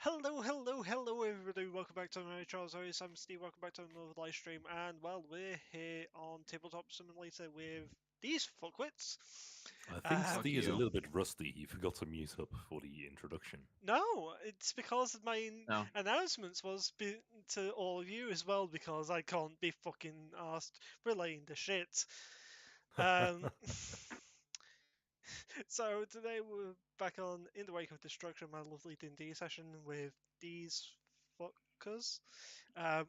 Hello, everybody. Welcome back to my channel. I'm Steve. Welcome back to another live stream. And, well, we're here on Tabletop Simulator with these fuckwits. I think Um, Steve is a little bit rusty. He forgot to mute up for the introduction. No, it's because my No. announcements was to all of you as well, because I can't be fucking asked relaying the shit. So today we're back on In the Wake of Destruction, my lovely D&D session with these fuckers.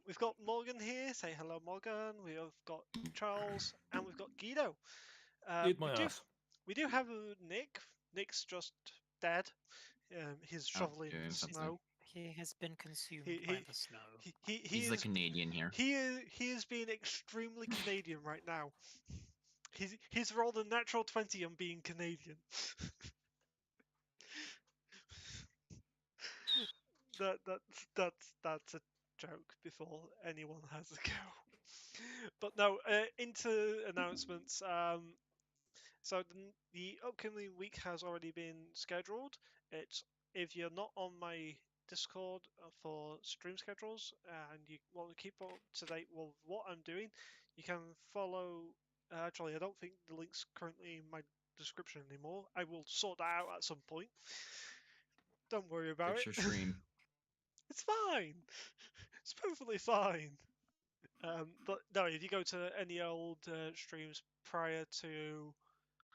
We've got Morgan here. Say hello, Morgan. We have got Charles and we've got Guido. Eat my ass. We do have Nick. Nick's just dead. He's Oh, shoveling doing something. snow. He has been consumed He- by he- the snow. He's the Canadian here. He is being extremely Canadian right now. He's rolled a natural 20 on being Canadian. That's a joke before anyone has a go. But no, into announcements. So the upcoming week has already been scheduled. It's if you're not on my Discord for stream schedules and you want to keep up to date with what I'm doing, you can follow. Actually, I don't think the link's currently in my description anymore. I will sort that out at some point. Don't worry about Fix it. your stream. It's fine. It's perfectly fine. But no, if you go to any old streams prior to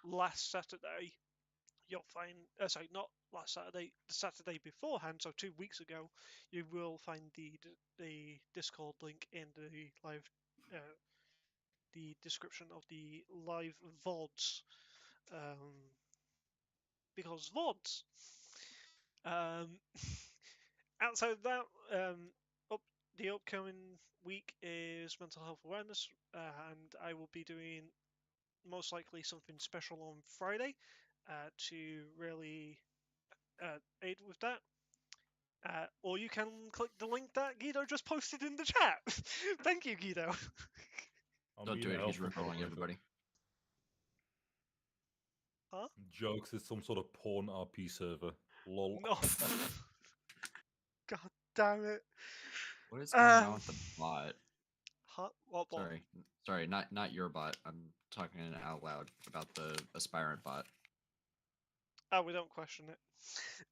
last Saturday, you'll find. Sorry, not last Saturday. The Saturday beforehand, so 2 weeks ago, you will find the Discord link in the description of the live VODs. Because VODs. Outside of that, the upcoming week is Mental Health Awareness, and I will be doing most likely something special on Friday to really aid with that. Or you can click the link that Guido just posted in the chat. Thank you, Guido. Don't do it. He's recalling everybody. Huh? Jokes is some sort of porn RP server. Lol. No. God damn it. What is going on with the bot? Huh? What bot? Sorry, not your bot. I'm talking out loud about the aspirant bot. Oh, we don't question it.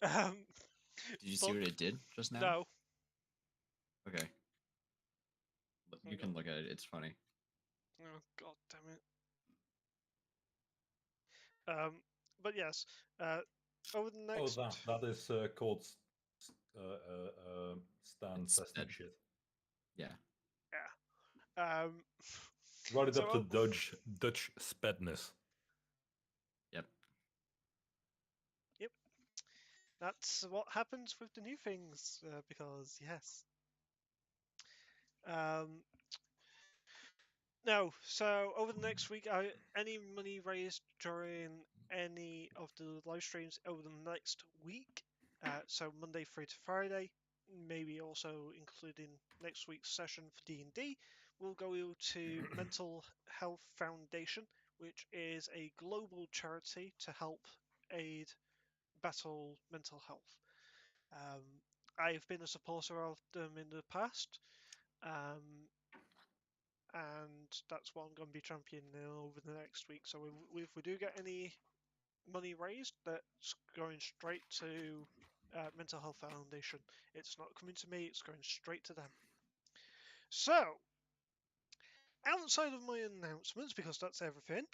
Did you see what it did just now? No. Okay. You can look at it. It's funny. Oh, God damn it. But yes, over the next. Oh, that is called stand It's testing sped. shit. Yeah. Yeah. Write it so up to Dutch spedness. Yep. Yep. That's what happens with the new things, because yes. No, so over the next week, any money raised during any of the live streams over the next week, so Monday through to Friday, maybe also including next week's session for D&D, will go to Mental Health Foundation, which is a global charity to help aid battle mental health. I've been a supporter of them in the past. And that's what I'm going to be championing over the next week. So if we do get any money raised, that's going straight to Mental Health Foundation. It's not coming to me, it's going straight to them. So, outside of my announcements, because that's everything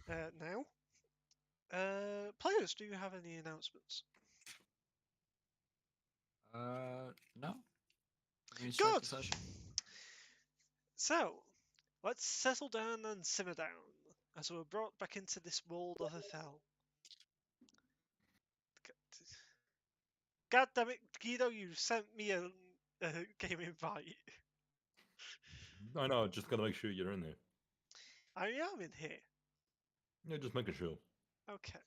now, players, do you have any announcements? No. We start Good! the session. So, let's settle down and simmer down, as we're brought back into this world of hell. God damn it, Guido, you sent me a game invite. I know, just gotta make sure you're in there. I am in here. Yeah, just making sure. Okay.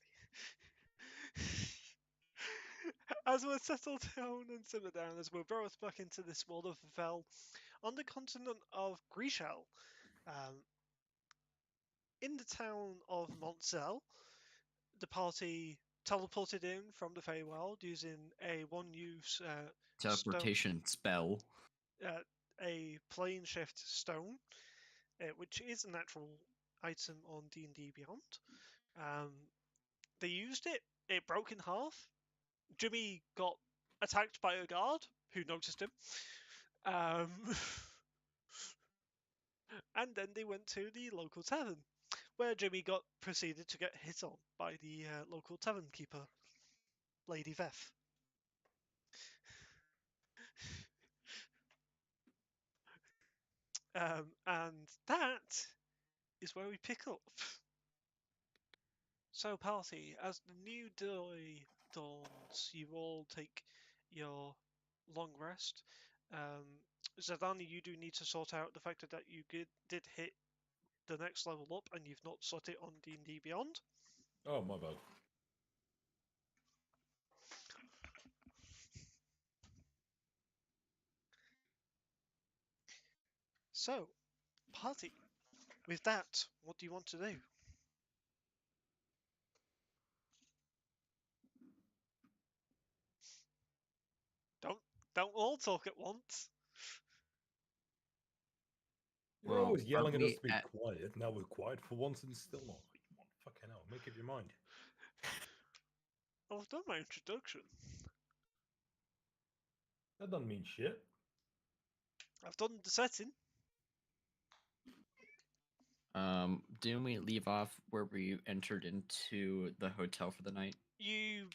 As we're settled down and simmer down, as we're brought back into this world of Vel, on the continent of Grishel, in the town of Montzel, the party teleported in from the Feywild using a one-use Teleportation spell. a plane shift stone, which is a natural item on D&D Beyond. They used it. It broke in half. Jimmy got attacked by a guard who noticed him. And then they went to the local tavern, where Jimmy proceeded to get hit on by the local tavern keeper, Lady Veth. And that is where we pick up. So, party, as the new day dawns, you all take your long rest. Zadani, you do need to sort out the fact that you did hit the next level up and you've not sought it on D&D Beyond. Oh, my bad. So, party, with that, what do you want to do? Don't all talk at once. You're Well, always yelling aren't at us we to be at- quiet. Now we're quiet for once and still not. Come on, fucking hell, make up your mind. I've done my introduction. That doesn't mean shit. I've done the setting. Didn't we leave off where we entered into the hotel for the night? You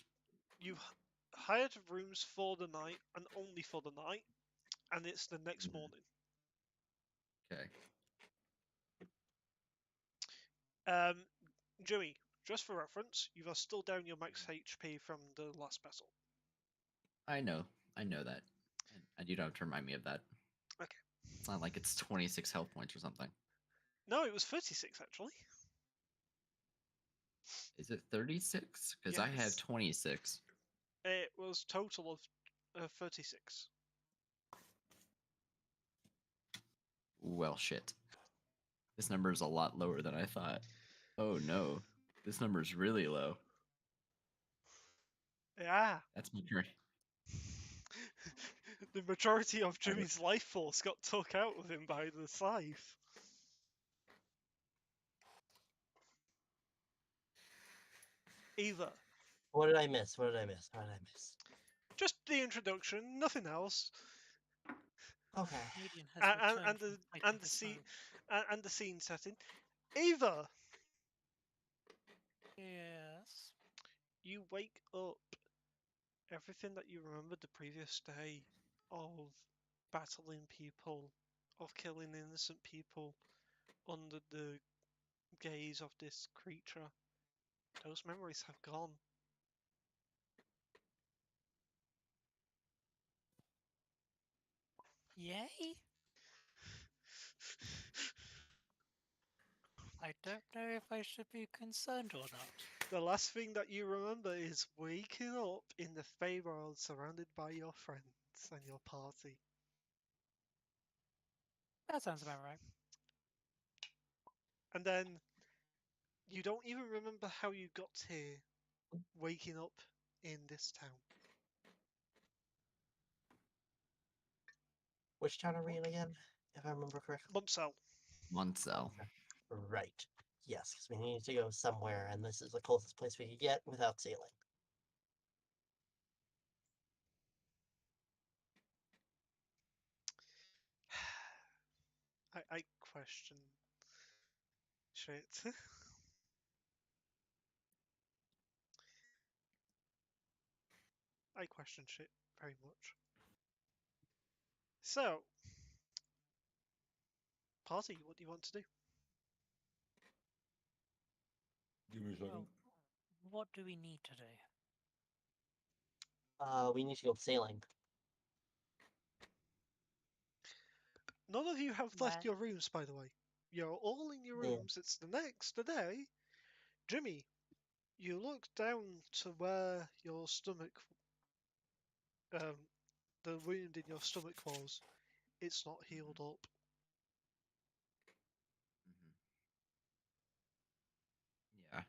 hired rooms for the night and only for the night, and it's the next morning. Okay. Joey, just for reference, you are still down your max HP from the last battle. I know that. And you don't have to remind me of that. Okay. It's not like it's 26 health points or something. No, it was 36 actually. Is it 36? Because I have Yes. 26. It was total of 36. Well, shit. This number is a lot lower than I thought. Oh no. This number is really low. Yeah. That's my current. The majority of Jimmy's life force got took out of him by the scythe. Eva, What did I miss? What did I miss? What did I miss? just the introduction, nothing else, Okay. Canadian has returned and from the fighting and the the scene snow. and the scene setting. Eva, Yes. you wake up. Everything that you remembered the previous day of battling people, of killing innocent people under the gaze of this creature, those memories have gone. Yay? I don't know if I should be concerned or not. The last thing that you remember is waking up in the Feywild surrounded by your friends and your party. That sounds about right. And then you don't even remember how you got here, waking up in this town. Which town are we in again? If I remember correctly. Munsell. Munsell. Right. Yes, because we need to go somewhere, and this is the closest place we could get without sailing. I question shit. I question shit very much. So, party, what do you want to do? Give me a second. Well, what do we need today? We need to go sailing. None of you have left Where? your rooms, by the way. You're all in your Yeah. rooms. It's the next day. Jimmy, you look down to where your stomach, the wound in your stomach was. It's not healed up. Yeah.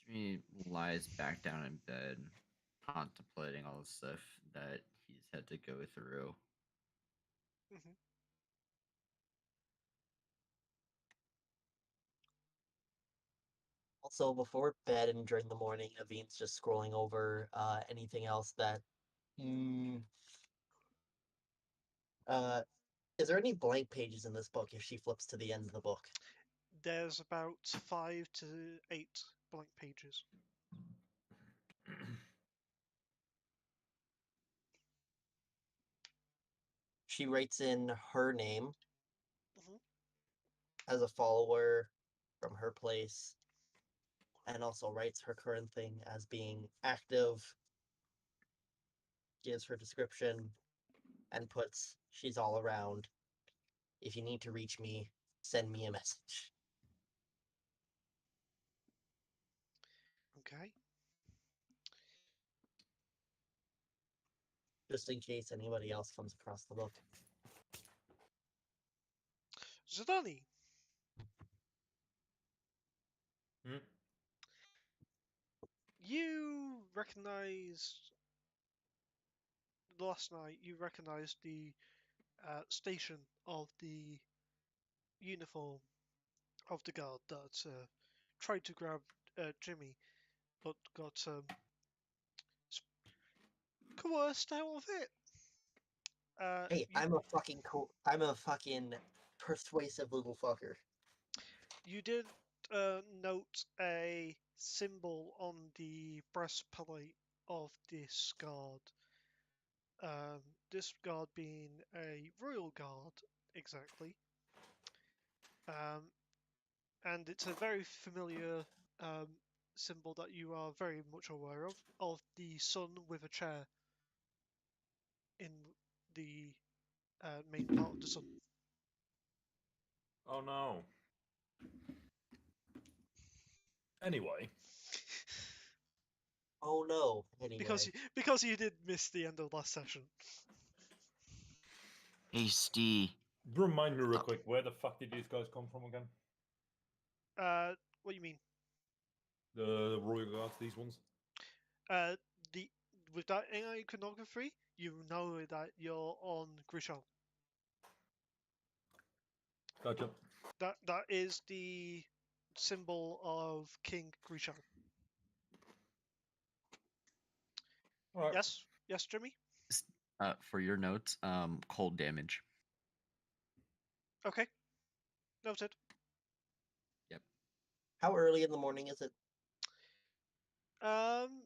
He lies back down in bed, contemplating all the stuff that he's had to go through. Hmm. Also, before bed and during the morning, Naveen's just scrolling over anything else that. Mm, uh, is there any blank pages in this book if she flips to the end of the book? There's about 5 to 8 blank pages. She writes in her name Hmm. as a follower from her place, and also writes her current thing as being active, gives her description, and puts she's all around. If you need to reach me, send me a message. Okay. Just in case anybody else comes across the book. Zadani, Hmm? you recognized last night. You recognized the station of the uniform of the guard that tried to grab Jimmy, but got coerced out of it. Hey, You I'm a fucking persuasive little fucker. you did note a symbol on the breastplate of this guard. This guard being a royal guard, exactly. Um, and it's a very familiar um, symbol that you are very much aware of the sun with a chair in the main part of the sun. Oh no. Anyway, Oh no. because Anyway, because you did miss the end of last session. Hasty. remind me real quick, where the fuck did these guys come from again? What do you mean? The Royal Guards, these ones? Uh, the with that AI iconography, you know that you're on Grishal. Gotcha. That is the symbol of King Grishal. Alright. Yes, Jimmy. For your notes, cold damage. Okay, noted. how early in the morning is it? Um,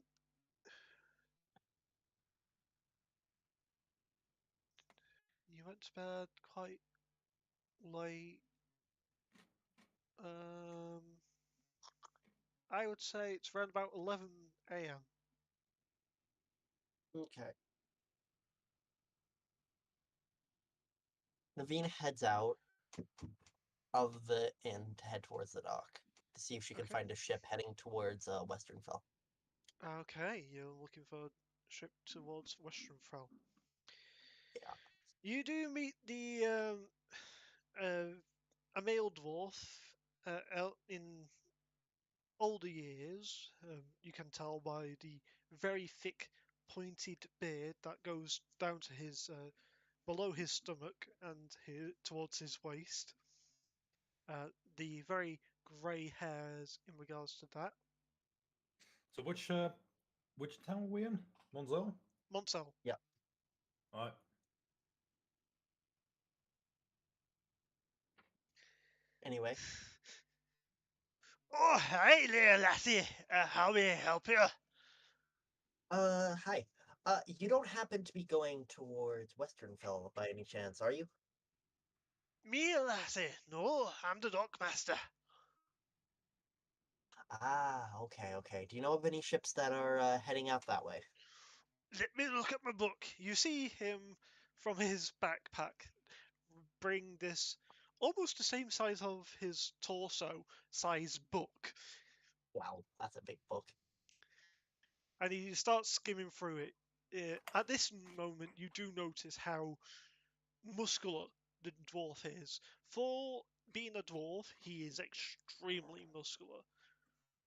you went to bed quite late. Um, I would say it's around about 11 a.m. Okay. Naveen heads out of the inn to head towards the dock to see if she can Okay. find a ship heading towards Westernfell. Okay, you're looking for a ship towards Westernfell. Yeah. You do meet the a male dwarf in older years. You can tell by the very thick, pointed beard that goes down to his below his stomach and towards his waist. The very grey hairs in regards to that. So which town are we in? Monzel? Monsell. Yeah. Alright. Anyway, Oh, hi there, lassie. How may I help you? hi. You don't happen to be going towards Westernfell by any chance, are you? Me, lassie? No, I'm the dockmaster. Ah, okay. Do you know of any ships that are heading out that way? Let me look at my book. You see him from his backpack bring this almost the same size of his torso size book, Wow, that's a big book. and he starts skimming through it. At this moment, you do notice how muscular the dwarf is. For being a dwarf, he is extremely muscular.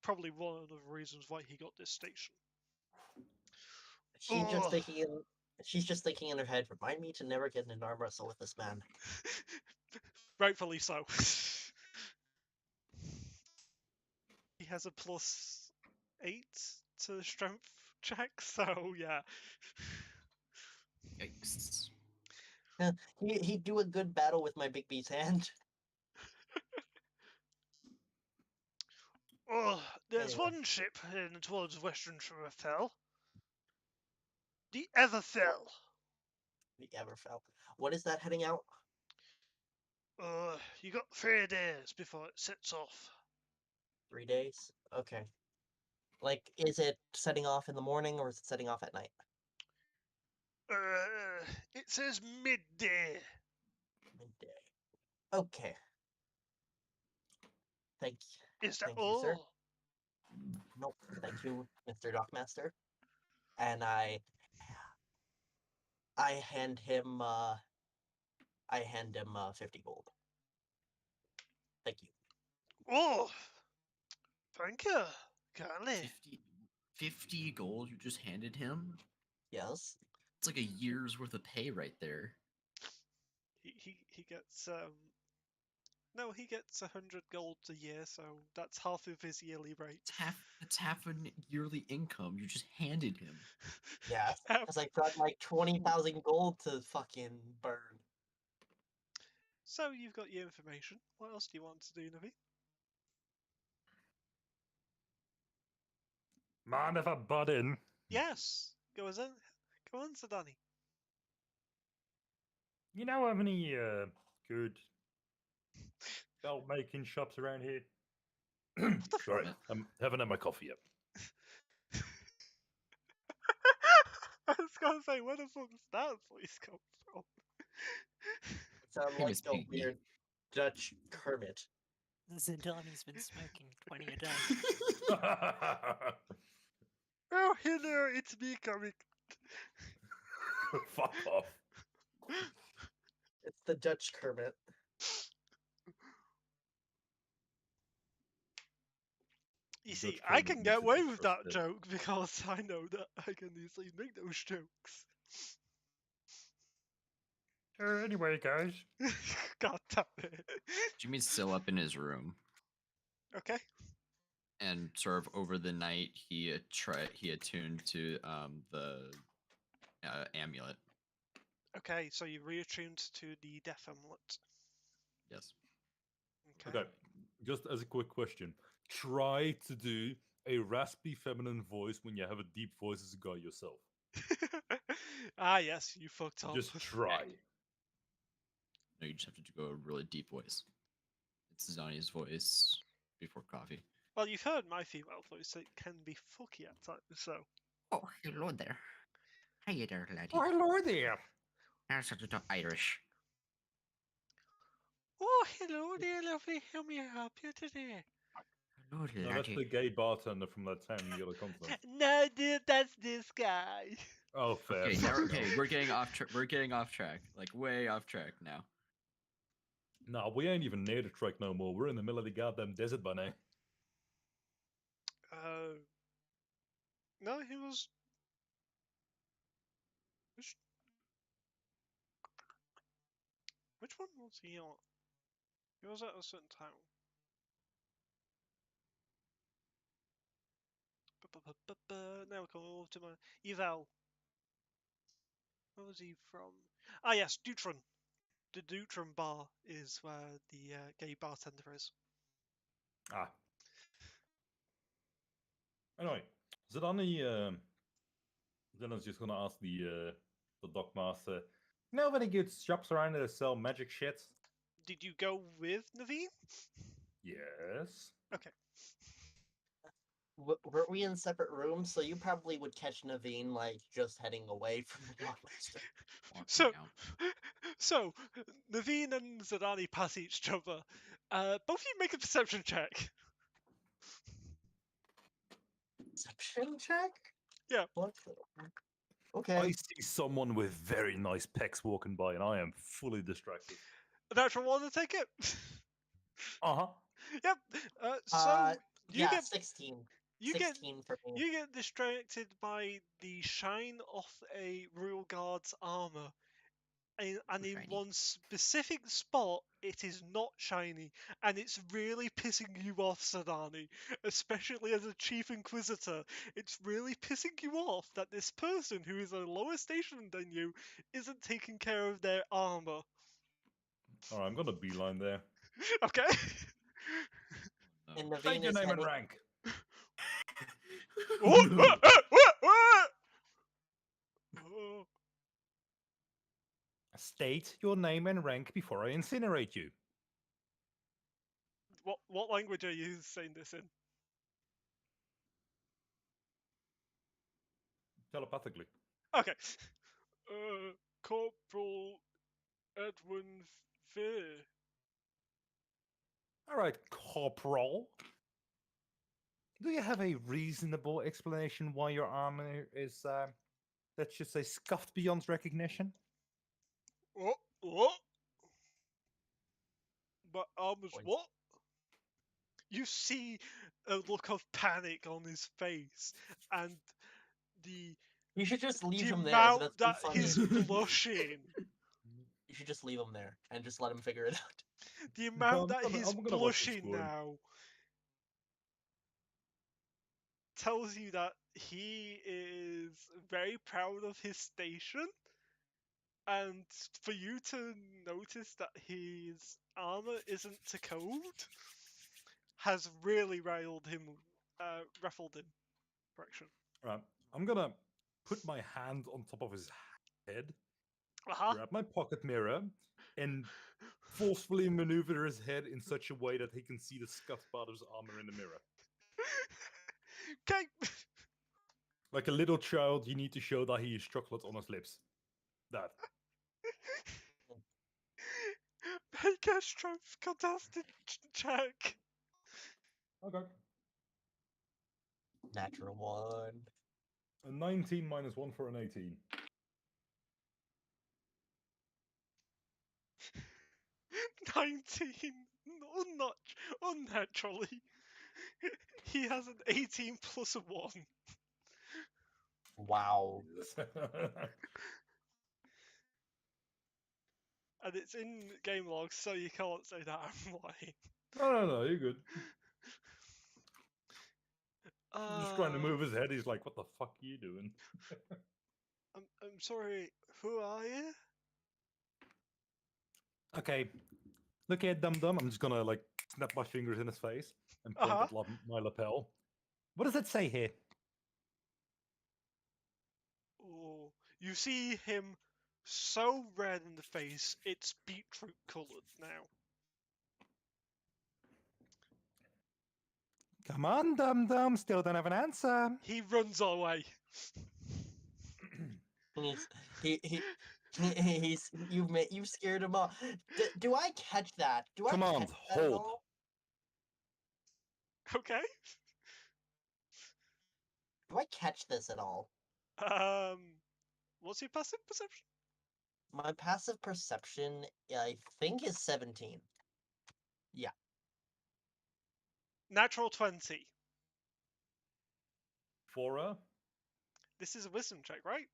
probably one of the reasons why he got this station. She's just Ugh. thinking in she's just thinking in her head, remind me to never get in an arm wrestle with this man. Rightfully so. He has a +8 to strength check, so yeah. Yikes. He'd do a good battle with my Big B's hand. Oh, there's Anyway. one ship heading towards Western Shurafell. The Everfell. The Everfell. What is that heading out? You got 3 days before it sets off. 3 days? Okay. Like, is it setting off in the morning or is it setting off at night? It says midday. Midday. Okay. Thank Is that Thank you, sir. all? Nope. Thank you, Mr. Dockmaster. And I hand him 50 gold. Thank you. Oh, thank you. Kindly. 50 gold you just handed him? Yes. It's like a year's worth of pay right there. He gets no, he gets 100 gold a year, so that's half of his yearly rate. It's half an yearly income you just handed him. Yes. Because I've got like 20,000 gold to fucking burn. So you've got your information. What else do you want to do, Navi? Mind if I butt in? Yes. Go on, Sadani. You know of any good belt making shops around here? the Sorry, fuck? I'm haven't had my coffee yet. I was gonna say, where the fuck does that voice come from? Sound like Famous a piggy. weird Dutch Kermit. Zidani's been smoking 20 a day. Oh, hello, it's me coming. Fuck off. It's the Dutch Kermit. You see, Dutch I Kermit can makes get it away with that interesting. joke because I know that I can easily make those jokes. Anyway, guys. God damn it. Jimmy's still up in his room, Okay. and sort of over the night he attuned to the amulet. Okay, so you reattuned to the death amulet. Yes. Okay, just as a quick question. Try to do a raspy feminine voice when you have a deep voice as a guy yourself. Ah, yes, you fucked up. Just try. No, you just have to go a really deep voice. It's Zani's voice before coffee. Well, you've heard my female voice, so it can be fucky at times, so. Oh, hello there. Hiya there, laddie. hello there. That's such a Irish. Oh, hello there, lovely. How may I help you today? Hello, No, that's the laddie. gay bartender from that town in the other continent. No, dude, that's this guy. Oh, fair. Okay, fuck okay, off. we're getting off. We're getting off track, like way off track now. Nah, we ain't even near the track no more. We're in the middle of the goddamn desert by now. No, he was. Which one was he on? He was at a certain town. Now we're coming over to my Eval. Where was he from? Ah, yes, Dutron. The Dutron bar is where the gay bartender is. Ah. Anyway, Zidane Zidana's just gonna ask the dockmaster. You know of any good shops around that sell magic shit? Did you go with Naveen? Yes. Okay. Were we in separate rooms? So you probably would catch Naveen like just heading away from the Dockmaster. Walking So, out. so Naveen and Zadani pass each other. Both of you make a perception check. Perception check? Yeah. What? I Okay. see someone with very nice pecs walking by, and I am fully distracted. A natural one to take it. Uh huh. Yep. So You yeah, get 16. you get 16 for me. you get distracted by the shine off a Royal Guard's armor. And in Shiny. one specific spot, it is not shiny, and it's really pissing you off, Sadani. Especially as a Chief Inquisitor, it's really pissing you off that this person who is a lower station than you isn't taking care of their armor. All right, I'm gonna beeline there. Okay. Oh. And Naveen State your is name and heading. rank. What? No. Oh, State your name and rank before I incinerate you. what language are you saying this in? Telepathically. Okay. Corporal Edwin Fear. All right, Corporal. Do you have a reasonable explanation why your armor is, let's just say, scuffed beyond recognition? What? But armor's Points. what? You see a look of panic on his face, and the You should just leave the him there. amount That's that funny. he's blushing, You should just leave him there and just let him figure it out. the amount I'm that gonna- he's I'm gonna watch this blushing one. now, tells you that he is very proud of his station. And for you to notice that his armor isn't to code has really ruffled him. Correction. Right, I'm gonna put my hand on top of his head, Uh-huh. grab my pocket mirror, and forcefully maneuver his head in such a way that he can see the scuffed part of his armor in the mirror. Okay. Like a little child, you need to show that he is chocolate on his lips. That. Make a strength contested check. Okay. Natural one. A 19 minus 1 for an 18. 19. Unnaturally. He has an 18 plus a 1. Wow. And it's in game logs, so you can't say that I'm lying. No, you're good. I'm just trying to move his head. He's like, what the fuck are you doing? I'm sorry, who are you? Okay. Look here, dum dum. I'm just gonna like snap my fingers in his face and point at my lapel. What does it say here? Oh, you see him so red in the face, it's beetroot coloured now. Come on, dum dum. Still don't have an answer. He runs away. You've scared him off. Do I catch that? Do Come I on, catch that at hold. all? Okay. Do I catch this at all? What's your passive perception? My passive perception, I think, is 17. Natural 20. For a. This is a wisdom check, right?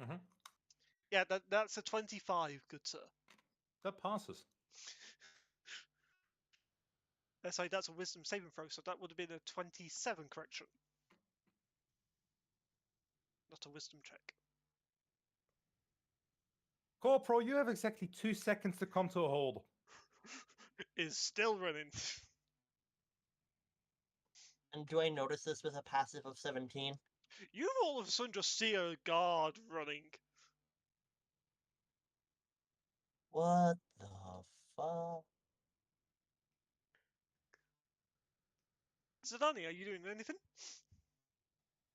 Mm-hmm. Yeah, that's a 25, good sir. That passes. Sorry, that's a wisdom saving throw, so that would have been a 27, correction. Not a wisdom check. Corporal, you have exactly 2 seconds to come to a hold. Is still running. And do I notice this with a passive of 17? You all of a sudden just see a guard running. What the fuck? Zidani, are you doing anything?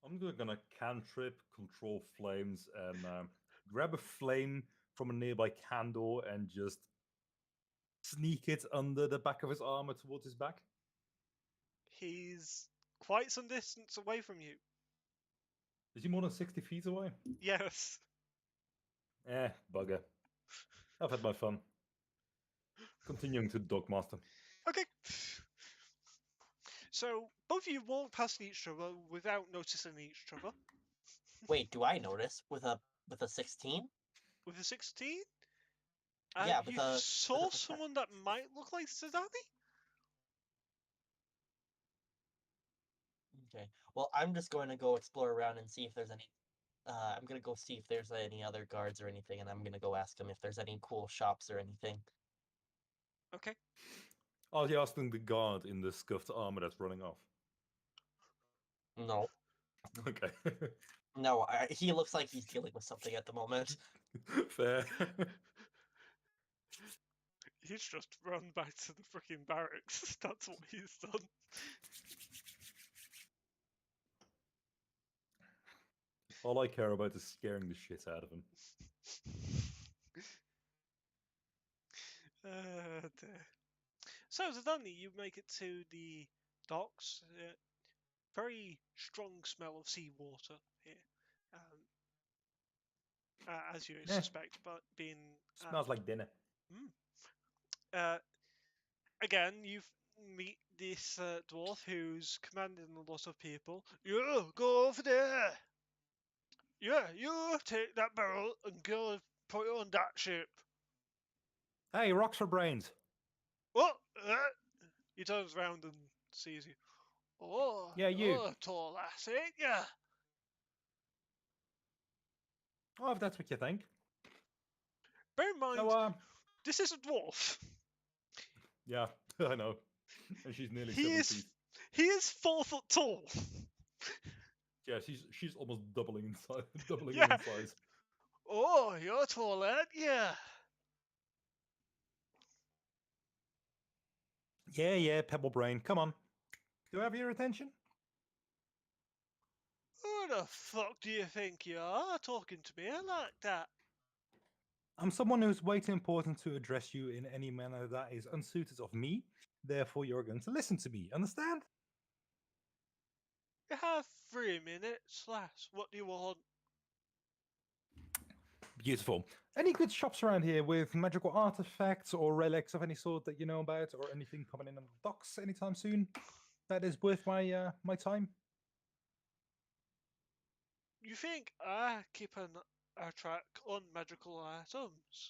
I'm gonna cantrip, control flames, and grab a flame from a nearby candle and just sneak it under the back of his armor towards his back. He's quite some distance away from you. Is he more than 60 feet away? Yes. Bugger. I've had my fun. Continuing to Dogmaster. Okay. So both of you walk past each other without noticing each other. Wait, do I notice with a 16? With a 16, Yeah, with you a saw success. someone that might look like Sadani. Okay. Well, I'm just going to go explore around and see if there's any. I'm gonna go see if there's any other guards or anything, and I'm gonna go ask them if there's any cool shops or anything. Okay. Are you asking the guard in the scuffed armor that's running off? No, Okay. no, he looks like he's dealing with something at the moment. Fair. He's just run back to the freaking barracks. That's what he's done. All I care about is scaring the shit out of him. Dear. So, Zadani, you make it to the docks. Very strong smell of seawater here, as you Yeah. suspect, but being Smells like dinner. uh, again, you meet this dwarf who's commanding a lot of people. Yeah, go over there. Yeah, you take that barrel and go put it on that ship. Hey, rocks for brains. What? He turns around and sees you. Oh, Yeah, you. you're a tall lass, ain't ya? Oh, if that's what you think. Bear in mind, So, this is a dwarf. yeah, I know. And she's nearly He 7 is feet. he is 4 foot tall. Yeah, she's almost doubling in size. Doubling Yeah. in size. Oh, you're tall, ain't ya? Yeah, Pebble Brain. Come on. Do I have your attention? Who the fuck do you think you are talking to me like that? I'm someone who's way too important to address you in any manner that is unsuited of me. Therefore, you're going to listen to me. Understand? You have 3 minutes, lass. What do you want? Beautiful. Any good shops around here with magical artifacts or relics of any sort that you know about, or anything coming in on the docks anytime soon that is worth my my time? You think I keep a track on magical items?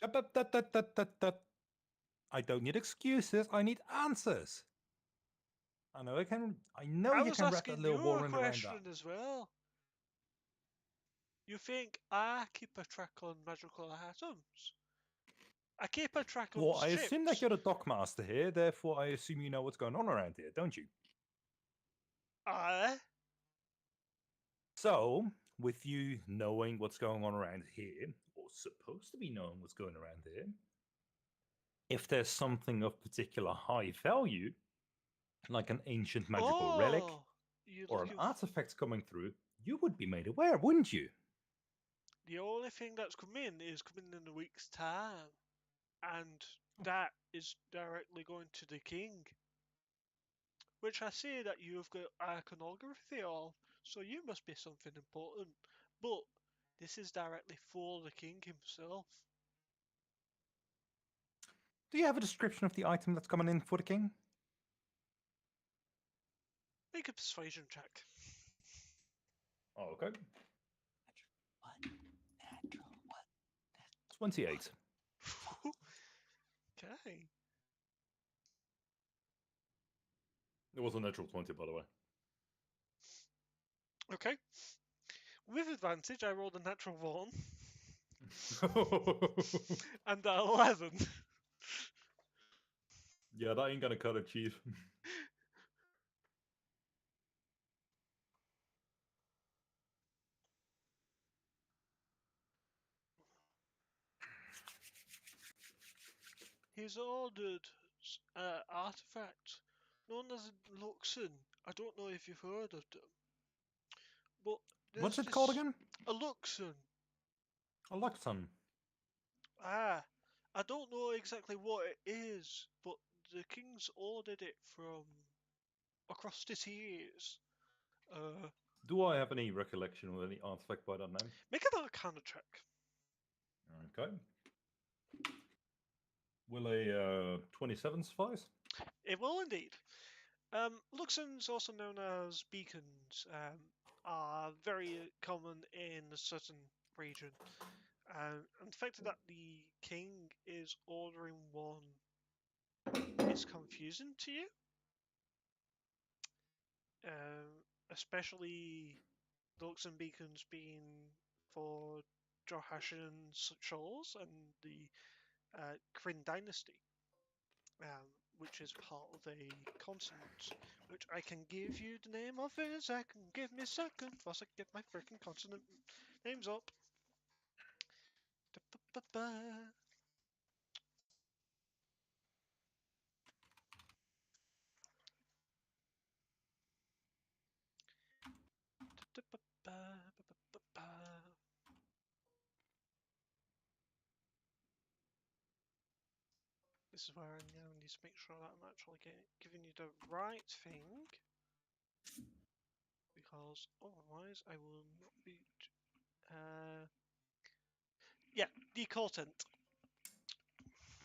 I don't need excuses. I need answers. I know I you was can wrap that asking little you a warrant around question that. as well. You think I keep a track on magical items? I keep a track on Well, I ships. assume that you're the dockmaster here, therefore I assume you know what's going on around here, don't you? I So, with you knowing what's going on around here, or supposed to be knowing what's going around here, if there's something of particular high value, like an ancient magical relic you're or an looking artifact coming through, you would be made aware, wouldn't you? the only thing that's coming is coming in a week's time, and that is directly going to the king, which I see that you've got iconography of, so you must be something important. But this is directly for the king himself. Do you have a description of the item that's coming in for the king? Make a persuasion check. Oh, okay. What? Natural what? 28. Okay. It was a natural 20, by the way. Okay. With advantage, I rolled a natural 1 and an 11. Yeah, that ain't gonna cut it, chief. He's ordered artifact known as a Luxon. I don't know if you've heard of them, but What's there's it called this again? a Luxon. A Luxon. I don't know exactly what it is, but the king's ordered it from across the seas. Do I have any recollection of any artifact by that name? Make an Arcana check. Okay. Will a 27 suffice? It will indeed. Luxons, also known as beacons, are very common in a certain region. And the fact that the king is ordering one is confusing to you, especially the Luxon beacons being for Johashian shores and the Kryn dynasty, which is part of a continent, which I can give you the name of in a second. Give me a second, whilst I get my freaking continent names up. Da-ba-ba-ba. Da-ba-ba-ba-ba-ba-ba. This is where I now need to make sure that I'm actually giving you the right thing, because otherwise I will not be. Yeah, decortant.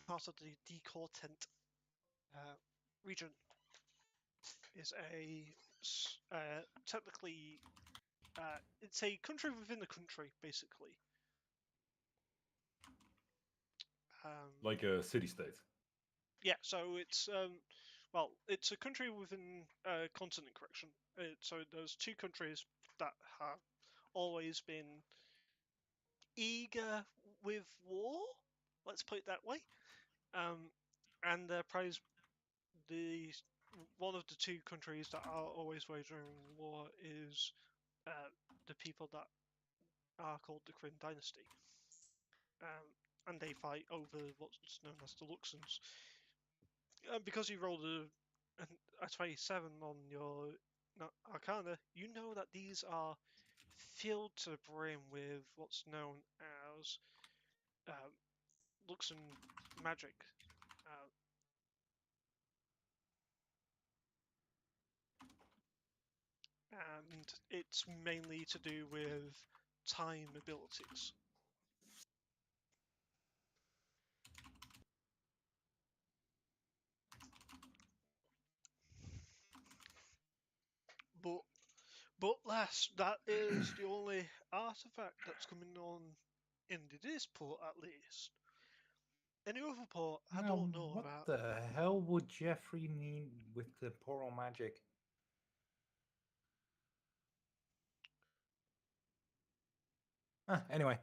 Part of the decortant region is technically it's a country within a country, basically. Like a city-state. Yeah, so it's well, it's a country within a continent. Correction. So there's two countries that have always been eager with war. Let's put it that way. And the one of the two countries that are always waging war is the people that are called the Kryn dynasty. And they fight over what's known as the Luxons. Because you rolled a 27 on your Arcana, you know that these are filled to the brim with what's known as Luxon magic. And it's mainly to do with time abilities. But lass, that is the only artifact that's coming on in this port, at least. Any other port, I don't know what about. the hell would Jeffrey need with the portal magic? Anyway,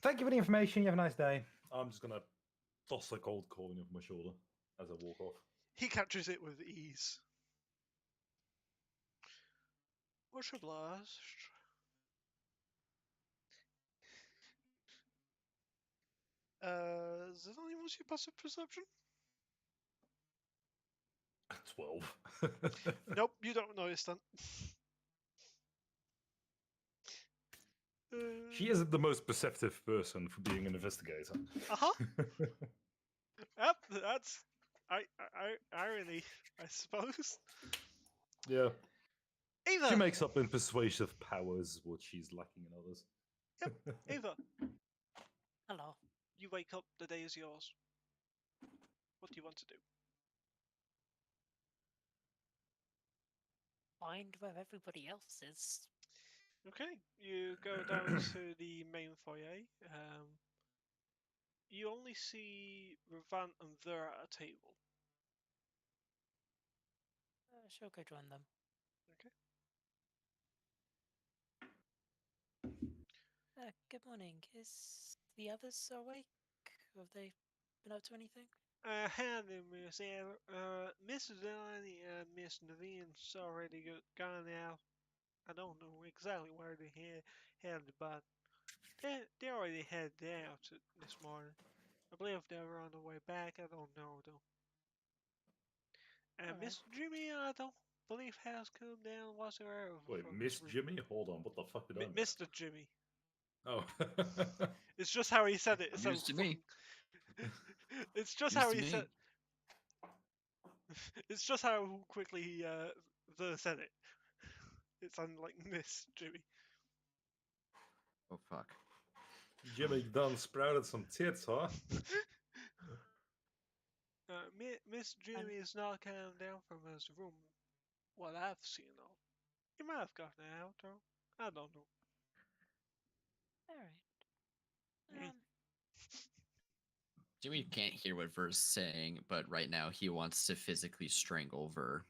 thank you for the information. You have a nice day. I'm just gonna toss a cold coin off my shoulder as I walk off. He captures it with ease. What's your blast? Is that only what's your passive perception? 12. Nope, you don't notice that. She isn't the most perceptive person for being an investigator. Uh-huh. Yep, that's irony, I suppose. Yeah. Ava! She makes up in persuasive powers what she's lacking in others. Ava, Hello. you wake up, the day is yours. What do you want to do? Find where everybody else is. Okay, you go down to the main foyer. You only see Ravan and Vera at a table. She'll go join them. Okay. Good morning. Is the others awake? Have they been up to anything? Howdy, Miss Eva. Mr. Delaney and Miss Naveen's already gone now. I don't know exactly where they headed, but they already headed out this morning. I believe they were on the way back. I don't know though. And Alright. Mr. Jimmy, I don't believe has come down whatsoever. Wait, from Miss this room. Jimmy? Hold on, what the fuck did I miss? Mr. Jimmy. Oh. It's just how he said it. So News to me. it's just News how to he me. said. It's just how quickly he said it. It sounded like Miss Jimmy. Oh fuck. Jimmy done sprouted some tits, huh? Miss Jimmy is not calm down from his room. What I've seen of. He might have gotten out, though. I don't know. All right. Mm. Jimmy can't hear what Ver's saying, but right now he wants to physically strangle Ver.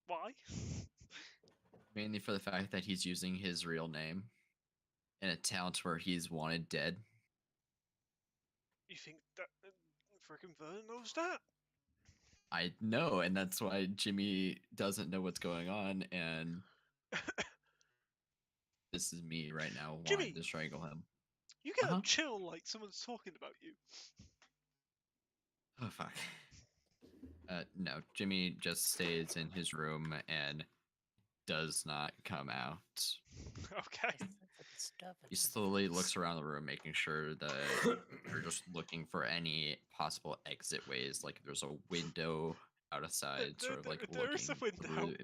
Why? Mainly for the fact that he's using his real name in a town where he's wanted dead. You think that frickin' Vern knows that? I know, and that's why Jimmy doesn't know what's going on, and this is me right now wanting Jimmy! to strangle him. You get Uh-huh. a chill like someone's talking about you. Oh fuck. No, Jimmy just stays in his room and does not come out. Okay. I sense a disturbance He in slowly this. looks around the room, making sure that they're just looking for any possible exit ways. Like there's a window outside, sort of like There is a looking window. through.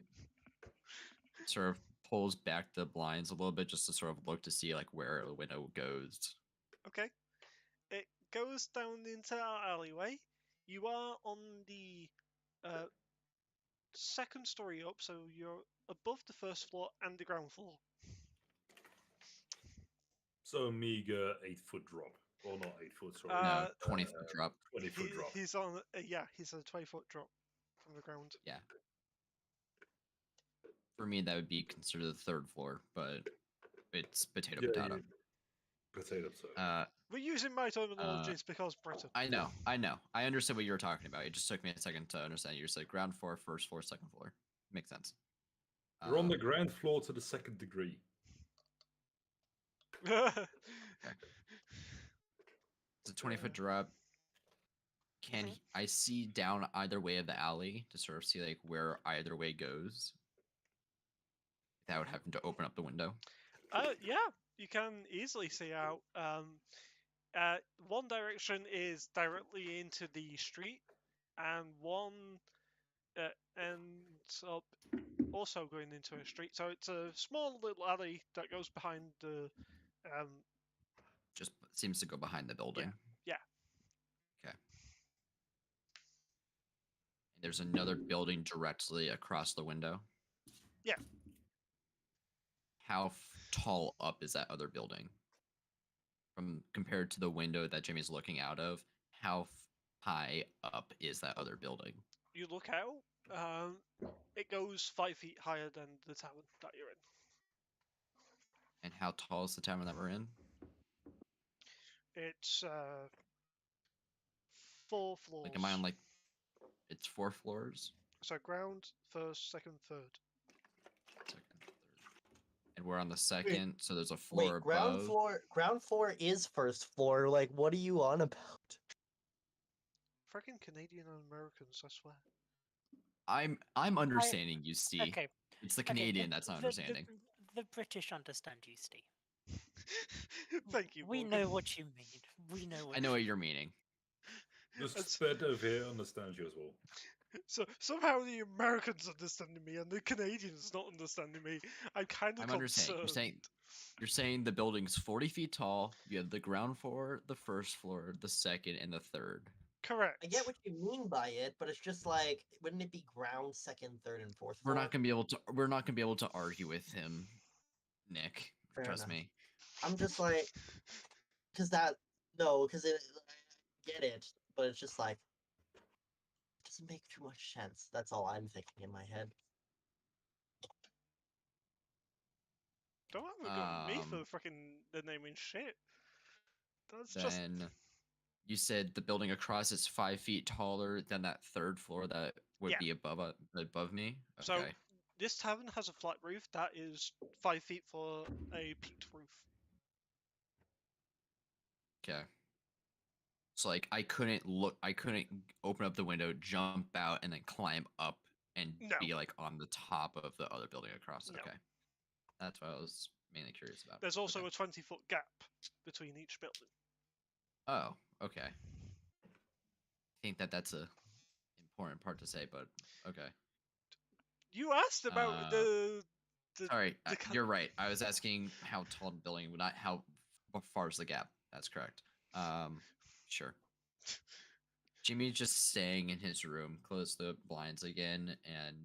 Sort of pulls back the blinds a little bit just to sort of look to see like where the window goes. Okay. It goes down into our alleyway. You are on the second story up, so you're above the first floor and the ground floor. So a meager 8-foot drop. Or not 8 foot, sorry. No, 20-foot drop. 20-foot drop. He's on, he's a 20-foot drop from the ground. Yeah. For me, that would be considered the third floor, but it's potato Yeah, potato. Potato, sorry. We're using my terminologies because Britain. I know. I understand what you were talking about. It just took me a second to understand. You said ground floor, first floor, second floor. Makes sense. You're on the ground floor to the second degree. It's a 20-foot drop. I see down either way of the alley to sort of see like where either way goes without having to open up the window? Yeah, you can easily see out. One direction is directly into the street, and one ends up also going into a street. So it's a small little alley that goes behind the. Just seems to go behind the building. Yeah. Okay. And there's another building directly across the window. Yeah. How tall up is that other building? From compared to the window that Jimmy's looking out of, how high up is that other building? You look out. It goes 5 feet higher than the tower that you're in. And how tall is the tower that we're in? It's 4 floors. Like, am I on like? It's 4 floors. So ground, first, second, third. Second, third. And we're on the second, so there's a floor Wait, ground above. Ground floor is first floor. Like, what are you on about? Freaking Canadian and Americans, I swear. I'm understanding you, Steve. Okay. It's the Okay, Canadian that's not understanding. The British understand you, Steve. Thank you. We Morgan. know what you mean. We know what I know what you're meaning. Just That's- sped over here understands you as well. So somehow the Americans understanding me and the Canadians not understanding me. I'm kind of I'm understanding. concerned. You're saying the building's 40 feet tall. You have the ground floor, the first floor, the second, and the third. Correct. I get what you mean by it, but it's just like, wouldn't it be ground, second, third, and fourth We're floor? not gonna be able to. We're not gonna be able to argue with him, Nick. Fair Trust enough. me. I'm just like, because it, I get it, but it's just like, it doesn't make too much sense. That's all I'm thinking in my head. Don't have a go at me Um, for freaking the naming shit. That's just Then you said the building across is 5 feet taller than that third floor that would Yeah. be above me. so. Okay. This tavern has a flat roof that is 5 feet for a peaked roof. Okay. So like I couldn't open up the window, jump out, and then climb up and No. be like on the top of the other building across. No. Okay. That's what I was mainly curious about. There's also Okay. a 20-foot gap between each building. Oh, okay. I think that's a important part to say, but okay. You asked about the Sorry, the kind- you're right. I was asking how tall the building, not how far is the gap. That's correct. Sure. Jimmy's just staying in his room, close the blinds again, and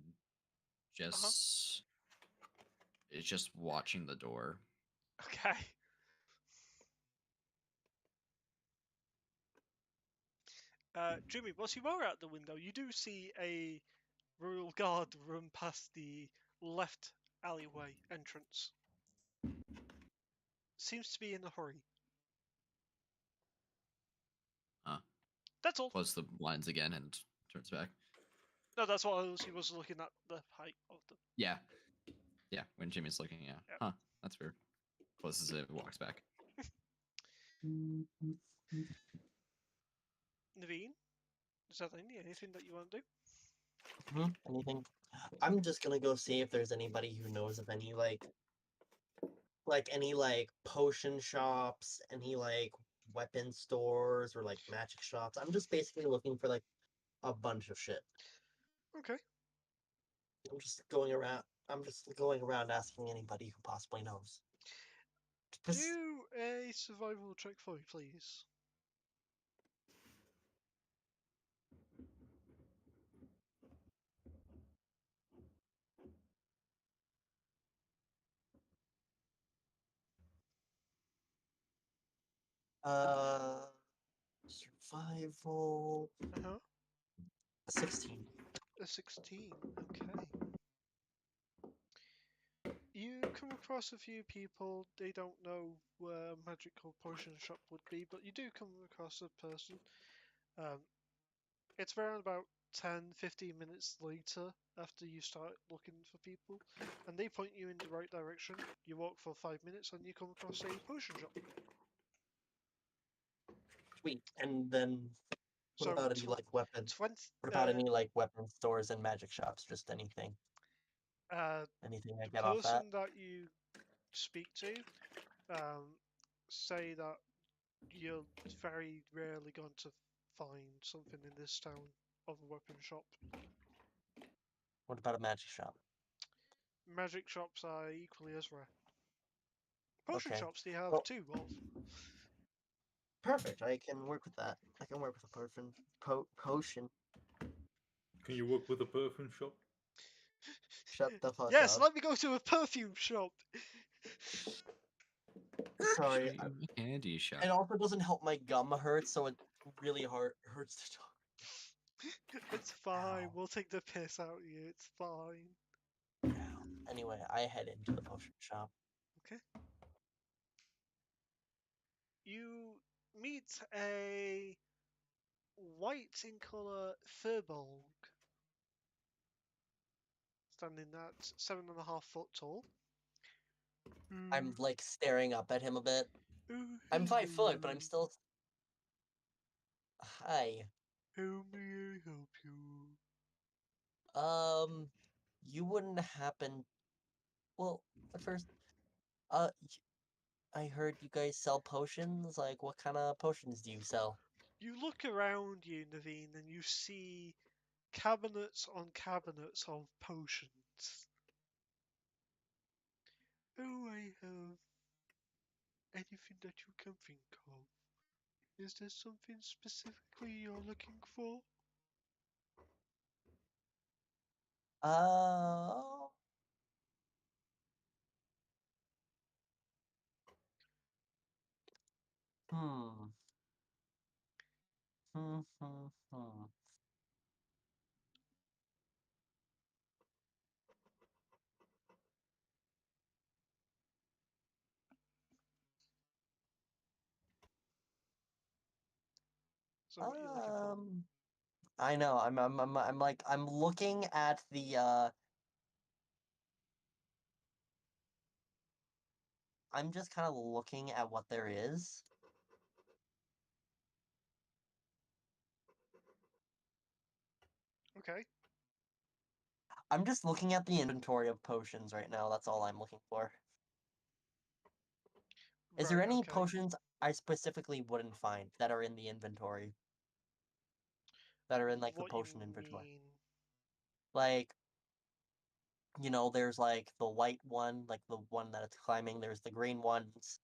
just is just watching the door. Okay. Jimmy, whilst you are out the window, you do see a royal guard run past the left alleyway entrance. Seems to be in a hurry. Huh. That's all. Close the blinds again and turns back. No, that's what he was looking at the height of the. Yeah. Yeah, when Jimmy's looking, yeah. Yep. Huh, that's weird. Closes it, walks back. Naveen, is that anything that you want to do? Anything? I'm just gonna go see if there's anybody who knows of any any potion shops, any weapon stores or magic shops. I'm just basically looking for a bunch of shit. Okay. I'm just going around asking anybody who possibly knows. Do a survival check for me, please. Survival Uh-huh. 16. A 16. Okay. You come across a few people. They don't know where a magical potion shop would be, but you do come across a person. It's around about 10-15 minutes later after you start looking for people, and they point you in the right direction. You walk for 5 minutes and you come across a potion shop. Sweet. And then what So about any weapons? 20, What about any weapon stores and magic shops? Just anything. Anything I the get off that? person that you speak to say that you're very rarely going to find something in this town of a weapon shop. What about a magic shop? Magic shops are equally as rare. Potion Okay. shops they have Well- two of. Perfect. I can work with that. I can work with a potion. Can you work with a perfume shop? Shut the fuck Yes, up. let me go to a perfume shop. Sorry. Show you a candy shop. It also doesn't help my gum hurt, so it really hurts to talk. It's fine. Ow. We'll take the piss out of you. It's fine. Anyway, I head into the potion shop. Okay. You meet a white in colour furbolg, standing at 7.5 foot tall. I'm staring up at him a bit. Ooh, I'm 5 foot, but I'm hello. still. Hi. How may I help you? You wouldn't happen. Well, at first, I heard you guys sell potions. What kind of potions do you sell? You look around you, Naveen, and you see cabinets on cabinets of potions. Oh, I have anything that you can think of. Is there something specifically you're looking for? Uh. Hmm. Hmm. Hmm. Hmm. So what you're looking for? I know. I'm looking at the. I'm just kind of looking at what there is. Okay. I'm just looking at the inventory of potions right now. That's all I'm looking for. Is there Right, any okay. potions I specifically wouldn't find that are in the inventory? That are in the What potion you inventory? mean? There's the white one, the one that it's climbing. There's the green ones.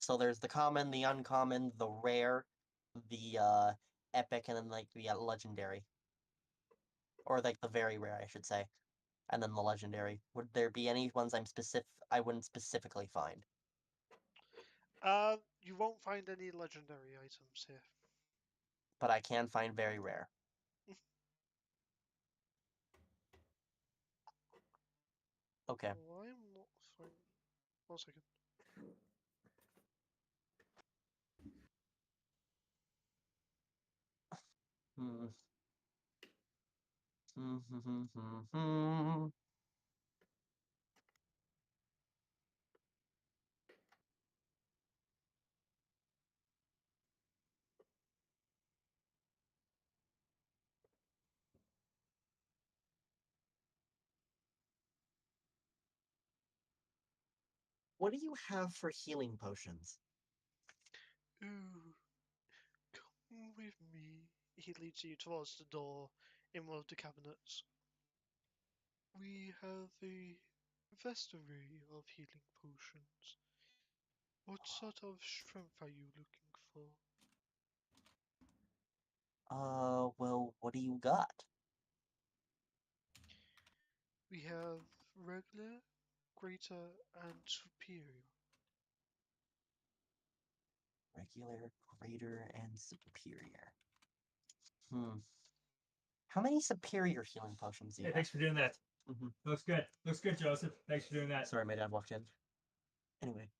So there's the common, the uncommon, the rare, the epic, and then like the legendary, or like the very rare, I should say, and then the legendary. Would there be any ones I wouldn't specifically find? You won't find any legendary items here. But I can find very rare. Okay. Well, I'm not finding. 1 second. Hmm. Hmm. What do you have for healing potions? Ooh, come with me. He leads you towards the door in one of the cabinets. We have a vast array of healing potions. What sort of strength are you looking for? Well, what do you got? We have regular, greater, and superior. Regular, greater, and superior. How many superior healing potions do you Hey, have? thanks for doing that. Mhm. Looks good. Looks good, Joseph. Thanks for doing that. Sorry, my dad walked in. Anyway.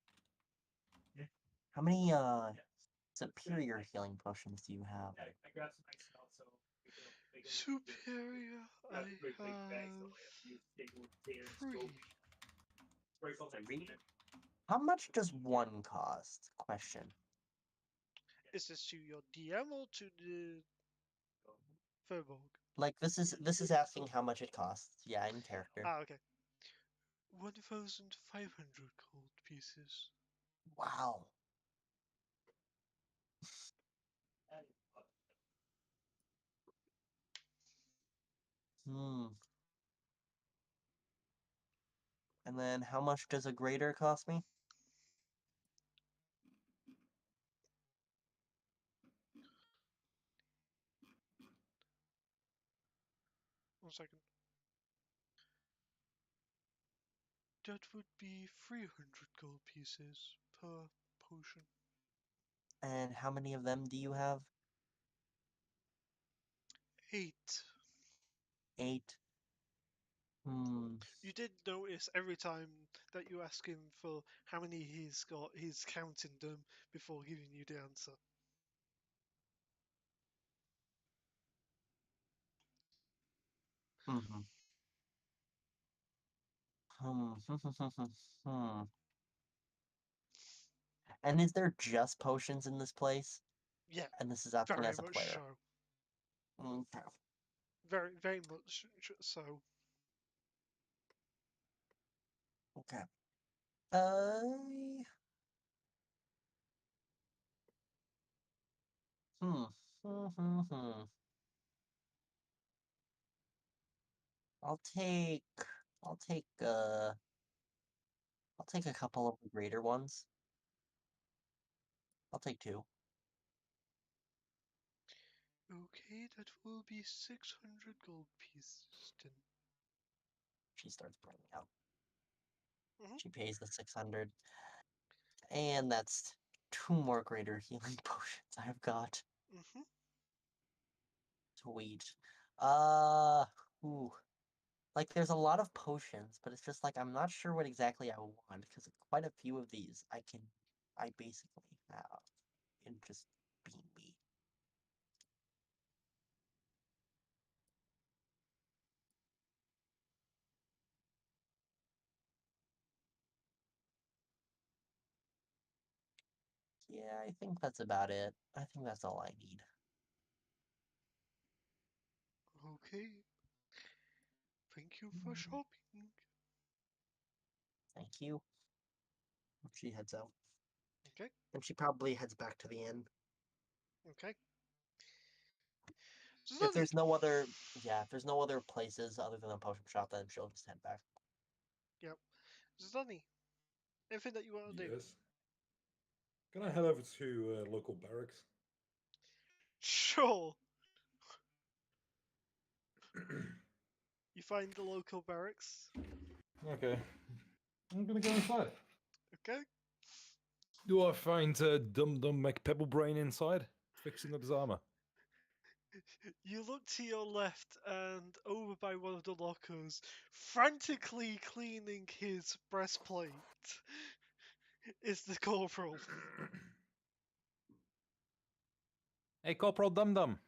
Yeah. How many superior healing potions do you have? Yeah, I grabbed some ice melt, so we can Superior, I big bags have of like stable containers. 3. Spray full tank. Three? How much does one cost? Question. Is this to your DM or to the Furbolg? Like this is asking how much it costs. Yeah, in character. Ah, okay. 1,500 gold pieces. Wow. Hmm. And then how much does a greater cost me? One second. That would be 300 gold pieces per potion. And how many of them do you have? 8. 8. Hmm. You did notice every time that you ask him for how many he's got, he's counting them before giving you the answer. Mm-hmm. Hmm. And is there just potions in this place? Yeah, And this is acting very as a much player. so. Okay. Very much so. Okay. Hmm. Hmm. I'll take. I'll take. I'll take a couple of the greater ones. I'll take 2. Okay, that will be 600 gold pieces then. She starts bringing out. Mhm. She pays the 600. And that's 2 more greater healing potions I've got. Mhm. Sweet. Ooh. Like, there's a lot of potions, but it's just like I'm not sure what exactly I want because quite a few of these I basically have in just being me. Yeah, I think that's about it. I think that's all I need. Okay. Thank you for shopping. Thank you. She heads out. Okay. And she probably heads back to the inn. Okay. If there's no other, if there's no other places other than a potion shop, then she'll just head back. Yep. Zani, anything that you want to do? Yes. Can I head over to local barracks? Sure. You find the local barracks. Okay. I'm gonna go inside. Okay. Do I find Dum Dum McPebblebrain inside, fixing up his armor? You look to your left, and over by one of the lockers, frantically cleaning his breastplate, is the corporal. Hey, Corporal Dum Dum.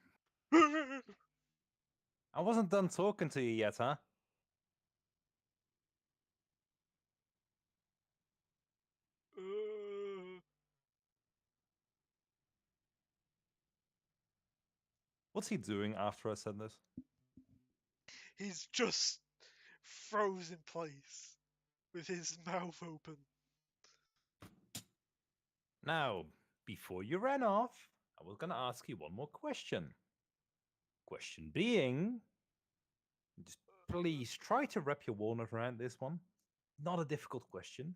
I wasn't done talking to you yet, huh? Uh, What's he doing after I said this? he's just froze in place with his mouth open. Now, before you ran off, I was gonna ask you one more question. Question being, just please try to wrap your walnut around this one. Not a difficult question.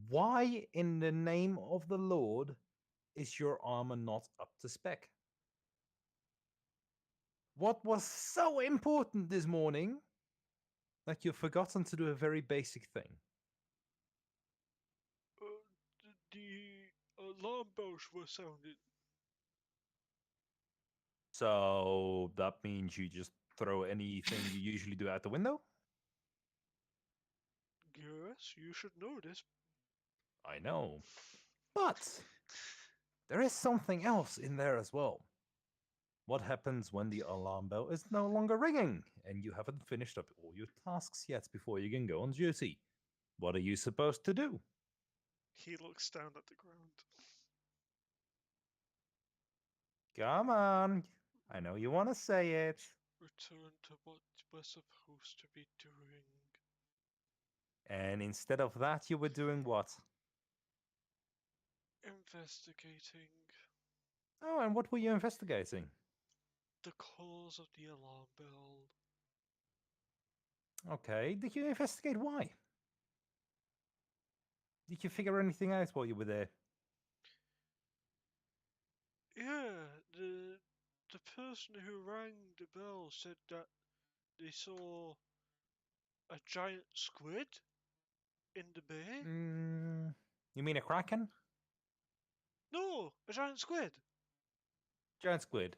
Why, in the name of the Lord, is your armor not up to spec? What was so important this morning that you've forgotten to do a very basic thing? The alarm bells were sounded. So that means you just throw anything you usually do out the window? Yes, you should know this. I know. But there is something else in there as well. What happens when the alarm bell is no longer ringing and you haven't finished up all your tasks yet before you can go on duty? What are you supposed to do? He looks down at the ground. Come on. I know you want to say it. Return to what we're supposed to be doing. And instead of that, you were doing what? Investigating Oh, and what were you investigating? the cause of the alarm bell. Okay, did you investigate why? Did you figure anything out while you were there? Yeah, the person who rang the bell said that they saw a giant squid in the bay. You mean a kraken? No, a giant squid. Giant squid.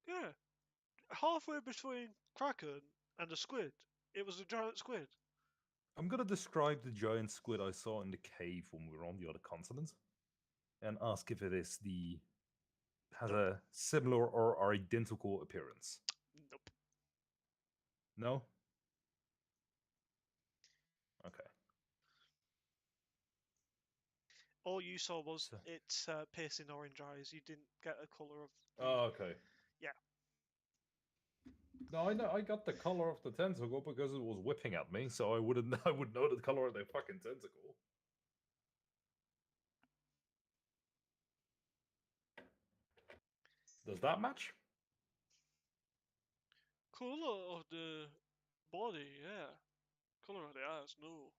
Yeah, halfway between kraken and a squid, it was a giant squid. I'm gonna describe the giant squid I saw in the cave when we were on the other continent, and ask if it is the has Nope. a similar or identical appearance. Nope. No. Okay. All you saw was So- its piercing orange eyes. You didn't get a color of. Oh, okay. Yeah. No, I know. I got the color of the tentacle because it was whipping at me, so I wouldn't. I would know the color of the fucking tentacle. Does that match? Color of the body, yeah. Color of the eyes, no.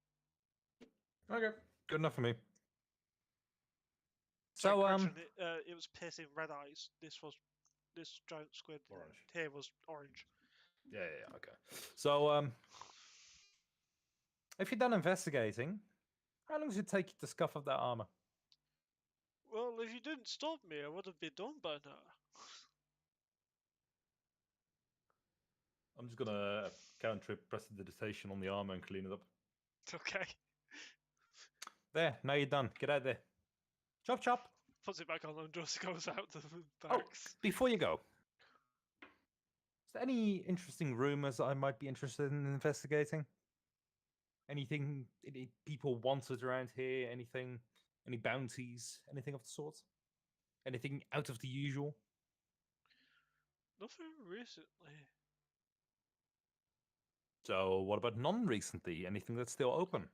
Okay, good enough for me. Sorry, So, correction, it was piercing red eyes. This giant squid Orange. here was orange. Yeah, okay. So, if you're done investigating, how long does it take you to scuff up that armor? Well, if you didn't stop me, I would have been done by now. I'm just gonna cantrip prestidigitation on the armor and clean it up. Okay. There, now you're done. Get out there. Chop chop. Puts it back on and just goes out to the Oh, barracks. before you go, is there any interesting rumors I might be interested in investigating? Anything any people wanted around here? Anything? Any bounties? Anything of the sort? Anything out of the usual? Nothing recently. So, what about non-recently? Anything that's still open?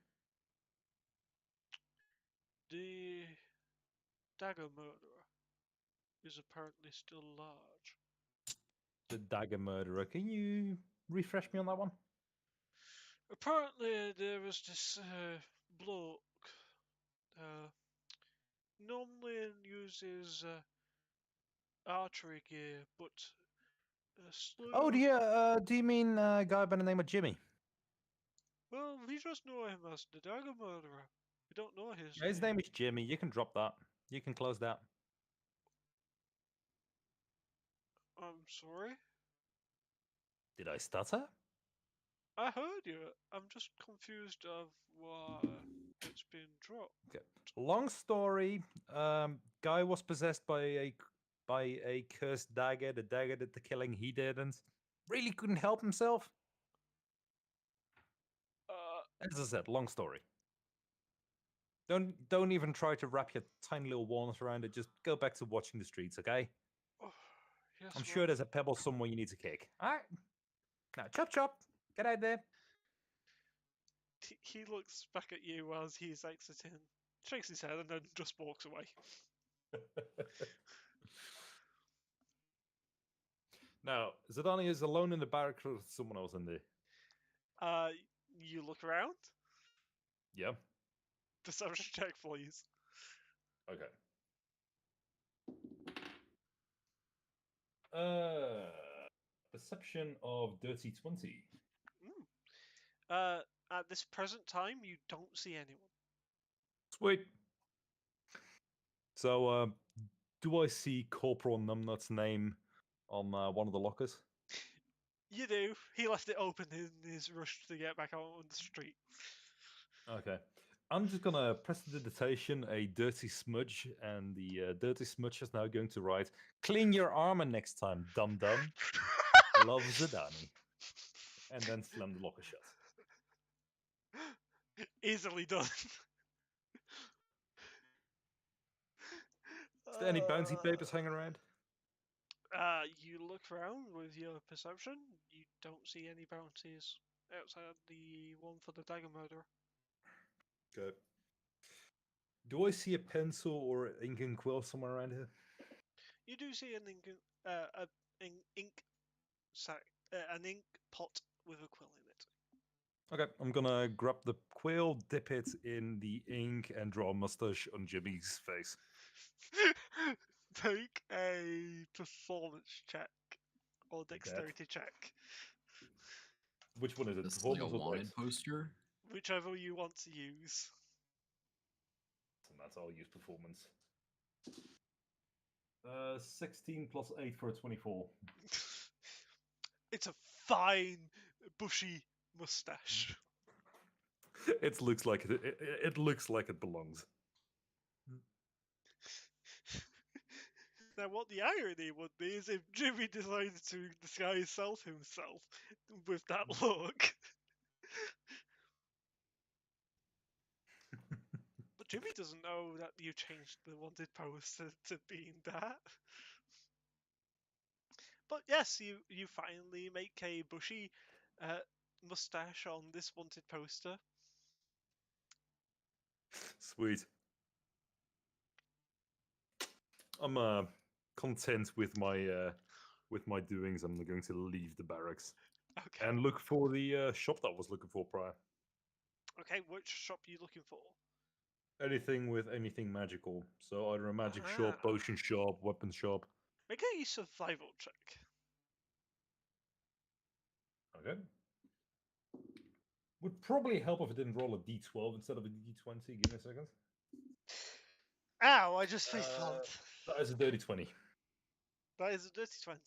The dagger murderer is apparently still large. The dagger murderer. Can you refresh me on that one? Apparently, there was this bloke. Uh, normally uses archery gear, but a slew Oh, of- do you mean a guy by the name of Jimmy? Well, we just know him as the dagger murderer. We don't know his Yeah, his name is Jimmy. You can drop that. You can close that. I'm sorry. Did I stutter? I heard you. I'm just confused of why it's been dropped. Okay. Long story. Guy was possessed by a cursed dagger. The dagger did the killing. He didn't. Really couldn't help himself. As I said, long story. Don't even try to wrap your tiny little walnut around it. Just go back to watching the streets, okay? Yes, I'm well, sure there's a pebble somewhere you need to kick. All right. Now, chop chop. Get out there. he looks back at you as he's exiting, shakes his head, and then just walks away. Now, Zidani is alone in the barracks or someone else in there? You look around. Yeah. Deception check, please. Okay. Perception of dirty 20. At this present time, you don't see anyone. Sweet. So, do I see Corporal Numbnut's name on one of the lockers? You do. He left it open in his rush to get back out on the street. Okay. I'm just gonna press the dictation a dirty smudge, and the dirty smudge is now going to write, "Clean your armor next time, dum dum. Love Zidani." And then slam the locker shut. Easily done. Is there any bounty papers hanging around? You look around with your perception. You don't see any bounties outside the one for the dagger murderer. Okay. Do I see a pencil or ink and quill somewhere around here? You do see an ink sack, an ink pot with a quill in it. Okay, I'm gonna grab the quill, dip it in the ink, and draw a mustache on Jimmy's face. Take a performance check or dexterity check, Which one is it? This is like a Performance or wanted dex? poster. whichever you want to use. And that's I'll use performance. 16 plus 8 for a 24. It's a fine, bushy mustache. It looks like it looks like it belongs. Now, what the irony would be is if Jimmy decided to disguise himself with that look. But Jimmy doesn't know that you changed the wanted poster to being that. But yes, you finally make a bushy mustache on this wanted poster. Sweet. I'm content with my doings. I'm going to leave the barracks Okay. and look for the shop that I was looking for prior. Okay, which shop are you looking for? Anything with anything magical. So either a magic shop, Ah. potion shop, weapon shop. Make a survival check. Okay. Would probably help if it didn't roll a d12 instead of a d20. Give me a second. Ow, I just face planted. That is a dirty 20. That is a dirty 20.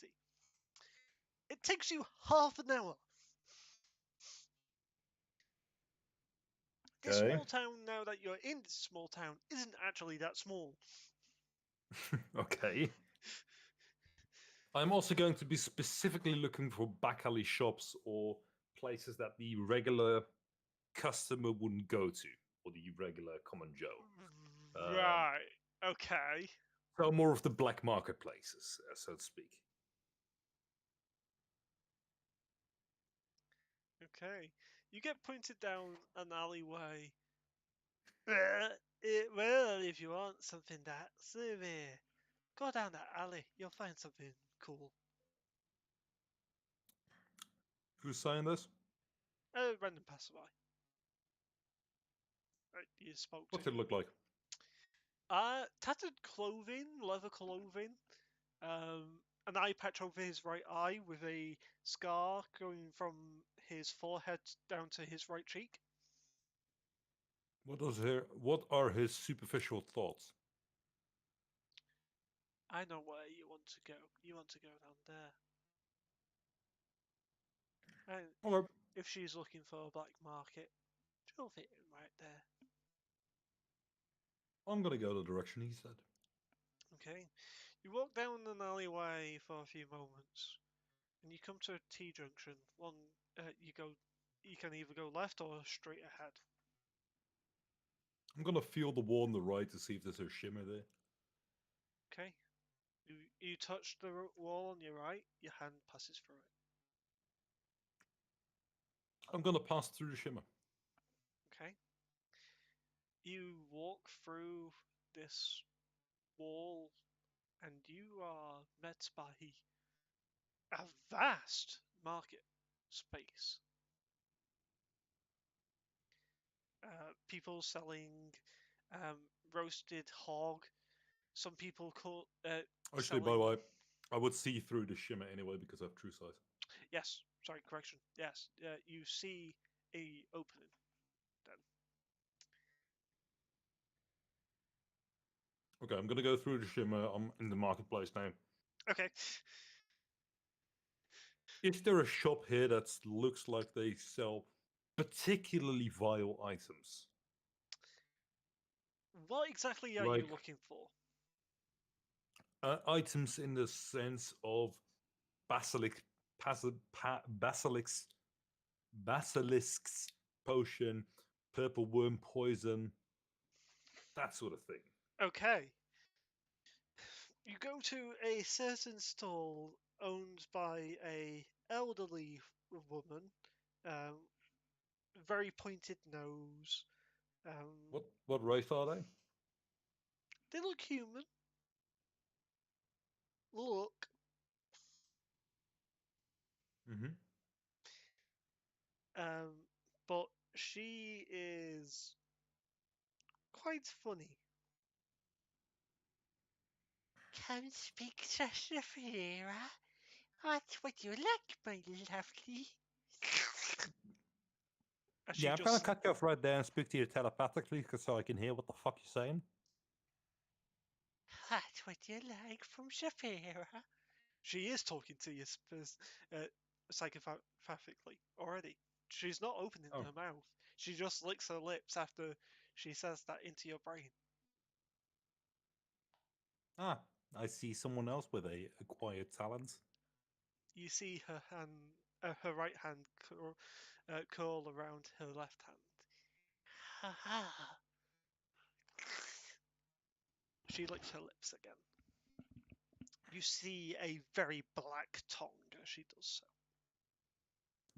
It takes you half an hour. This Okay. small town, now that you're in this small town, isn't actually that small. Okay. I'm also going to be specifically looking for back alley shops or places that the regular customer wouldn't go to, or the regular common Joe. Right. Okay. So more of the black marketplaces, so to speak. Okay. You get pointed down an alleyway. Well, if you want something that severe, go down that alley. You'll find something cool. Who's saying this? A random passerby. You spoke What's to. it look like? Tattered clothing, leather clothing, an eye patch over his right eye with a scar going from his forehead down to his right cheek. What are his superficial thoughts? I know where you want to go. You want to go down there. And Okay. if she's looking for a black market, she'll fit in right there. I'm gonna go the direction he said. Okay. You walk down an alleyway for a few moments, and you come to a T junction. You can either go left or straight ahead. I'm gonna feel the wall on the right to see if there's a shimmer there. Okay. You touch the wall on your right. Your hand passes through it. I'm gonna pass through the shimmer. Okay. You walk through this wall, and you are met by a vast market space. People selling roasted hog. Some people Actually, by the selling. way, I would see through the shimmer anyway because I have true sight. Yes, sorry, correction. Yes, you see a opening. Then Okay, I'm gonna go through the shimmer. I'm in the marketplace now. okay. Is there a shop here that looks like they sell particularly vile items? What exactly are you Like looking for? items in the sense of basilic, basilisks potion, purple worm poison, that sort of thing. Okay. You go to a certain stall owned by a elderly woman, um, very pointed nose. What race are they? They look human. Look. Mm-hmm. Um, but she is quite funny. Come speak to Saphira. What would you like, my lovely? And she Yeah, I'm gonna just cut you off right there and speak to you telepathically so I can hear what the fuck you're saying. What would you like from Saphira? She is talking to you psychopathically already. She's not opening Oh. her mouth. She just licks her lips after she says that into your brain. Ah, I see someone else with a acquired talent. You see her right hand curl around her left hand. Ha ha. She licks her lips again. You see a very black tongue as she does so.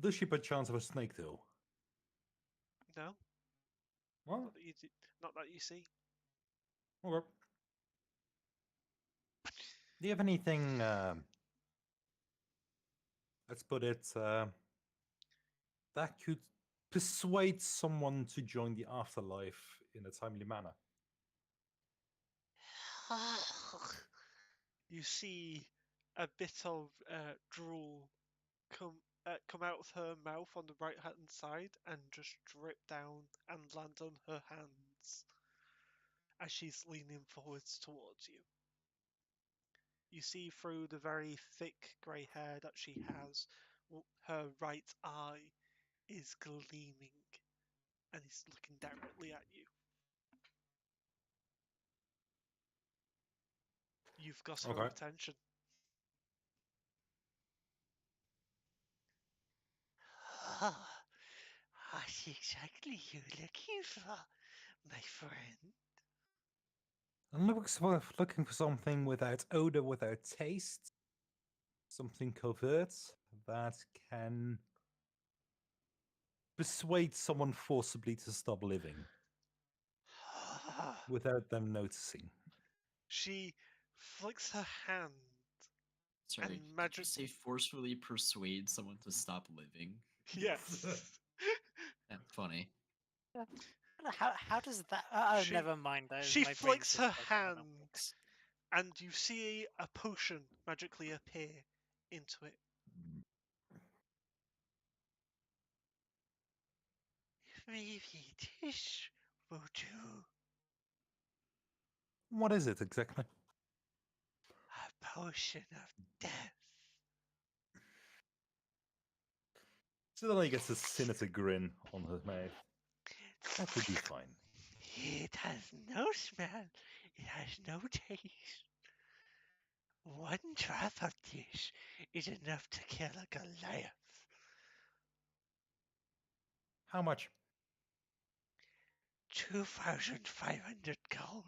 Does she perchance have a snake tail? No, What? not that you see. Okay. Do you have anything, let's put it, that could persuade someone to join the afterlife in a timely manner? You see a bit of drool come out of her mouth on the right hand side and just drip down and land on her hands as she's leaning forwards towards you. You see through the very thick grey hair that she has, her right eye is gleaming and is looking directly at you. You've got her Okay. attention. Ah, what exactly you looking for, my friend? I'm looking for something without odor, without taste, something covert that can persuade someone forcibly to stop living without them noticing. She flicks her hand Sorry, and did you magic. say forcefully persuade someone to stop living? Yes. Funny. How does that? Oh, She- never mind. she My brain's flicks just her like, oh, that hand. works. and you see a potion magically appear into it. Maybe this will do. What is it exactly? A potion of death. Suddenly gets a sinister grin on her mouth. That should be fine. It has no smell. It has no taste. One drop of this is enough to kill a Goliath. How much? 2,500 gold.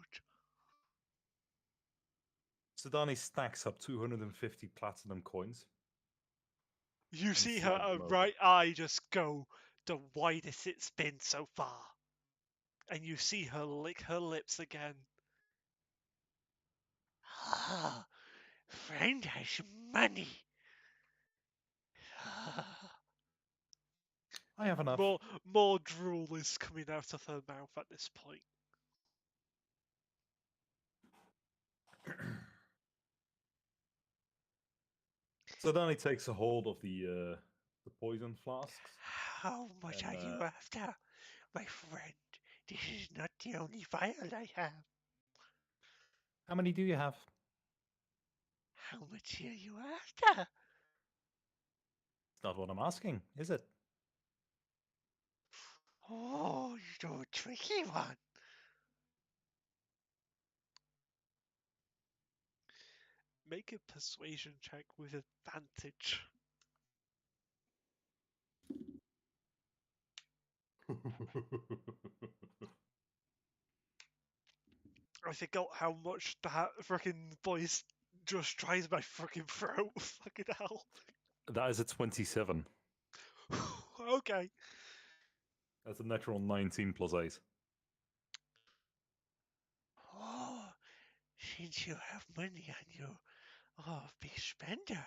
Sedani stacks up 250 platinum coins. You see her slide them over. right eye just go the widest it's been so far. And you see her lick her lips again. Ah, friend has money. Ah. I have enough. More drool is coming out of her mouth at this point. Sedani takes a hold of the poison flasks. How much And, are you after, my friend? This is not the only vial I have. How many do you have? How much are you after? It's not what I'm asking, is it? Oh, you're a tricky one. Make a persuasion check with advantage. I forgot how much that fucking voice just tries my fucking throat. Fucking hell. That is a 27. Okay. That's a natural 19 plus 8. Oh, since you have money on you, oh, big spender.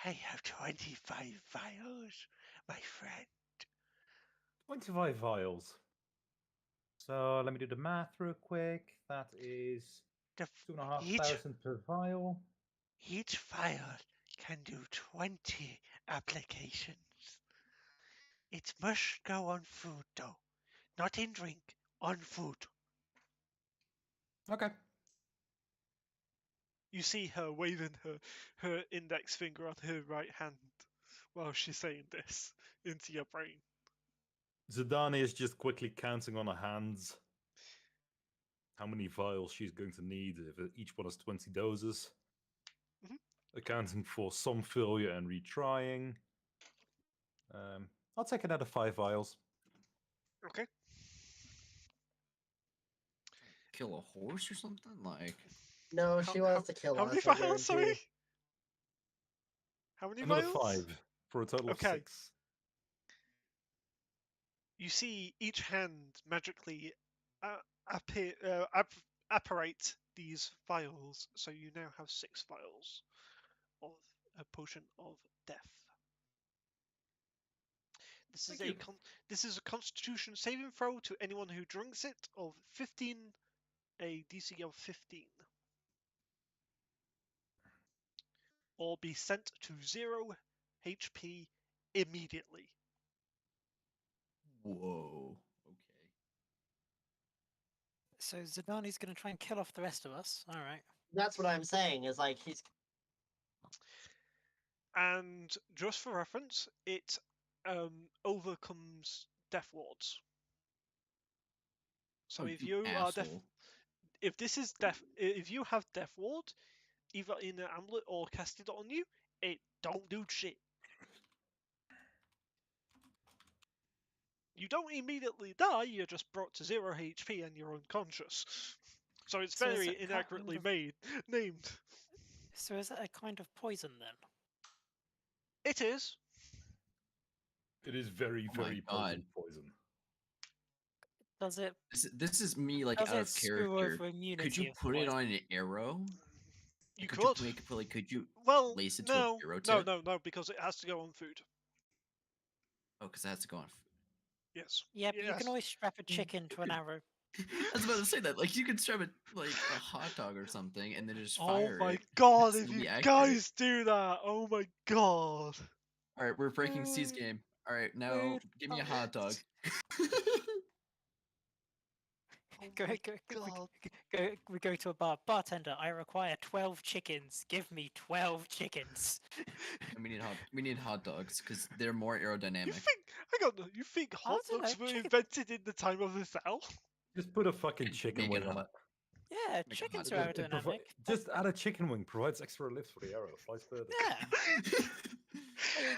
I have 25 vials, my friend. 25 vials. So let me do the math real quick. That is The f- 2,500 per vial. Each vial can do 20 applications. It must go on food, though. Not in drink, on food. Okay. You see her waving her index finger on her right hand while she's saying this into your brain. Zidane is just quickly counting on her hands how many vials she's going to need if each one has 20 doses. Mhm. Accounting for some failure and retrying. I'll take another 5 vials. Okay. Kill a horse or something? Like, No, she wants to kill How us. many I vials, sorry? guarantee. How many Another vials? 5 for a total of Okay. 6. You see each hand magically apparate these vials, so you now have 6 vials of a potion of death. This is Thank you. this is a Constitution saving throw to anyone who drinks it of 15, a DC of 15, or be sent to 0 HP immediately. whoa. Okay. So Zidani's going to try and kill off the rest of us. All right. That's what I'm saying. Is like he's And just for reference, it overcomes Death Wards. So Oh, if you you are asshole. if this is if you have Death Ward, either in an amulet or casted on you, it don't do shit. You don't immediately die, you're just brought to 0 HP and you're unconscious. So it's So is very it kind inaccurately of- named. So is it a kind of poison then? It is. It is very, Oh my very God. potent poison. Does it? This is me like Does out it of screw character. over immunity? Could you of put it poison? on an arrow? You could could. you make it like could you Well, lace it to no, an arrow no, tip? no, no, because it has to go on food. Oh, because that has to go on food. Yes. Yeah, but you Yes. can always strap a chicken to an arrow. I was about to say that. Like you could strap it like a hot dog or something, and then just Oh fire my it. god, It'd if still you be accurate. guys do that, oh my god. All right, we're breaking C's game. All right, now Rude give me a hot dog. Oh Go, my go, god. we go to a bar. Bartender, I require 12 chickens. Give me 12 chickens. And we need hot dogs because they're more You aerodynamic. think, hang on, you think hot don't know, dogs were chicken- invented in the time of the cell? Just put a fucking And chicken make it wing on hot. it. Yeah, Make it chickens hot are dog. aerodynamic. Just add a chicken wing. Provides extra lift for the arrow. Flies further.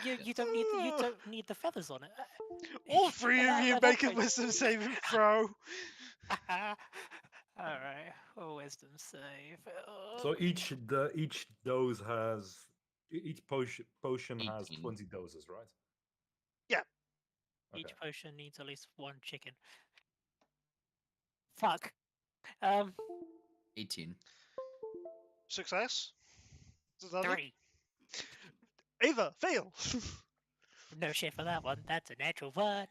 Yeah, you don't need the feathers on it. All three of At you that make a point- wisdom saving throw. All right, wisdom save. So each dose has each potion has 18. 20 doses, right? Yeah. Okay. Each potion needs at least one chicken. Fuck. 18. Success. Is that it? 3. Ava, fail. No shit for that one. That's a natural 1.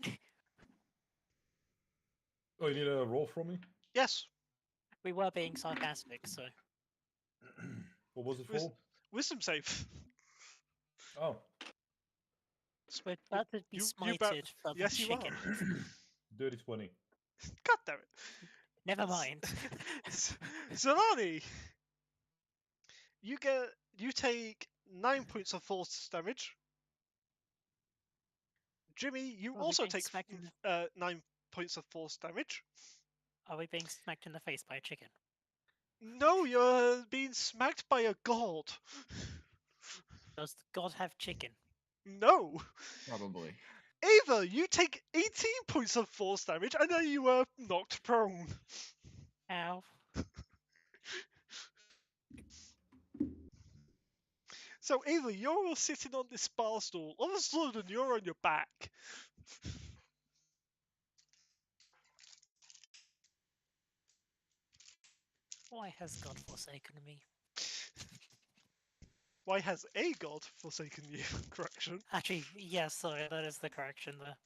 Oh, you need a roll from me? Yes. We were being sarcastic, so What was it Wis- for? Wisdom save. Oh. we're about to be you smited about- from yes, you are. chicken. Dirty 20. God damn it. Never mind. Zolani, you take 9 points of force damage. Jimmy, you Are we also being take smacked in the- 9 points of force damage. Are we being smacked in the face by a chicken? No, you're being smacked by a god. Does the god have chicken? No. Probably. Ava, you take 18 points of force damage and then you were knocked prone. Ow. So Ava, you're sitting on this bar stool. All of a sudden, you're on your back. Why has God forsaken me? Why has a god forsaken you? Correction. Actually, yes, sorry, that is the correction there.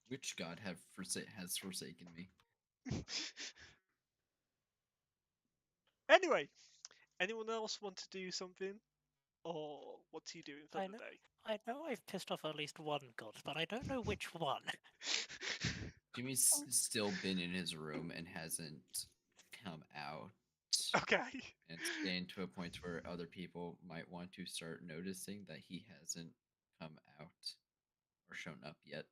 Which god has forsaken me? Anyway, anyone else want to do something? Or what are you doing for I the know. day? I know I've pissed off at least one god, but I don't know which one. Jimmy's still been in his room and hasn't come out. Okay. And it's getting to a point where other people might want to start noticing that he hasn't come out or shown up yet.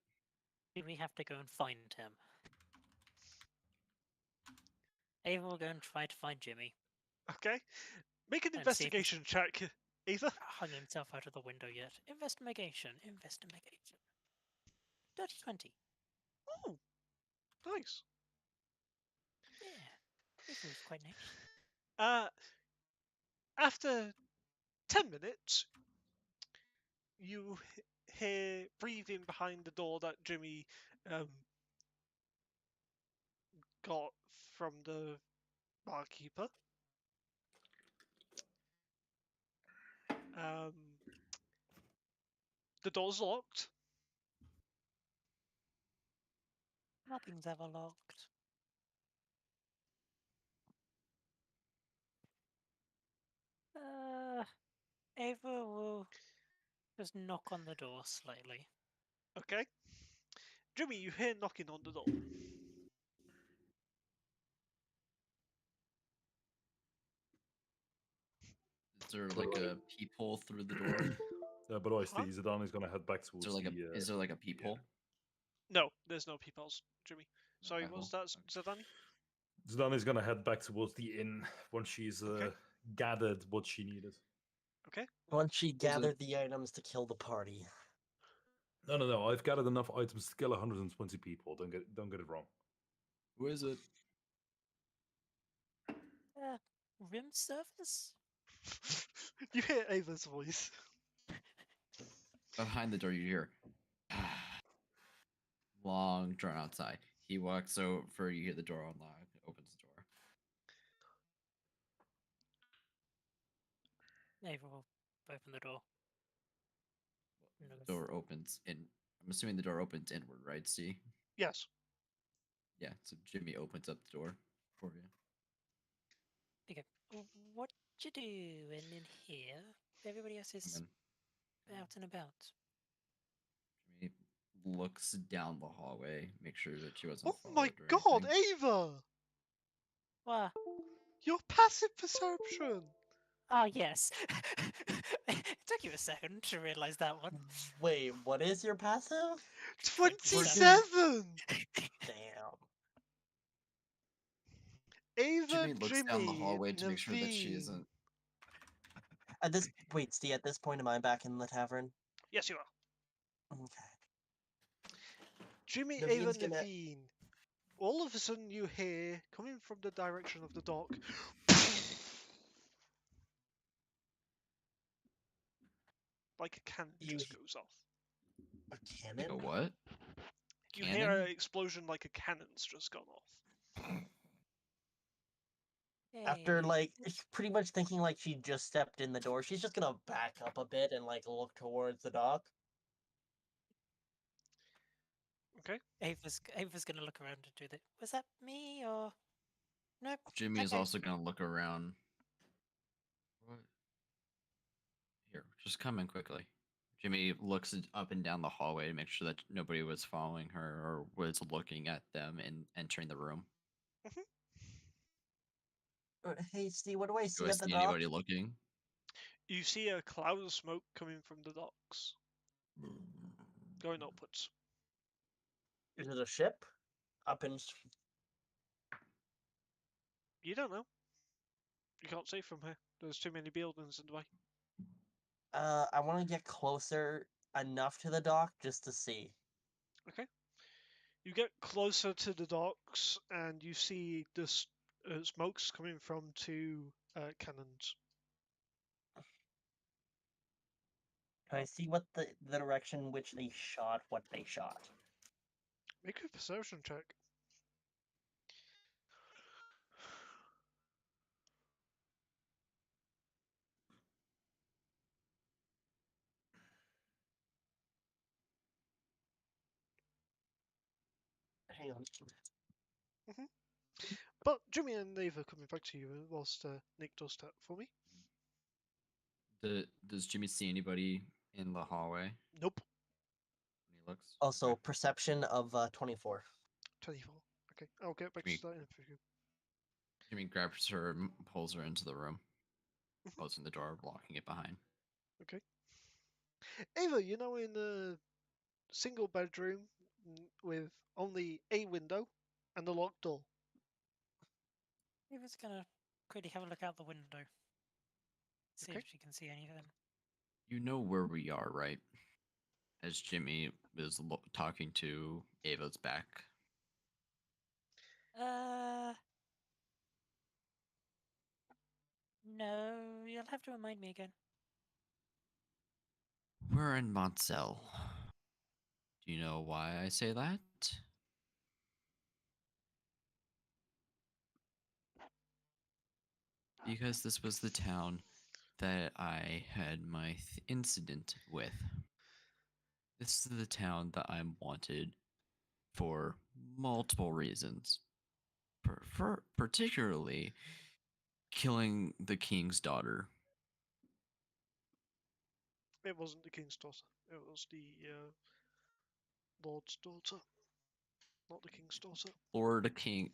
We have to go and find him. Ava will go and try to find Jimmy. Okay. Make an And see if he's- investigation check, Ava. Hung himself out of the window yet. Investigation. Dirty 20. Oh, nice. Yeah. Ava was quite nice. After 10 minutes, you hear breathing behind the door that Jimmy got from the barkeeper. The door's locked. Nothing's ever locked. Ava will just knock on the door slightly. Okay. Jimmy, you hear knocking on the door. Is there like a peephole through the door? By the way, Huh? Steve Zidane is going to head back Is towards there like the... is there like a peephole? No, there's no peepholes, Jimmy. Sorry, Okay, what was well, that, Zadani? Zidane is going to head back towards the inn once she's Okay. gathered what she needed. Okay. Once she it? gathered the items to kill the party. No. I've gathered enough items to kill 120 people. Don't get it wrong. Who is it? Room service? You hear Ava's voice. Behind the door, you hear long drawn outside. He walks over. You hear the door unlock. Opens the door. Ava will open the door. The door opens and I'm assuming the door opens inward, right? See? Yes. Yeah. So Jimmy opens up the door for you. Okay. What you doing in here? Everybody else is And then out and about. Jimmy looks down the hallway, make sure that she wasn't Oh my followed or god, anything. Ava! Wow. Your passive perception! Ah, yes. It took you a second to realize that one. Wait, what is your passive? 27. 27! Damn. Ava, Jimmy looks down the Jimmy, hallway to make sure that she Naveen. isn't. At this wait, Steve, at this point am I back in the tavern? Yes, you are. Okay. Jimmy, Naveen's Ava, gonna- Naveen. All of a sudden you hear, coming from the direction of the dock, like a cannon You just he- goes off. A Like cannon? a what? You hear an Cannon? explosion like a cannon's just gone off. After Hey, like pretty much thinking like she just stepped in the door, she's just gonna back up a bit and like look towards the dock. Okay? Ava's gonna look around and do that. Was that me or nope? Jimmy is Okay. also gonna look around. What? Here, just come in quickly. Jimmy looks up and down the hallway to make sure that nobody was following her or was looking at them and entering the room. Hey Steve, what do I Do see I at the see dock? anybody looking? You see a cloud of smoke coming from the docks, going upwards. Is it a ship? Up in You don't know. You can't see from here. There's too many buildings in the way. I wanna get closer enough to the dock just to see. Okay? You get closer to the docks and you see the smokes coming from two cannons. Can I see what the direction which they shot what they shot? Make a perception check. Hang on. But Jimmy and Ava are coming back to you whilst Nick does that for me. Does Jimmy see anybody in the hallway Nope. when he looks? Also, Okay. perception of 24. 24. Okay, I'll get back Jimmy- to that in a few. Jimmy grabs her and pulls her into the room, Mhm. closing the door, locking it behind. Okay. Ava, you know, in a single bedroom with only a window and a locked door. Ava's gonna quickly have a look out the window. See Okay. if she can see anything. You know where we are, right? As Jimmy is talking to Ava's back. No, you'll have to remind me again. We're in Montzel. Do you know why I say that? Because this was the town that I had my incident with. This is the town that I'm wanted for multiple reasons. For particularly killing the king's daughter. It wasn't the king's daughter. It was the lord's daughter, not the king's daughter. Lord King.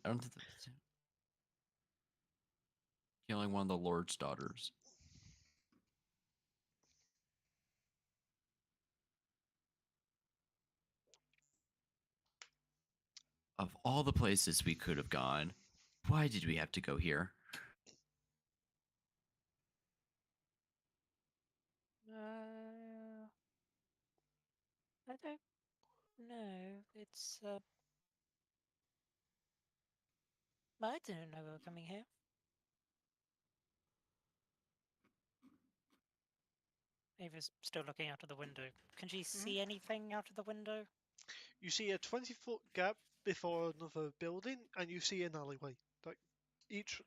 Killing one of the lord's daughters. Of all the places we could have gone, why did we have to go here? I don't know. It's I didn't know we were coming here. Ava's still looking out of the window. Can she see anything out of the window? You see a 20-foot gap before another building, and you see an alleyway. Like each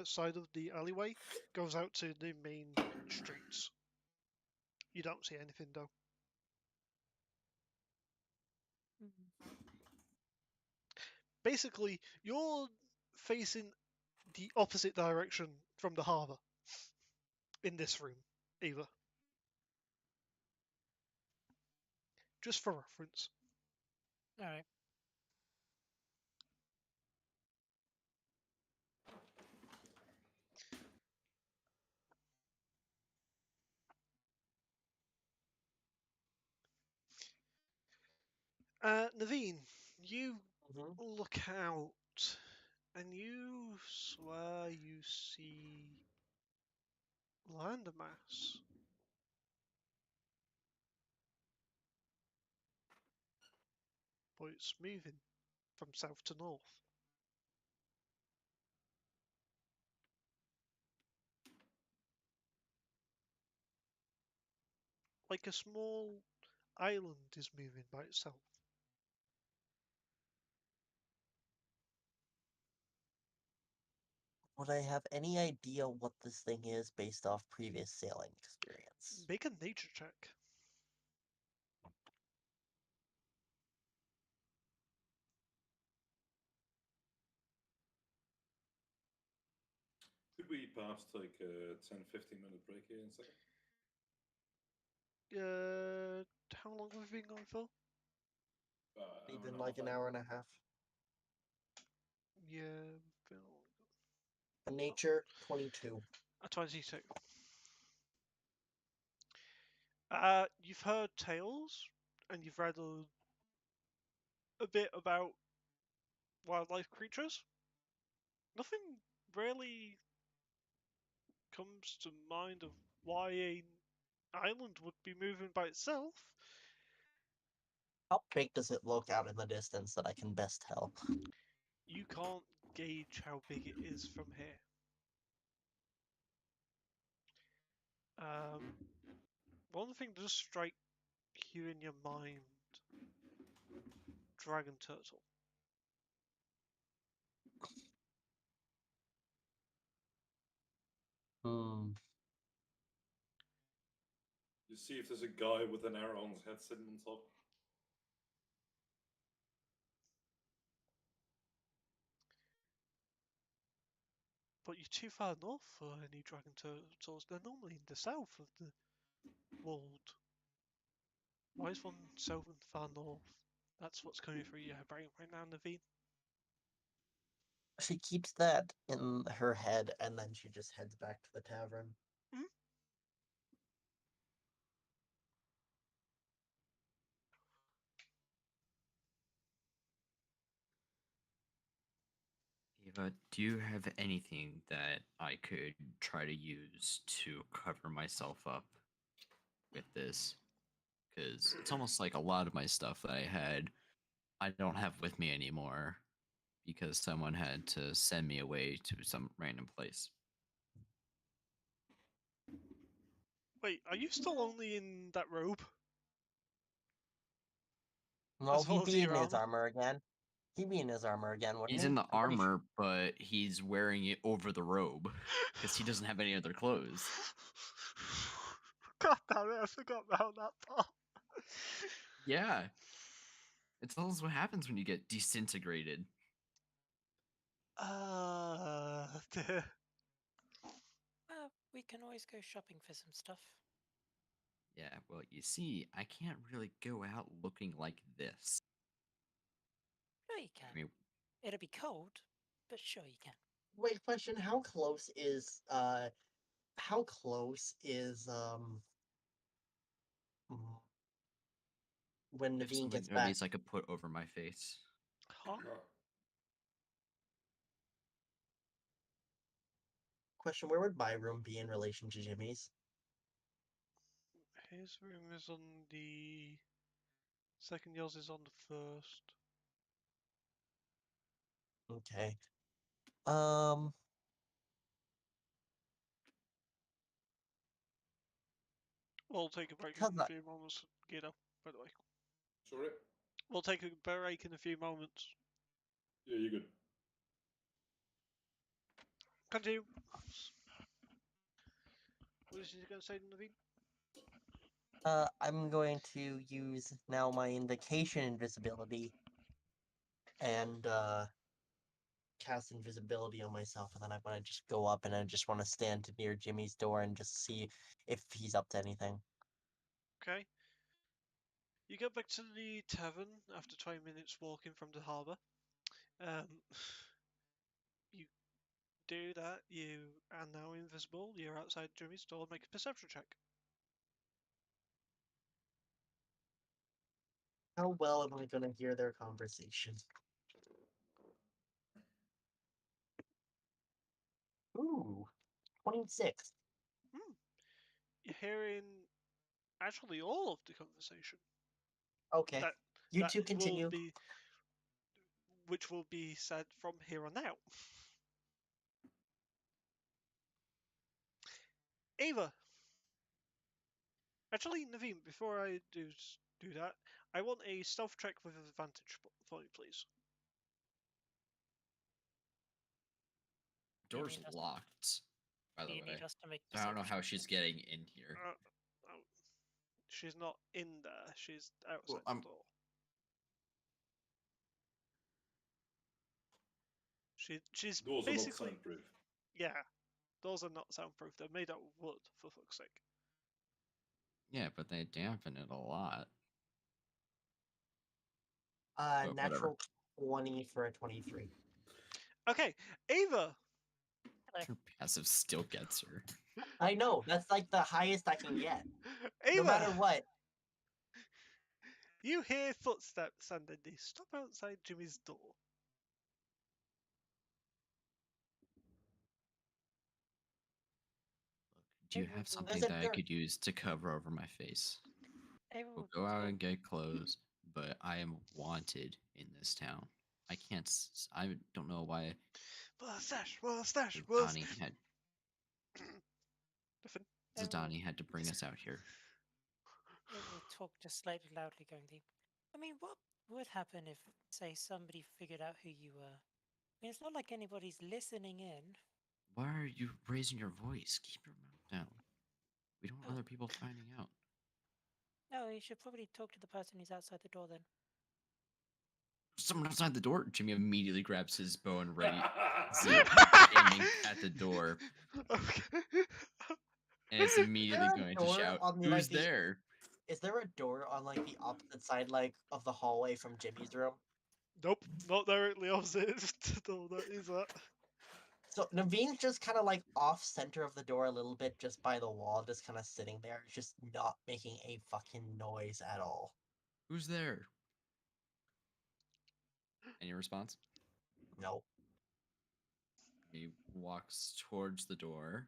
side of the alleyway goes out to the main streets. You don't see anything though. basically, you're facing the opposite direction from the harbour in this room, either. Just for reference. All right. Naveen, you Mhm. look out and you swear you see landmass. But it's moving from south to north. Like a small island is moving by itself. Would I have any idea what this thing is based off previous sailing experience? Make a nature check. Could we perhaps take a 10-15 minute break here in a second? How long have we been going for? It's Hour been and a like half, an I hour think. and a half. Yeah, been A nature 22. a 22. You've heard tales and you've read a bit about wildlife creatures. Nothing really comes to mind of why an island would be moving by itself. How big does it look out in the distance that I can best tell? You can't gauge how big it is from here. One thing does strike you in your mind: dragon turtle. Hmm. You see if there's a guy with an arrow on his head sitting on top. But you're too far north for any dragon turtles. They're normally in the south of the world. Why is one south and far north? That's what's coming through your brain right now, Naveen. She keeps that in her head and then she just heads back to the tavern. Mhm. Eva, do you have anything that I could try to use to cover myself up with this? Because it's almost like a lot of my stuff that I had, I don't have with me anymore because someone had to send me away to some random place. Wait, are you still only in that robe? No, As well he'd as be in your his armor? armor again. He'd be in his armor again, wouldn't He's he? in the I'm pretty armor, but he's wearing it over the robe because he doesn't have any other clothes. God damn it, I forgot about that part. Yeah. It's almost what happens when you get disintegrated. Dear. We can always go shopping for some stuff. Yeah, well, you see, I can't really go out looking like this. Sure you can. I mean, It'll be cold, but sure you can. Wait, question, how close is mm, when if Naveen something gets at back? least I could put over my face. Huh? Question, where would my room be in relation to Jimmy's? His room is on the second, yours is on the first. Okay. We'll take a break in Because a few moments, Guido, by the way. Sorry? We'll take a break in a few moments. Yeah, you're good. Continue. What is he going to say, Naveen? I'm going to use now my invocation invisibility and cast invisibility on myself, and then I want to just go up and I just want to stand near Jimmy's door and just see if he's up to anything. Okay. You get back to the tavern after 20 minutes walking from the harbour. You do that. You are now invisible. You're outside Jimmy's door. Make a perception check. How well am I gonna hear their conversation? Ooh, 26. You're hearing actually all of the conversation. Okay, That you that two continue. which will be said from here on out. Ava. Actually, Naveen, before I do that, I want a stealth check with advantage for you, please. Do you Door's need us- locked, by Do the you way. need us to make So I don't know perception how she's checks? getting in here. Oh, she's not in there. She's outside Well, the door. She's Doors are not basically soundproof. yeah. Doors are not soundproof. They're made out of wood, for fuck's sake. Yeah, but they dampen it a lot. But Natural 20 for a 23. Okay, Ava. Her passive still gets her. I know, that's like the highest I can get. Ava. No matter what. You hear footsteps and then they stop outside Jimmy's door. Do you Ava have will- something There's a that I dirt. could use to cover over my face? Ava We'll will go out talk- and get clothes, but I am wanted in this town. I can't. I don't know why Mustache, mustache, Zadani had Nothing. Zadani had to bring us out here. Ava will talk just slightly loudly, going deep. I mean, what would happen if, say, somebody figured out who you were? I mean, it's not like anybody's listening in. Why are you raising your voice? Keep your mouth down. We don't want Oh. other people finding out. No, you should probably talk to the person who's outside the door then. Someone outside the door. Jimmy immediately grabs his bow and ready, aiming at the door, Okay. and it's immediately there a going to door shout, on the, "Who's like, the- there?" Is there a door on like the opposite side, like of the hallway from Jimmy's room? Nope, not directly opposite the door. That is that. So Naveen's just kind of like off center of the door a little bit, just by the wall, just kind of sitting there, just not making a fucking noise at all. Who's there? Any response? No. He walks towards the door.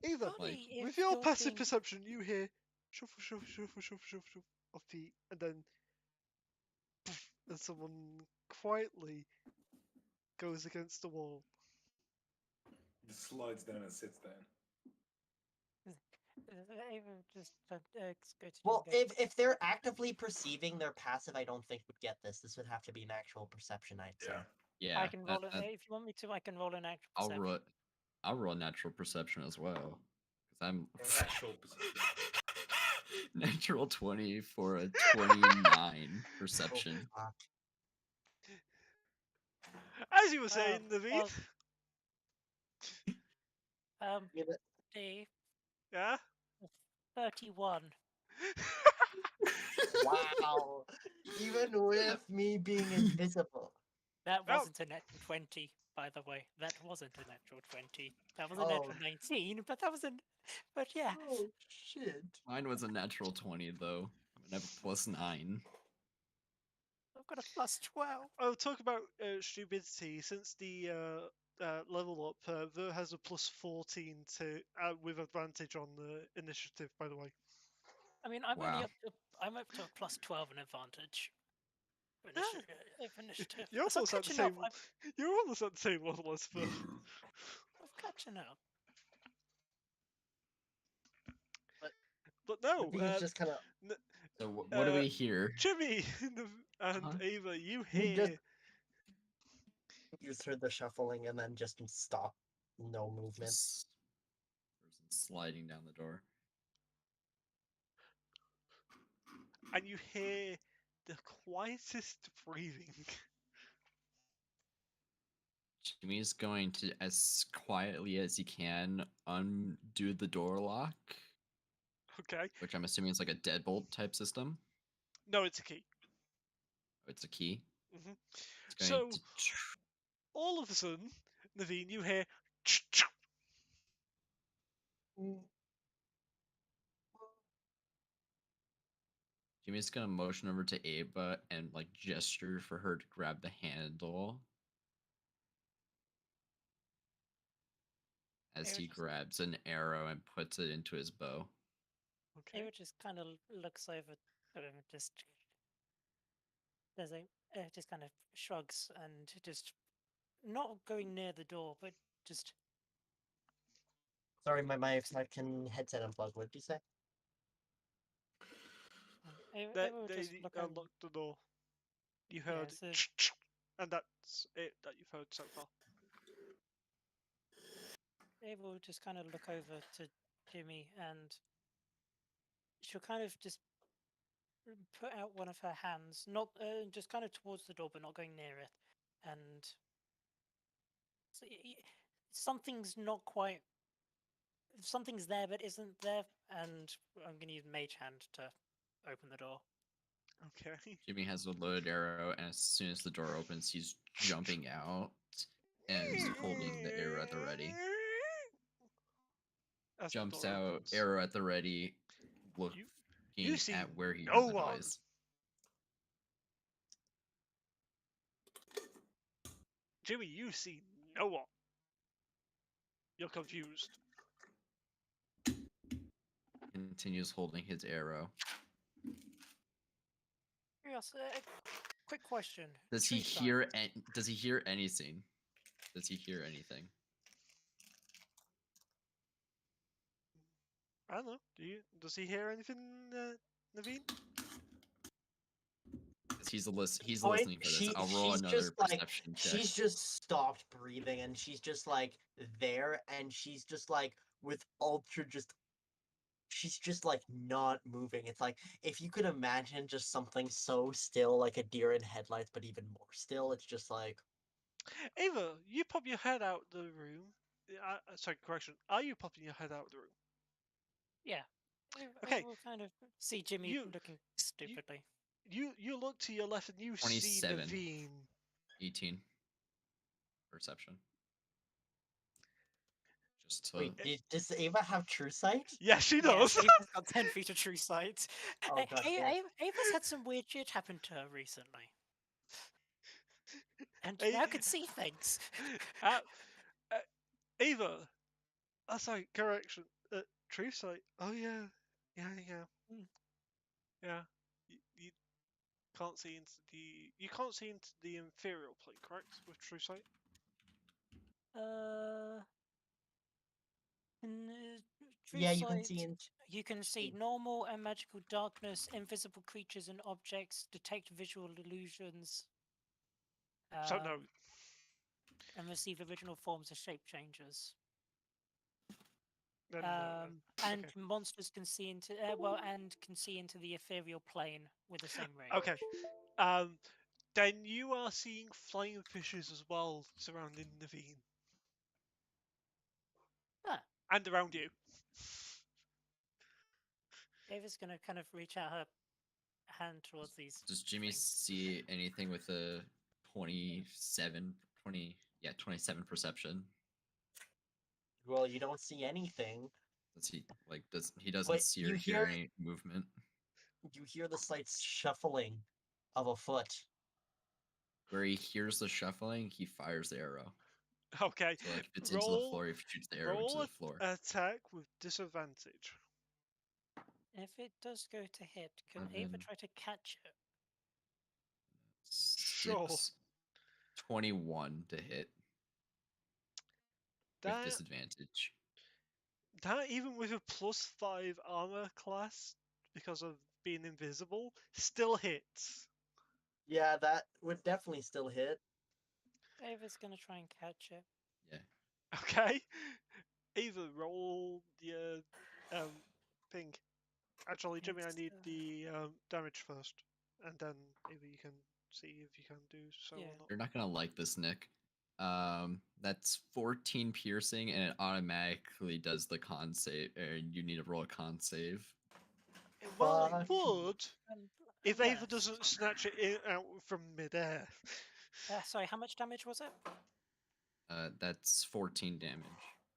Ava, Only if with your you're passive being- perception, you hear shuffle, shuffle, shuffle, shuffle, shuffle, shuffle of feet, and then and someone quietly goes against the wall. He slides down and sits down. Ava just go to Well, Jimmy and go, if they're actively perceiving their passive, I don't think would get this. This would have to be an actual perception, I'd say. Yeah, I can roll it. If you want me to, I can roll an actual I'll perception. roll. I'll roll natural perception as well, because I'm Actual perception. natural 20 for a 29 perception. Oh, fuck. As you were saying, Naveed. Yeah, but- Dave, Yeah. 31. Wow. Even with me being invisible. That Oh. wasn't a natural 20, by the way. That wasn't a natural 20. That was a Oh. natural 19, but that wasn't. But yeah. Oh shit. Mine was a natural 20 though. I'm gonna have a +9. I've got a plus 12. I'll talk about stupidity. Since the level up, Ver has a +14 to with advantage on the initiative. By the way. I mean, I'm Wow. only up to. I'm up to a plus 12 in advantage. For initiative. You're So I'm almost at the catching up. same. You're almost at the same level as Ver. I'm catching up. But no, Naveen's just kind of. So what do we hear? Jimmy and Huh? Ava, you You hear. just- You just heard the shuffling and then just stop. No movement. Just person sliding down the door. And you hear the quietest breathing. Jimmy's going to, as quietly as he can, undo the door lock, Okay. which I'm assuming is like a deadbolt type system. No, it's a key. It's a key. hmm It's going So to. all of a sudden, Naveen, you hear. Jimmy's gonna motion over to Ava and like gesture for her to grab the handle as Ava he just, grabs an arrow and puts it into his bow. Okay. Ava just kind of looks over at him and just kind of shrugs and just not going near the door, but just Sorry, my fucking headset unplugged. What did you say? Ava will just look over. unlocked the door. You Yeah, heard, so and that's it that you've heard so far. Ava will just kind of look over to Jimmy and she'll kind of just put out one of her hands, not just kind of towards the door, but not going near it. And so something's not quite. Something's there, but isn't there. And I'm going to use Mage Hand to open the door. Okay. Jimmy has a loaded arrow, and as soon as the door opens, he's jumping out and holding the arrow at the ready. As the Jumps door out, opens. arrow at the ready, looking you see at where he no heard the one. noise. Jimmy, you see no one. You're confused. Continues holding his arrow. Yes, quick question. Does he True hear? sight. Does he hear anything? Does he hear anything? I don't know. Does he hear anything, Naveen? 'Cause he's he's Point, listening for this. I'll roll she's another just like perception check. she's just stopped breathing and she's just like there and she's just like with ultra just she's just like not moving. It's like if you could imagine just something so still like a deer in headlights, but even more still, it's just like Ava, you pop your head out the room. Sorry, correction. Are you popping your head out of the room? Yeah. Okay, Ava will kind of see Jimmy you- looking stupidly. You look to your left and you see 27. Naveen. 18 perception. Just to wait, does Ava have true sight? Yeah, she Yes, does. Ava's got 10 feet of true sight. Oh, God damn. Ava's had some weird shit happen to her recently. And Hey, now can see things. uh, Ava. Sorry, correction. True sight. Oh yeah, yeah. Hmm. Yeah. You can't see into you can't see into the inferior plane, correct? With true sight. True Yeah, you can sight, see in you can see normal and magical darkness, invisible creatures and objects, detect visual illusions, So no. and receive original forms of shape changes. No. And Okay. monsters can see into and can see into the ethereal plane with the same range. Okay. Then you are seeing flying fishes as well surrounding Naveen Ah, and around you. Ava's gonna kind of reach out her hand towards these. does Jimmy things. see anything with a 27 perception? well, you don't see anything. Does he doesn't But see you or hear hear- any movement? You hear the slight shuffling of a foot. Where he hears the shuffling, he fires the arrow. Okay. So like if it's into the Roll- floor, he shoots the arrow into Roll the floor. attack with disadvantage. If it does go to hit, can Ava 11. try to catch it? Sure. 21 to hit with That disadvantage. even with a +5 armor class because of being invisible still hits. Yeah, that would definitely still hit. Ava's gonna try and catch it. Okay. Ava, roll the thing. Actually, Jimmy, I need It's, the damage first. and then maybe you can see if you can do so Yeah. or not. You're not gonna like this, Nick. That's 14 piercing, and it automatically does the con save. You need to roll a con save. Well, it Fuck. would Um, if yeah. Ava doesn't snatch it out from midair. Sorry, how much damage was it? That's 14 damage.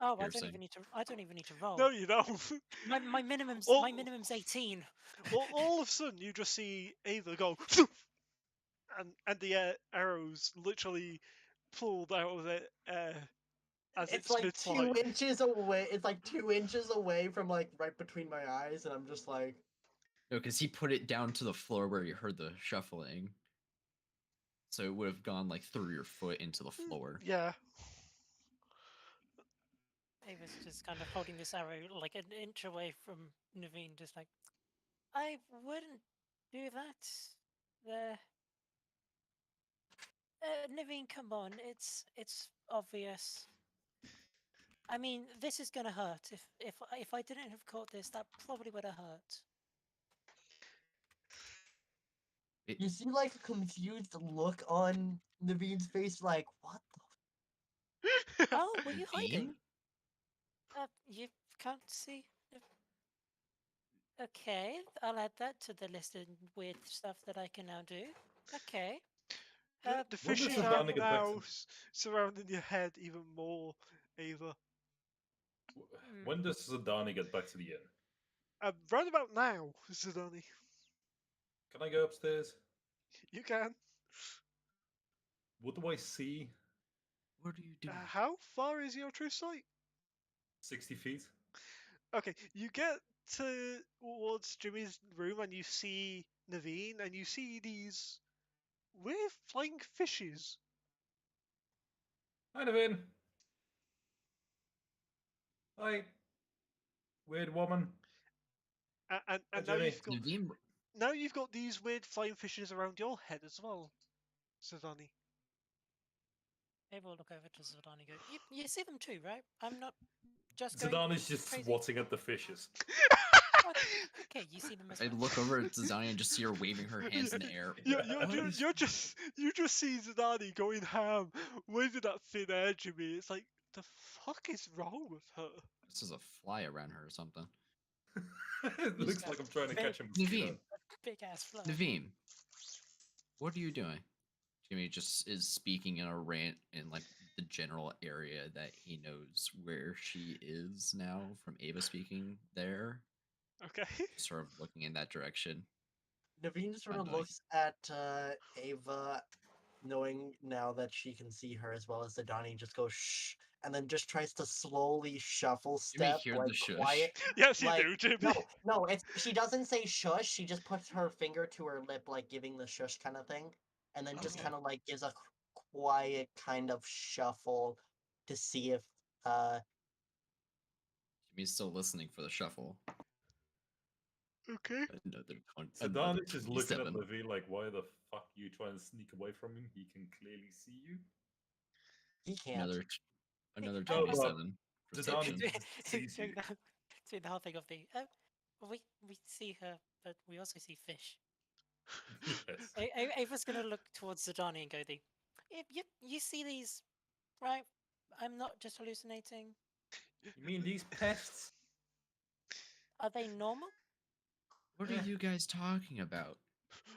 Oh, Piercing. I don't even need to roll. No, you don't. My minimum's Oh. my minimum's 18. all of a sudden, you just see Ava go, and the arrows literally pulled out of the air as It's it like spits by. 2 inches away. It's like 2 inches away from like right between my eyes, and I'm just like, No, because he put it down to the floor where you heard the shuffling. So it would have gone like through your foot into the floor. Yeah. Ava's just kind of holding this arrow like an inch away from Naveen, just like, I wouldn't do that. There. Naveen, come on, it's obvious. I mean, this is gonna hurt. If I didn't have caught this, that probably would have hurt. you see like a confused look on Naveen's face, like, what the Oh, were you hiding? Naveen? You can't see. Okay, I'll add that to the list of weird stuff that I can now do. Okay. The When does fishes the are Dana get back now to- surrounding your head even more, Ava. When does Zidane get back to the inn? Round about now, Zidani. Can I go upstairs? You can. What do I see? What are you doing? How far is your true sight? 60 feet? Okay, you get towards Jimmy's room and you see Naveen and you see these weird flying fishes. Hi, Naveen. Hi. Weird woman. And Hi, now Jimmy. you've got these weird flying fishes around your head as well, Zidani. Ava will look over to Zordani and go, you see them too, right? I'm not just going Zidane is just crazy. swatting at the fishes. Okay, you see them as I well. look over at Zidane and just see her waving her hands in the air. You just see Zidani going ham, waving that thin air, Jimmy. It's like, the fuck is wrong with her? This is a fly around her or something. It looks like I'm trying to catch a mosquito. Naveen, Big ass fly. Naveen, what are you doing? Jimmy just is speaking in a rant in like the general area that he knows where she is now from Ava speaking there. Okay. Sort of looking in that direction. Naveen sort of Unlike- looks at Ava, knowing now that she can see her as well as Zidani, just goes shh, and then just tries to slowly shuffle Jimmy step, hear like the shush. quiet. Yes, you Like, do, Jimmy. No, she doesn't say shush. She just puts her finger to her lip, like giving the shush kind of thing, and then just Okay. kind of like gives a quiet kind of shuffle to see if Jimmy's still listening for the shuffle. Okay. Zidane is just looking at 27. Naveen like, why the fuck are you trying to sneak away from him? He can clearly see you. he can't. Another No, but 27. Zidane Perception. sees you. Doing the whole thing of the we see her, but we also see fish. Yes. Ava's gonna look towards Zidani and go, you see these, right? I'm not just hallucinating. You mean these pests? Are they normal? What are you guys talking about?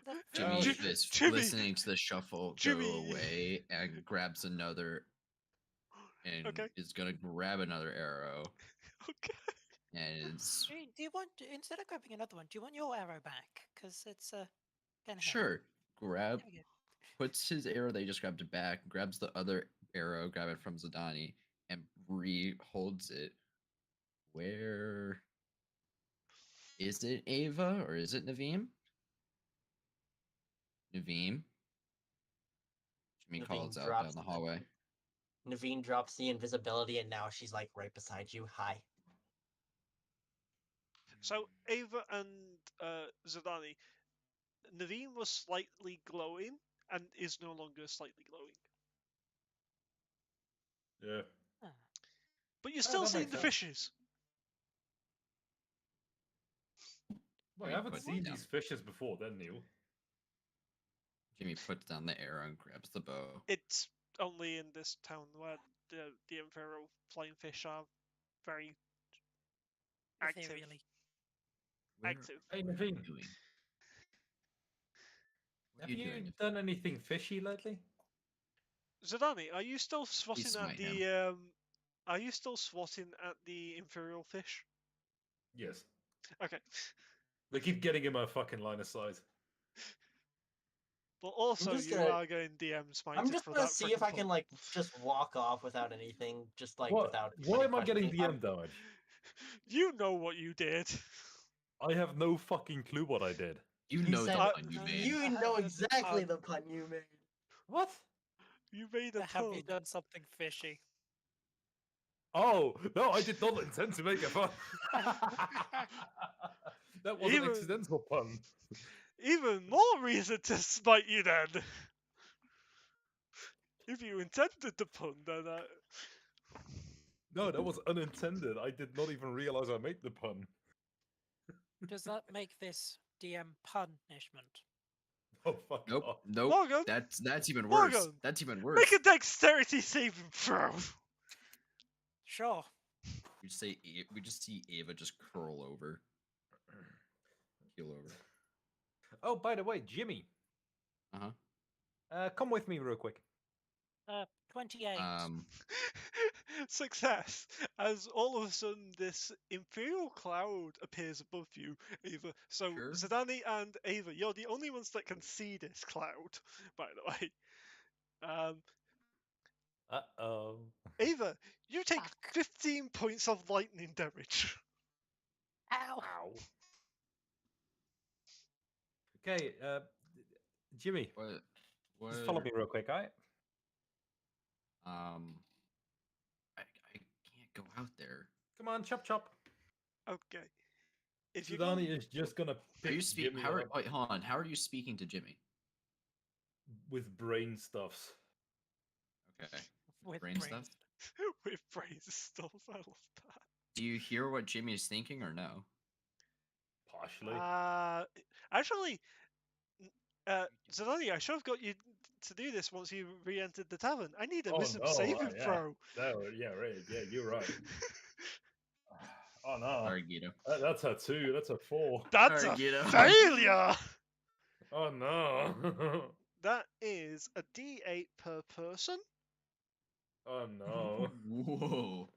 The Jimmy Ji- is Jimmy! listening to the shuffle Jimmy! go away and grabs another and Okay. is gonna grab another arrow Okay. and is do you want instead of grabbing another one? Do you want your arrow back? Because it's gonna help. sure grab There we go. puts his arrow that he just grabbed it back, grabs the other arrow, grab it from Zidani, and re-holds it. Where is it, Ava, or is it Naveem? Naveem. Jimmy Naveen calls out drops down the the- hallway. Naveen drops the invisibility, and now she's like right beside you. Hi. So Ava and Zidani, Naveen was slightly glowing and is no longer slightly glowing. Yeah. Ah. But you're Oh, still that seeing makes the sense. fishes. Well, I You haven't put seen down. these fishes before then, Neil. Jimmy puts down the arrow and grabs the bow. It's only in this town where the Imperial flying fish are very active. Ethereally. Where Active. Hey, are you Naveen, doing? What have are you you doing? done anything fishy lately? Zadani, are you still swatting at smite the Are you still swatting at the Imperial fish? Yes. Okay. They keep getting in my fucking line of sight. But also, just you gonna- are getting DM smited I'm just for gonna that see if frickin' I can pun. like just walk off without anything, just like What? without. Why anybody am I getting questioning. DM damage? You know what you did. I have no fucking clue what I did. You He know said- the pun you Uh, made. You Have know you exactly done- the pun you made. What? You made a Have pun. you done something fishy? Oh, no, I did not intend to make a pun. That was Even- an accidental pun. Even more reason to smite you then. If you intended the pun, then No, that was unintended. I did not even realize I made the pun. Does that make this DM punishment? Oh, fuck Nope, off. nope. Morgan? That's even worse. Morgan, That's even worse. make a dexterity saving throw. Sure. We just see Ava just curl over, keel over. Oh, by the way, Jimmy. Uh-huh. Come with me real quick. 28. Success, as all of a sudden this imperial cloud appears above you, Ava. So Sure. Zadani and Ava, you're the only ones that can see this cloud, by the way. Uh-oh. Ava, you take Fuck. 15 points of lightning damage. Ow. Ow. Okay, Jimmy, What? just follow me real quick, alright? I can't go out there. Come on, chop chop. Okay. If you Sudani is just gonna Are pick you speaking? Jimmy How are, up wait, hold on. How are you speaking to Jimmy? with brain stuffs. Okay. With brain brain stuff? with brain stuff, I love that. Do you hear what Jimmy is thinking or no? Partially. Actually, Zanoni, I should have got you to do this once you re-entered the tavern. I need a wisdom saving yeah. throw. No, yeah, right. Yeah, you're right. Oh no. Sorry, Guido. That's a 2. That's a 4. That's Sorry, a Guido. failure. Oh no. That is a D8 per person. Oh no. Yeah, Whoa.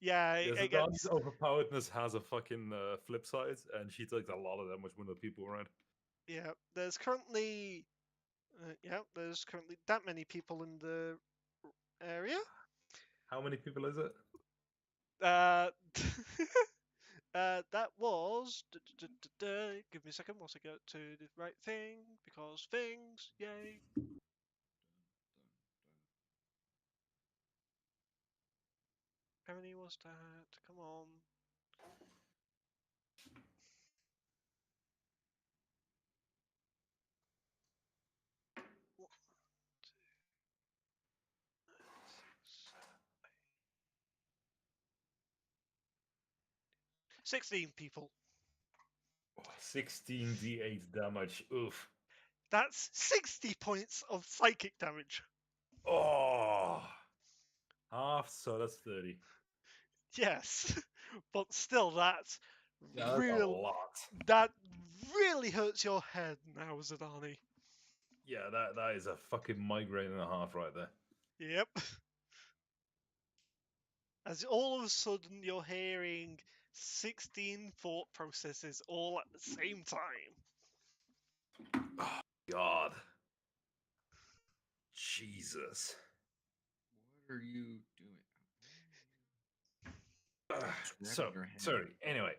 Yeah, it Zadani's gets. overpoweredness has a fucking flip side, and she takes a lot of damage when the people around. Yeah, there's currently. There's currently that many people in the area. How many people is it? That was. Give me a second once I get to the right thing, because things, yay. How many was that? Come on. One, 16 people. 16 d8 damage. Oof. That's 60 points of psychic damage. Oh. Half, so that's 30. Yes, but still, that's Yeah, that's a real. lot. That really hurts your head now, Zadani. Yeah, that is a fucking migraine and a half right there. Yep. As all of a sudden you're hearing 16 thought processes all at the same time. Oh, God. Jesus. What are you doing? So, Grabbing your hand. sorry. Anyway,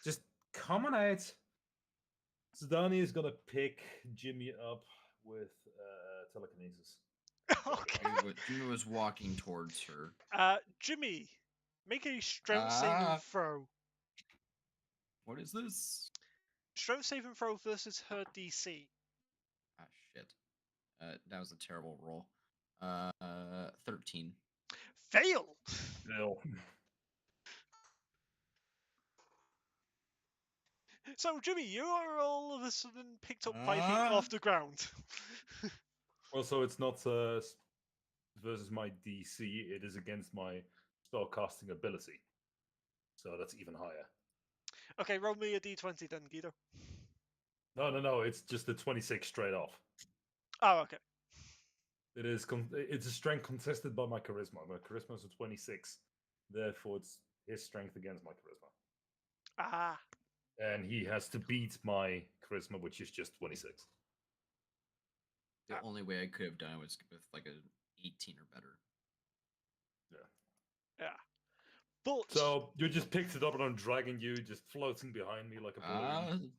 just coming out. Zadani is gonna pick Jimmy up with telekinesis. Okay. Jimmy was walking towards her. Jimmy, make a strength saving throw. What is this? Strength saving throw versus her DC. Ah, shit. That was a terrible roll. 13. Fail. No. So, Jimmy, you are all of a sudden picked up 5 feet off the ground. Well, so it's not versus my DC, it is against my spellcasting ability. So that's even higher. Okay, roll me a d20 then, Guido. No, it's just a 26 straight off. Oh, okay. It is it's a strength contested by my charisma. My charisma is a 26. Therefore, it's his strength against my charisma. Ah, And he has to beat my charisma, which is just 26. The only way I could have done it was with like a 18 or better. yeah. But So you just picked it up and I'm dragging you, just floating behind me like a balloon.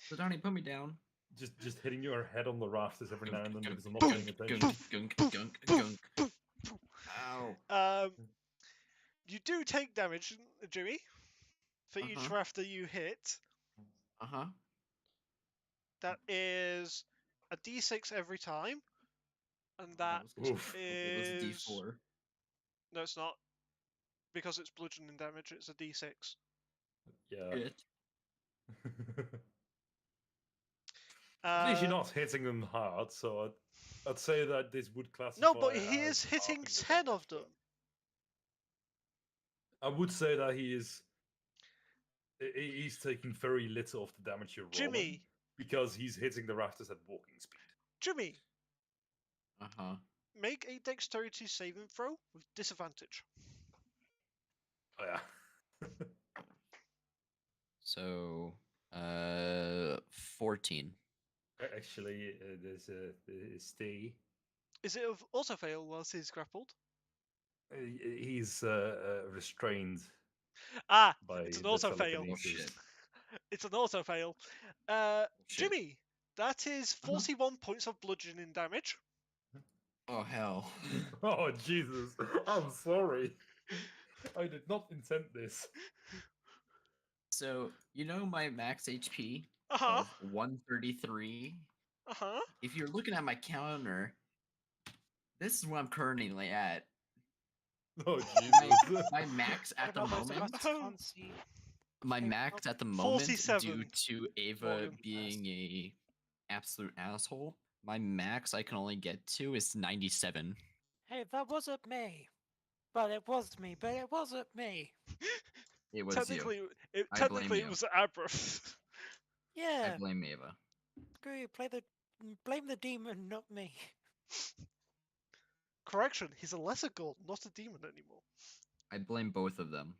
So Donnie, put me down. Just hitting your head on the rafters every now and then because I'm not boom, paying attention. Gunk, gunk, gunk, gunk, gunk. Ow. you do take damage, Jimmy, for each Uh-huh. rafter you hit. Uh-huh. That is a d6 every time, and that Oof. It was a is D4. no, it's not, because it's bludgeoning damage. It's a d6. Yeah. Shit. At least you're not hitting them hard, so I'd say that this would classify. No, but he as is hitting halving the 10 damage, of them. but I would say that he's taking very little of the damage you're rolling Jimmy, because he's hitting the rafters at walking speed. Jimmy, Uh-huh. make a dexterity saving throw with disadvantage. Oh yeah. So, 14. Actually, there's a stay. Is it of also fail whilst he's grappled? He's restrained Ah, by it's an the auto fail. Oh, telekinesis. shit. It's an auto fail. Shit. Jimmy, that is 41 points of bludgeoning damage. Oh, hell. Oh Jesus! I'm sorry. I did not intend this. So, you know my max HP Uh huh. of 133? Uh huh. If you're looking at my counter, this is what I'm currently at. Oh My, Jesus! my max What at the about those moment, nice fancy? my Okay, max at the moment, 47 due to Ava volume. being a absolute asshole, my max I can only get to is 97. Hey, that wasn't me. But it was me. But it wasn't me. It was Technically, you. it I blame technically it you. was Abrath. I Yeah. blame Ava. Screw you. Blame the demon, not me. Correction, he's a lesser god, not a demon anymore. I blame both of them.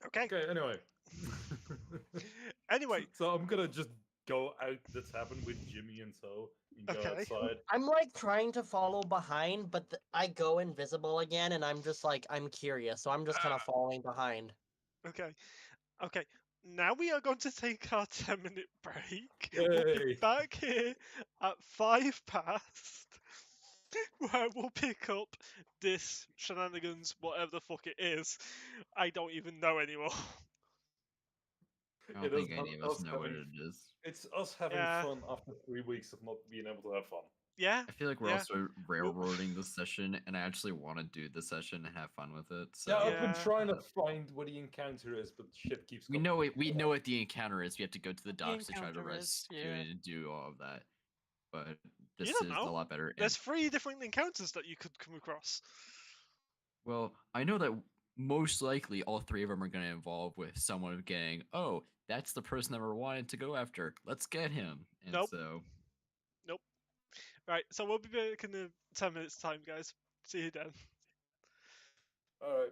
Okay. Okay. Anyway. Anyway, So I'm gonna just go out the tavern with Jimmy and so and go Okay. outside. I'm like trying to follow behind, but I go invisible again, and I'm just like I'm curious, so I'm just kind of following behind. okay, okay. Now we are going to take our 10-minute break. We'll be Yay. back here at 5 past, where we'll pick up this shenanigans, whatever the fuck it is. I don't even know anymore. I don't It is think any not of us us know what having- it is. It's us having Yeah. fun after 3 weeks of not being able to have fun. Yeah, I feel like we're Yeah. also railroading the session, and I actually want to do the session and have fun with it. So Yeah, I've been Yeah. trying to find what the encounter is, but shit keeps. we coming know up. it. We know what the encounter is. We have to go to the docks to try to encounter is, rescue yeah. it and do all of that. But this don't is know. a lot better. And, there's 3 different encounters that you could come across. well, I know that most likely all 3 of them are going to involve with someone getting, oh, that's the person that we're wanting to go after. Let's get him. And Nope. so Right, so we'll be back in 10 minutes time, guys. See you then. All right.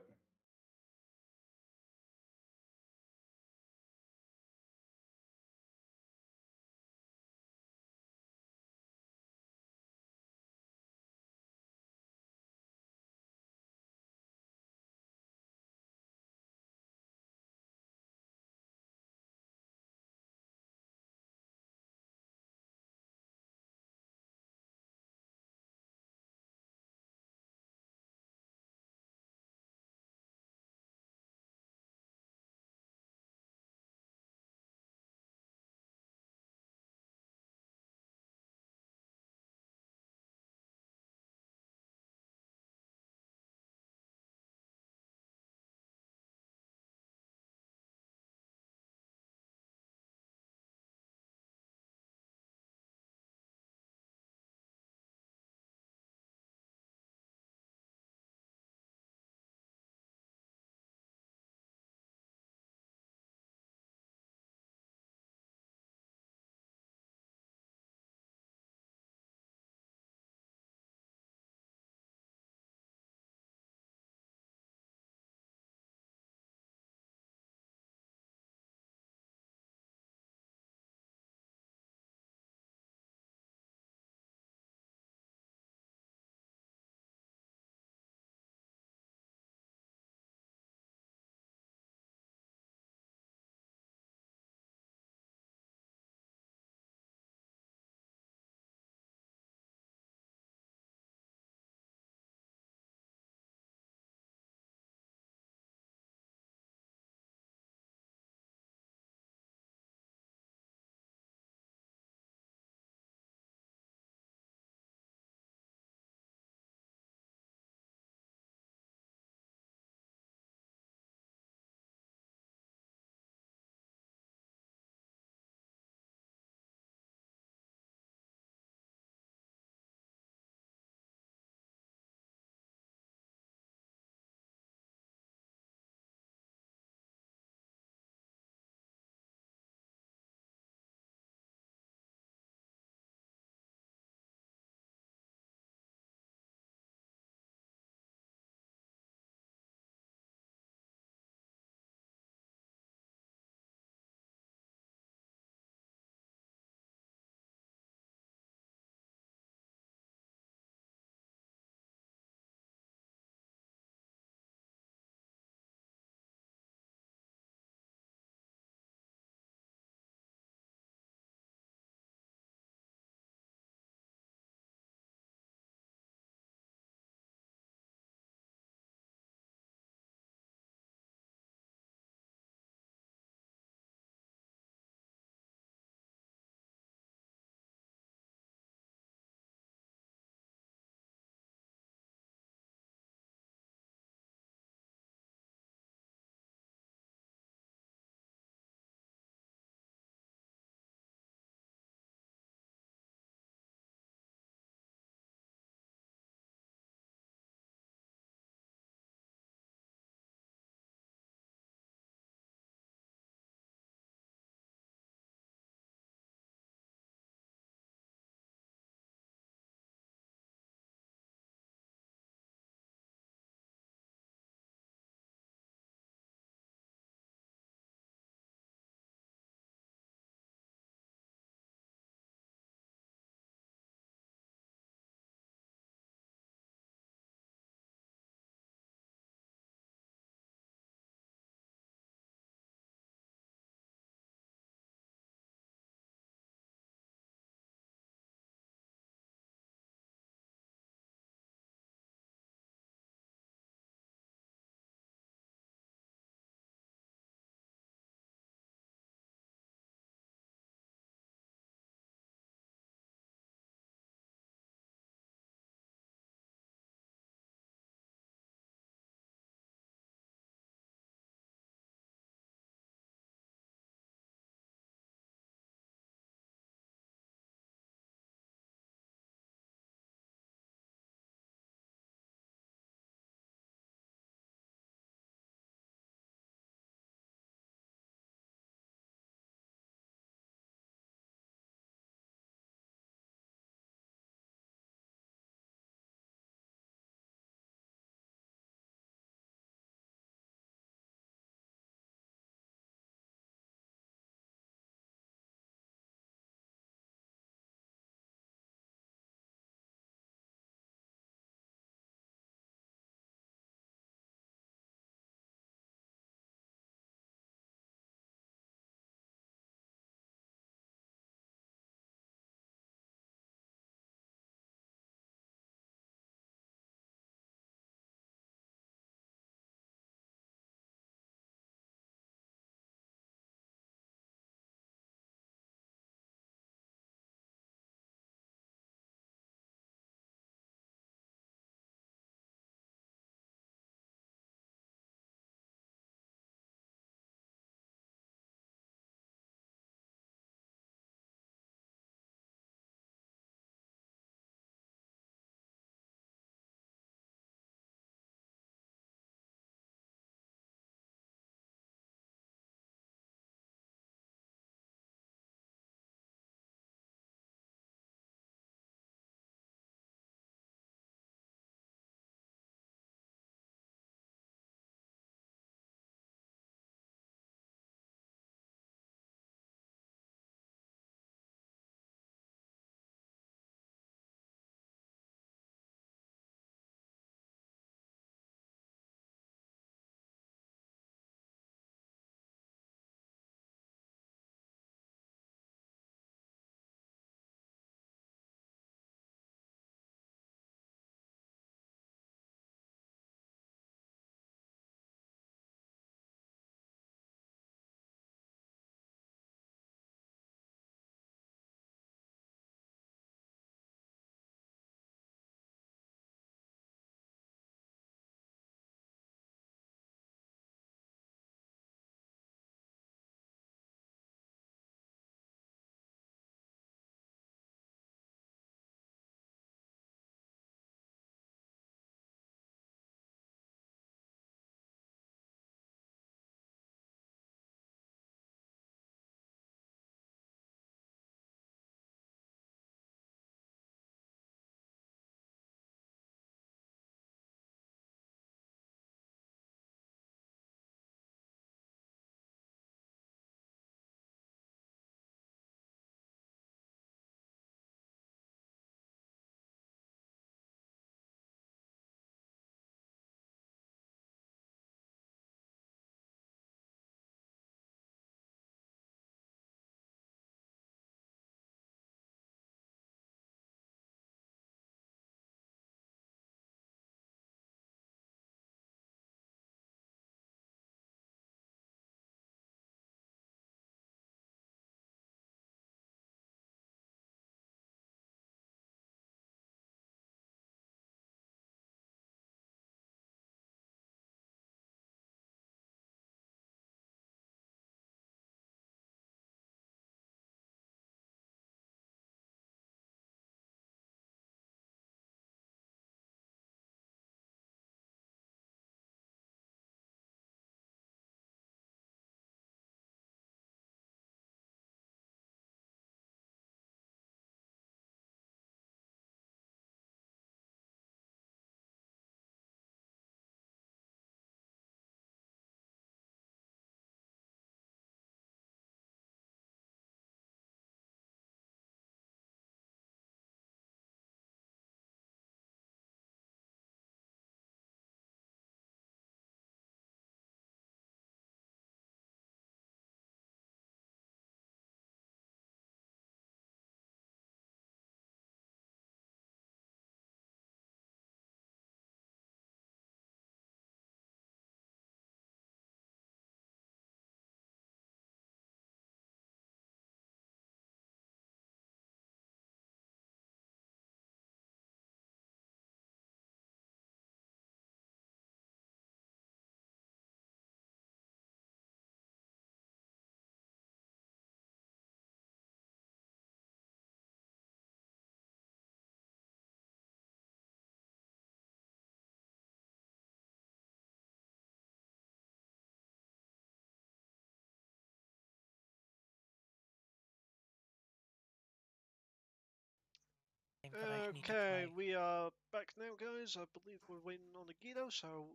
Need to Okay, play. we are back now, guys. I believe we're waiting on a Guido, so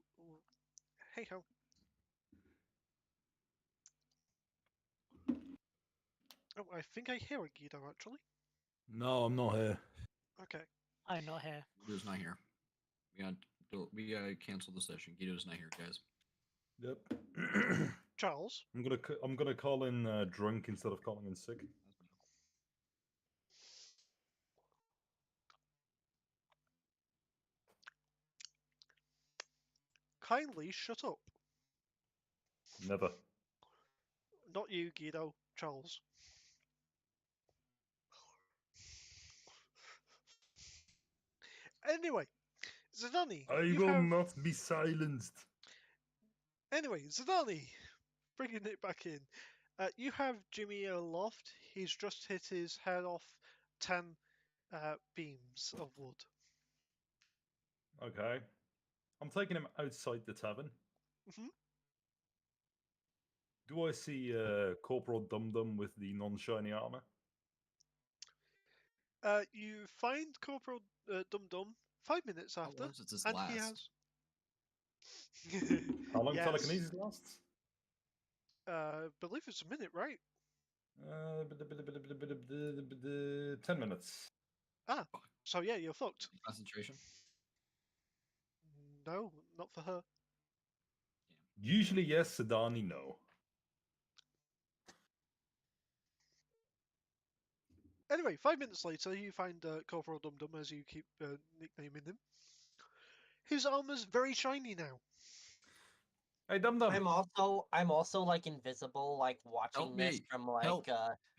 hey ho. Oh, I think I hear a Guido actually. No, I'm not here. Okay. I'm not here. Guido's not here. We gotta cancel the session. Guido's not here, guys. Yep. Charles. I'm gonna call in drunk instead of calling in sick. Kindly shut up. Never. Not you, Guido. Charles. Anyway, Zadani, I you will have. not be silenced. Anyway, Zadani, bringing it back in. You have Jimmy aloft. He's just hit his head off 10 beams of wood. Okay. I'm taking him outside the tavern. Mhm. Do I see Corporal Dum Dum with the non-shiny armor? You find Corporal Dum Dum 5 minutes How after, long does this and last? he has. How long Yes. telekinesis lasts? Believe it's a minute, right? 10 minutes. So yeah, you're fucked. Concentration. No, not for her. Usually yes, Sedani no. Anyway, 5 minutes later, you find Corporal Dum Dum, as you keep nicknaming him. His armor's very shiny now. Hey Dum Dum. I'm also like invisible, like watching this me. from like Help.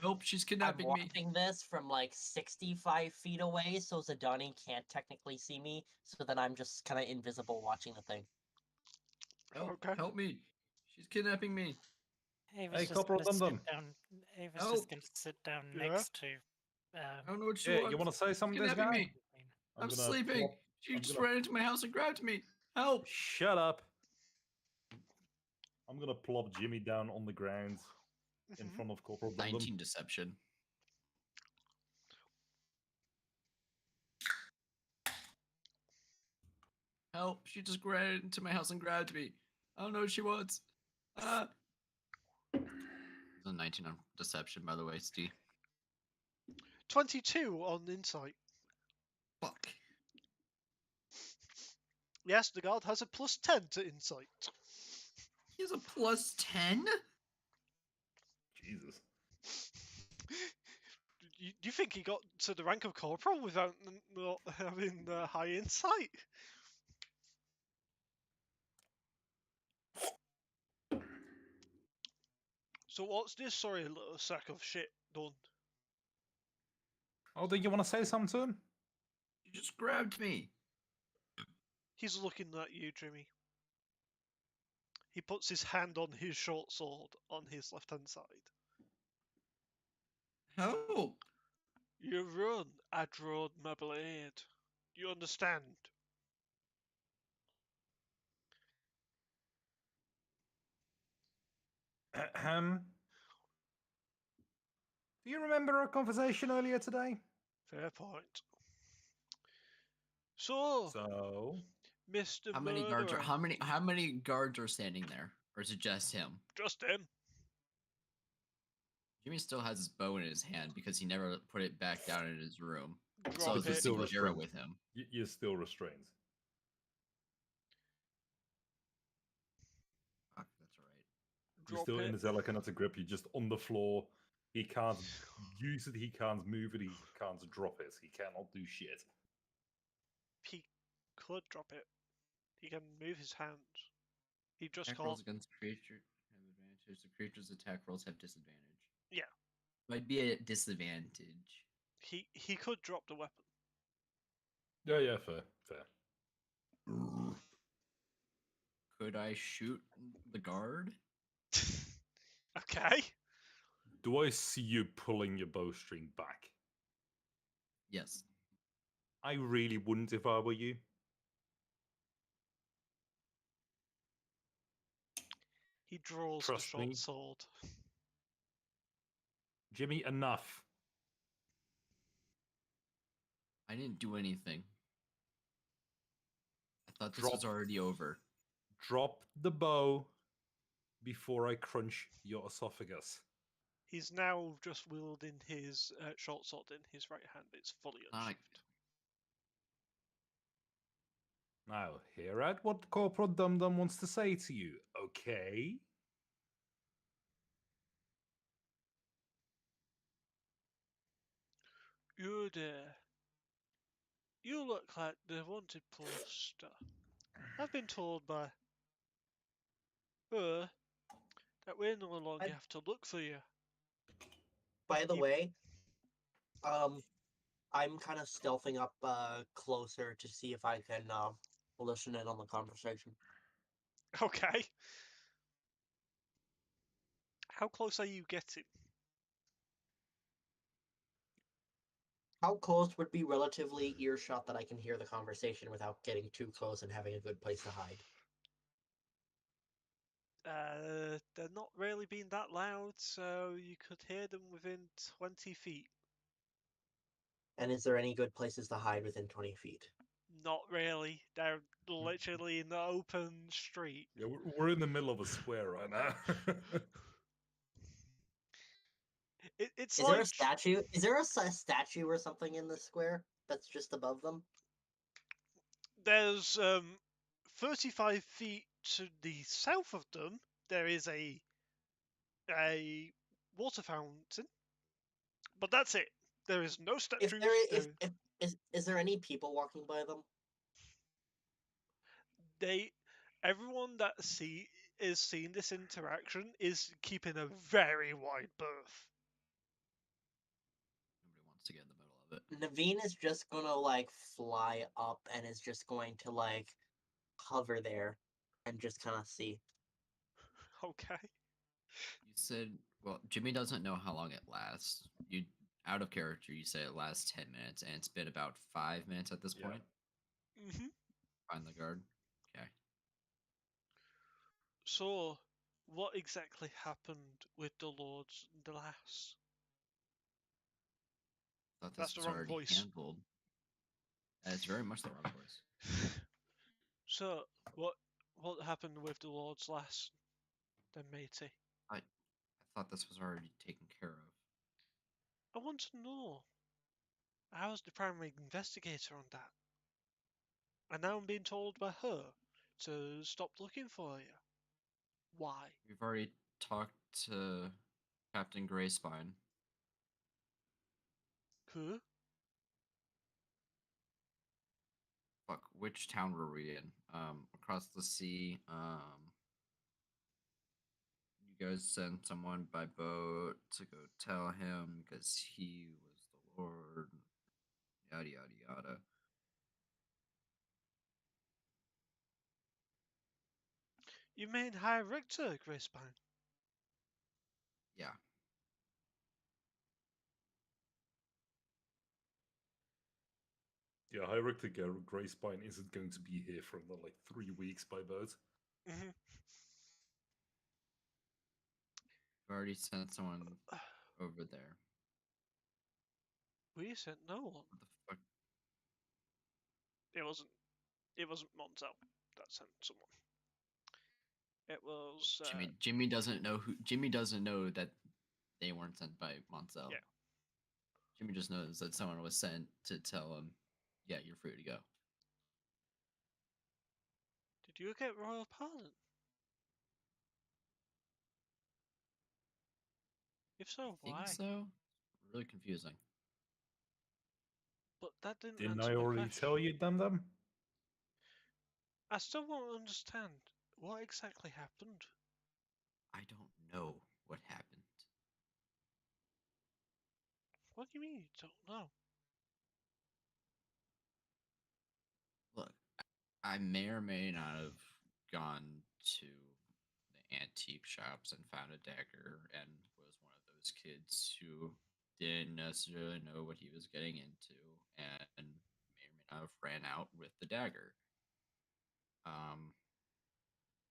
Help! She's I'm kidnapping me. watching this from like 65 feet away, so Zadani can't technically see me. So then I'm just kind of invisible watching the thing. Help! Okay. Help me! She's kidnapping me. Ava's Hey, just Corporal gonna Dum Dum. sit down. Ava's Help. just gonna sit down Yeah? next to. I don't know what she Yeah, wants. you want to say She's something to this kidnapping guy? me. I'm gonna sleeping. plop- She I'm just gonna- ran into my house and grabbed me. Help! Shut up. I'm gonna plop Jimmy down on the ground in Mhm. front of Corporal Dum Dum. 19 deception. Help! She just ran into my house and grabbed me. I don't know what she wants. Ah! It's a 19 on deception, by the way, Steve. 22 on insight. Fuck. Yes, the guard has a plus 10 to insight. He has a plus 10? Jesus. You think he got to the rank of corporal without not having high insight? So what's this sorry little sack of shit done? Oh, do you want to say something to him? You just grabbed me. He's looking at you, Jimmy. He puts his hand on his short sword on his left-hand side. Help! You run, I draw my blade. You understand? Ahem. Do you remember our conversation earlier today? Fair point. So, So, Mr. How many guards are Murderer, how many guards are standing there? Or is it just him? just him. Jimmy still has his bow in his hand because he never put it back down in his room. Drop So But it's you're a it. still single arrow restrained. with him. you're still restrained. Fuck, that's alright. You're Drop still in it. his Elecanata grip. You're just on the floor. He can't use it. He can't move it. He can't drop it. He cannot do shit. He could drop it. He can move his hands. He just Attack can't. rolls against creature have advantage. The creature's attack rolls have disadvantage. Yeah. Might be a disadvantage. He could drop the weapon. Yeah, fair. Could I shoot the guard? Okay. Do I see you pulling your bowstring back? Yes. I really wouldn't if I were you. He draws Trust the short me. sword. Jimmy, enough. I didn't do anything. I thought this was Drop. already over. Drop the bow before I crunch your esophagus. He's now just wielding his short sword in his right hand. It's fully Not like- unsheathed. Now, hear out what Corporal Dum Dum wants to say to you, okay? You there. You look like the wanted poster. I've been told by her that we no longer I- have to look for you. By the You- way, I'm kind of stealthing up closer to see if I can listen in on the conversation. Okay. How close are you getting? How close would be relatively earshot that I can hear the conversation without getting too close and having a good place to hide? They're not really being that loud, so you could hear them within 20 feet. And is there any good places to hide within 20 feet? Not really. They're literally in the open street. Yeah, we're in the middle of a square right now. It's Is there a like statue? Is there a statue or something in the square that's just above them? there's 35 feet to the south of them. There is a water fountain, but that's it. There is no statues. If there there- is there any people walking by them? they everyone that is seeing this interaction is keeping a very wide berth. Nobody wants to get in the middle of it. Naveen is just gonna like fly up and is just going to like hover there and just kind of see. Okay. You said, well, Jimmy doesn't know how long it lasts. You, out of character, you say it lasts 10 minutes, and it's been about 5 minutes at this Yeah. point. hmm Find the guard. Okay. So, what exactly happened with the Lord's Glass? Thought this That's the was wrong already voice. handled. That is very much the wrong voice. So, what happened with the Lord's Lass, then, matey? I thought this was already taken care of. I want to know. I was the primary investigator on that. And now I'm being told by her to stop looking for you. Why? We've already talked to Captain Grayspine. Who? Fuck, which town were we in? Across the sea. You guys sent someone by boat to go tell him because he was the Lord. Yada yada yada. You mean High Richter, Grayspine? Yeah. Yeah, High Richter Grayspine isn't going to be here for another like 3 weeks by boat. Mm-hmm. We've already sent someone over there. We sent no one. What the fuck? It wasn't. It wasn't Montel that sent someone. It was. Jimmy doesn't know who. Jimmy doesn't know that they weren't sent by Montzel. Yeah. Jimmy just knows that someone was sent to tell him, "Yeah, you're free to go." Did you get royal pardon? If so, I think why? so. Really confusing. But that didn't Didn't answer I my already question. tell you, Dum Dum? I still won't understand what exactly happened. I don't know what happened. What do you mean you don't know? Look, I may or may not have gone to the antique shops and found a dagger and was one of those kids who didn't necessarily know what he was getting into and may or may not have ran out with the dagger.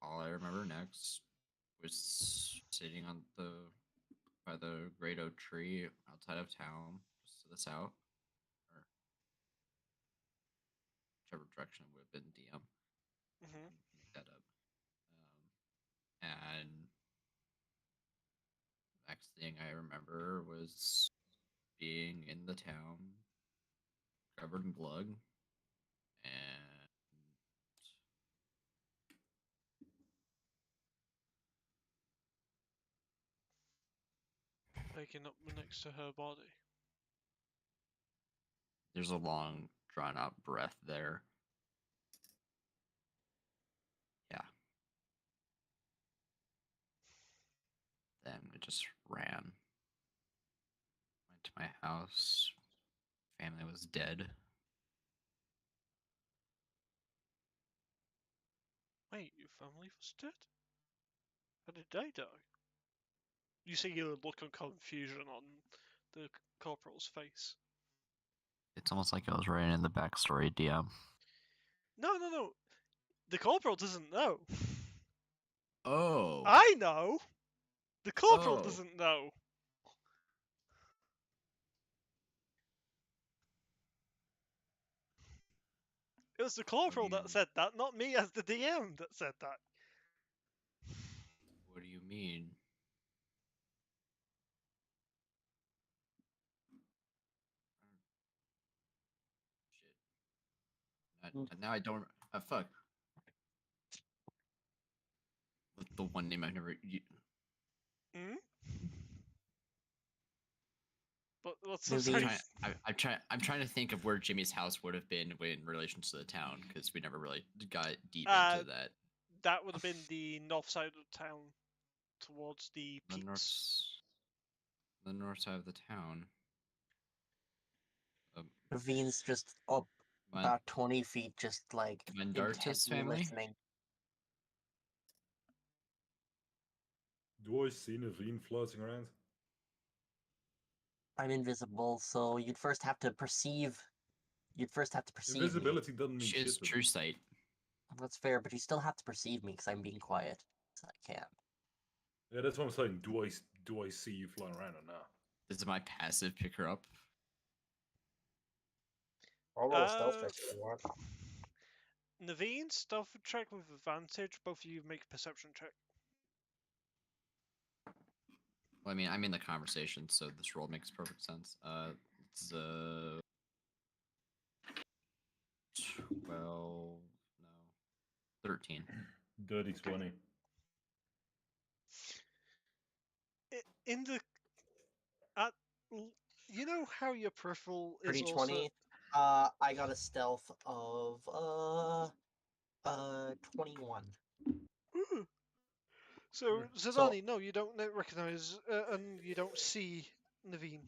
All I remember next was sitting on the by the great oak tree outside of town, just to the south. Or whichever direction would have been DM. Hmm. Make that up. And next thing I remember was being in the town, covered in blood, and Waking up next to her body. there's a long, drawn out breath there. Yeah. Then we just ran. Went to my house. Family was dead. Wait, your family was dead? How did they die? You see a look of confusion on the corporal's face. It's almost like I was writing in the backstory, DM. No. The corporal doesn't know. Oh. I know. The corporal Oh. doesn't know. It was the corporal that you- said that, not me as the DM that said that. What do you mean? Shit. Now I don't. Fuck. The one name I've never. Hmm? But what's Maybe- so I'm sorry? trying. I'm trying to think of where Jimmy's house would have been in relation to the town because we never really got deep into that. That would have been the north side of town, towards the The north, peaks. the north side of the town. Ravine's just up Mon- about 20 feet, just like Mandartis intently family? listening. Do I see Naveen floating around? I'm invisible, so you'd first have to perceive. You'd first have to perceive me. Invisibility doesn't mean She shit is to me. true sight. That's fair, but you still have to perceive me because I'm being quiet. So I can't. Yeah, that's what I'm saying. Do I see you flying around or not? This is my passive pick her up. I'll roll a stealth check if you want. Naveen, stealth check with advantage. Both of you make a perception check. Well, I mean, I'm in the conversation, so this roll makes perfect sense. It's 12, no, 13. Dirty 20. In the at you know how your peripheral is Pretty also 20. I got a stealth of 21. Ooh. So So- Zadani, no, you don't recognize and you don't see Naveen.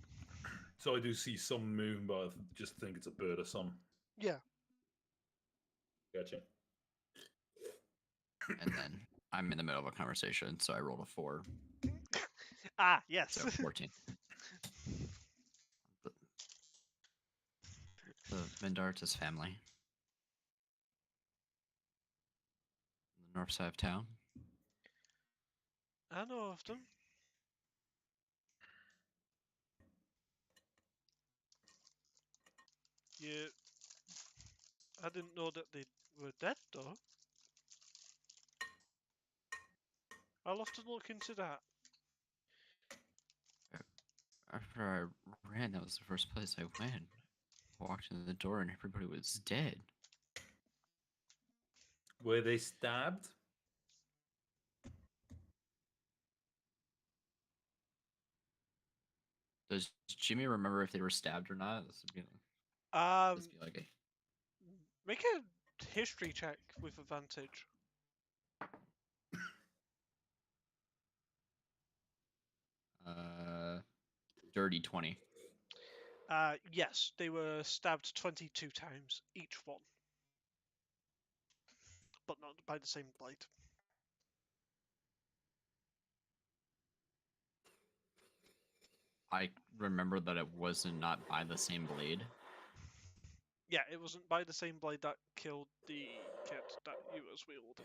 So I do see some moving, but I just think it's a bird or something. Yeah. Gotcha. And then I'm in the middle of a conversation, so I rolled a 4, Ah, yes. so 14. The Mendartis family. On the north side of town. I know of them. Yeah. I didn't know that they were dead though. I'll have to look into that. After I ran, that was the first place I went. I walked in the door and everybody was dead. Were they stabbed? Does Jimmy remember if they were stabbed or not? This would be, Um, this would be like a make a history check with advantage. dirty 20. Yes, they were stabbed 22 times, each one. But not by the same blade. I remember that it wasn't not by the same blade. Yeah, it wasn't by the same blade that killed the kid that you was wielding.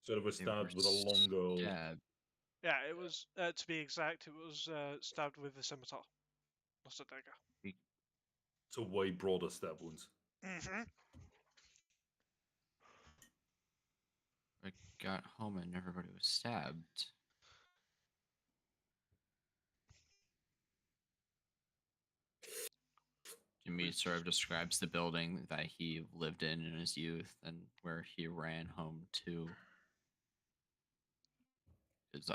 So they were They were stabbed with a long gold. stabbed. Yeah, it was, to be exact, it was stabbed with a scimitar, not a dagger. So way broader stab wounds. Mm-hmm. I got home and everybody was stabbed. Jimmy sort of describes the building that he lived in his youth and where he ran home to. Because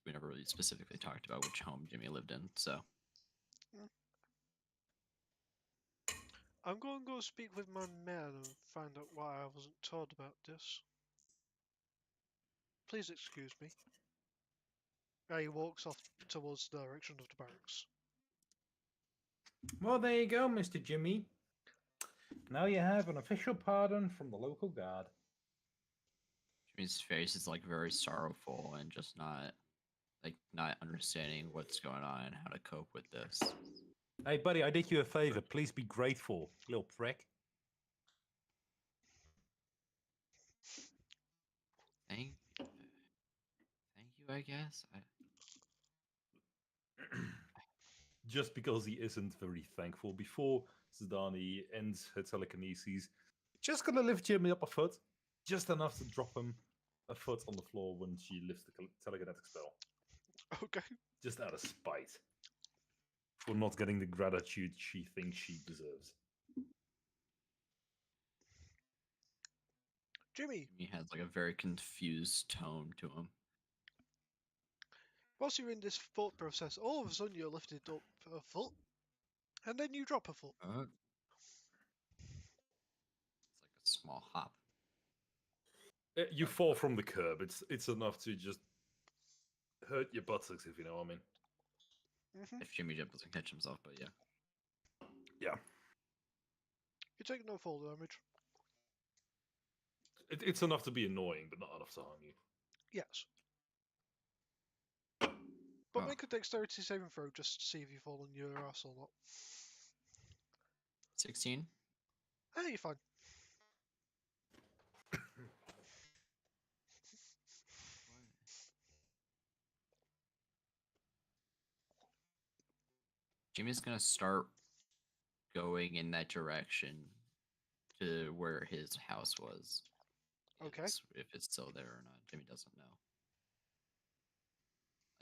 we never really specifically talked about which home Jimmy lived in. So I'm going to go speak with my men and find out why I wasn't told about this. Please excuse me. He walks off towards the direction of the barracks. Well, there you go, Mr. Jimmy. Now you have an official pardon from the local guard. Jimmy's face is like very sorrowful and just not understanding what's going on and how to cope with this. Hey, buddy, I did you a favor. Please be grateful, little prick. Thank you, I guess. Just because he isn't very thankful. Before Zidane ends her telekinesis, just gonna lift Jimmy up a foot, just enough to drop him a foot on the floor when she lifts the telekinetic spell. Okay. Just out of spite. For not getting the gratitude she thinks she deserves. Jimmy, Jimmy has like a very confused tone to him. whilst you're in this thought process, all of a sudden you're lifted up a foot, and then you drop a foot. It's like a small hop. You fall from the curb. It's enough to just hurt your buttocks, if you know what I mean. Mm-hmm. If Jimmy Jump doesn't catch himself, but yeah. Yeah. You take no fall damage. It's enough to be annoying, but not enough to harm you. Yes. But Oh. make a dexterity saving throw just to see if you fall on your ass or not. 16? Hey, you're fine. Jimmy's gonna start going in that direction to where his house was. Okay. If it's still there or not, Jimmy doesn't know.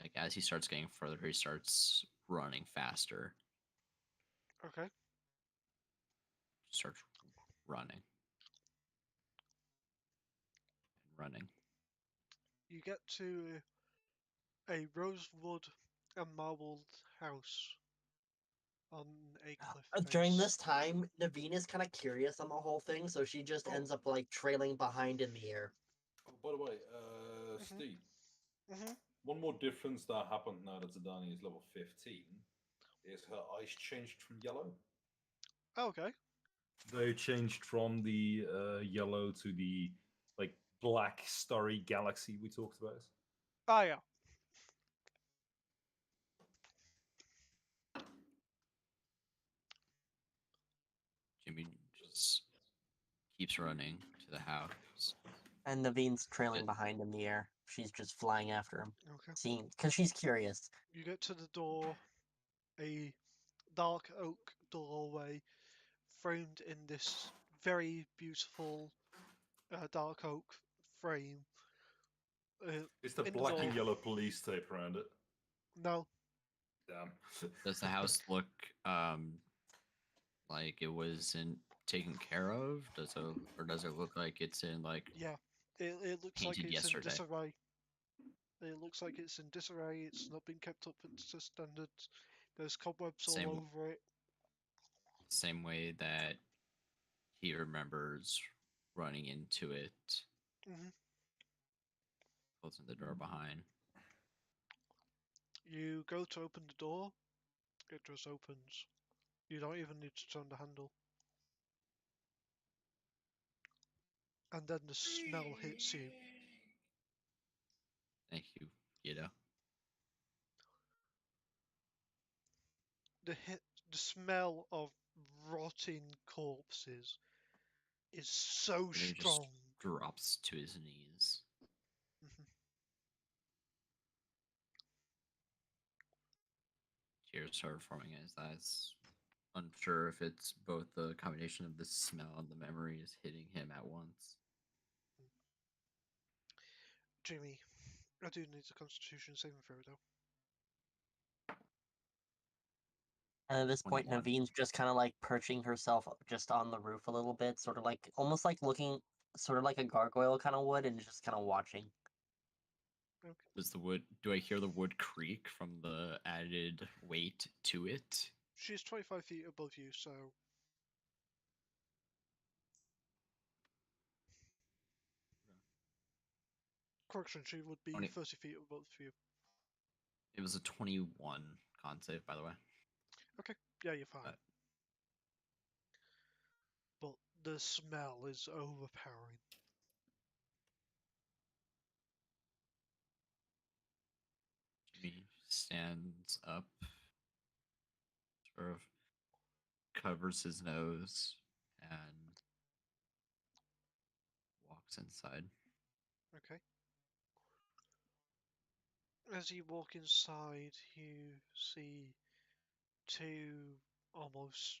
Like as he starts getting further, he starts running faster. Okay. Starts running. And running. You get to a rosewood and marbled house on a cliff During face. this time, Naveen is kind of curious on the whole thing, so she just Oh. ends up like trailing behind in the air. Oh, by the way, Mhm. Steve, Mm-hmm. one more difference that happened now that Zidane is level 15 is her eyes changed from yellow. Okay. They changed from the yellow to the like black starry galaxy we talked about. Ah, yeah. Jimmy just keeps running to the house. And Naveen's trailing It- behind in the air. She's just flying after him, Okay. seeing because she's curious. You get to the door, a dark oak doorway framed in this very beautiful dark oak frame. It's the In the black door. and yellow police tape around it. No. Damn. Does the house look like it wasn't taken care of? Does it look like it's in like Yeah. It looks like Painted it's yesterday. in disarray. It looks like it's in disarray. It's not been kept up to standards. There's cobwebs Same- all over it. same way that he remembers running into it, Hmm. closing the door behind? You go to open the door. It just opens. You don't even need to turn the handle. And then the smell hits you. Thank you, Gita. The smell of rotting corpses is so Jimmy just strong. drops to his knees. Mhm. Tears start forming in his eyes. unsure if it's both the combination of the smell and the memories hitting him at once. Jimmy, I do need a Constitution saving throw though. And at this point, 21. Naveen's just kind of like perching herself just on the roof a little bit, sort of like almost like looking, sort of like a gargoyle kind of would, and just kind of watching. Okay. Does the wood? Do I hear the wood creak from the added weight to it? She's 25 feet above you, so correction, she would be 20. 30 feet above you. It was a 21 con save, by the way. Okay, yeah, you're fine. But But the smell is overpowering. Jimmy stands up, sort of covers his nose, and walks inside. Okay. As you walk inside, you see two almost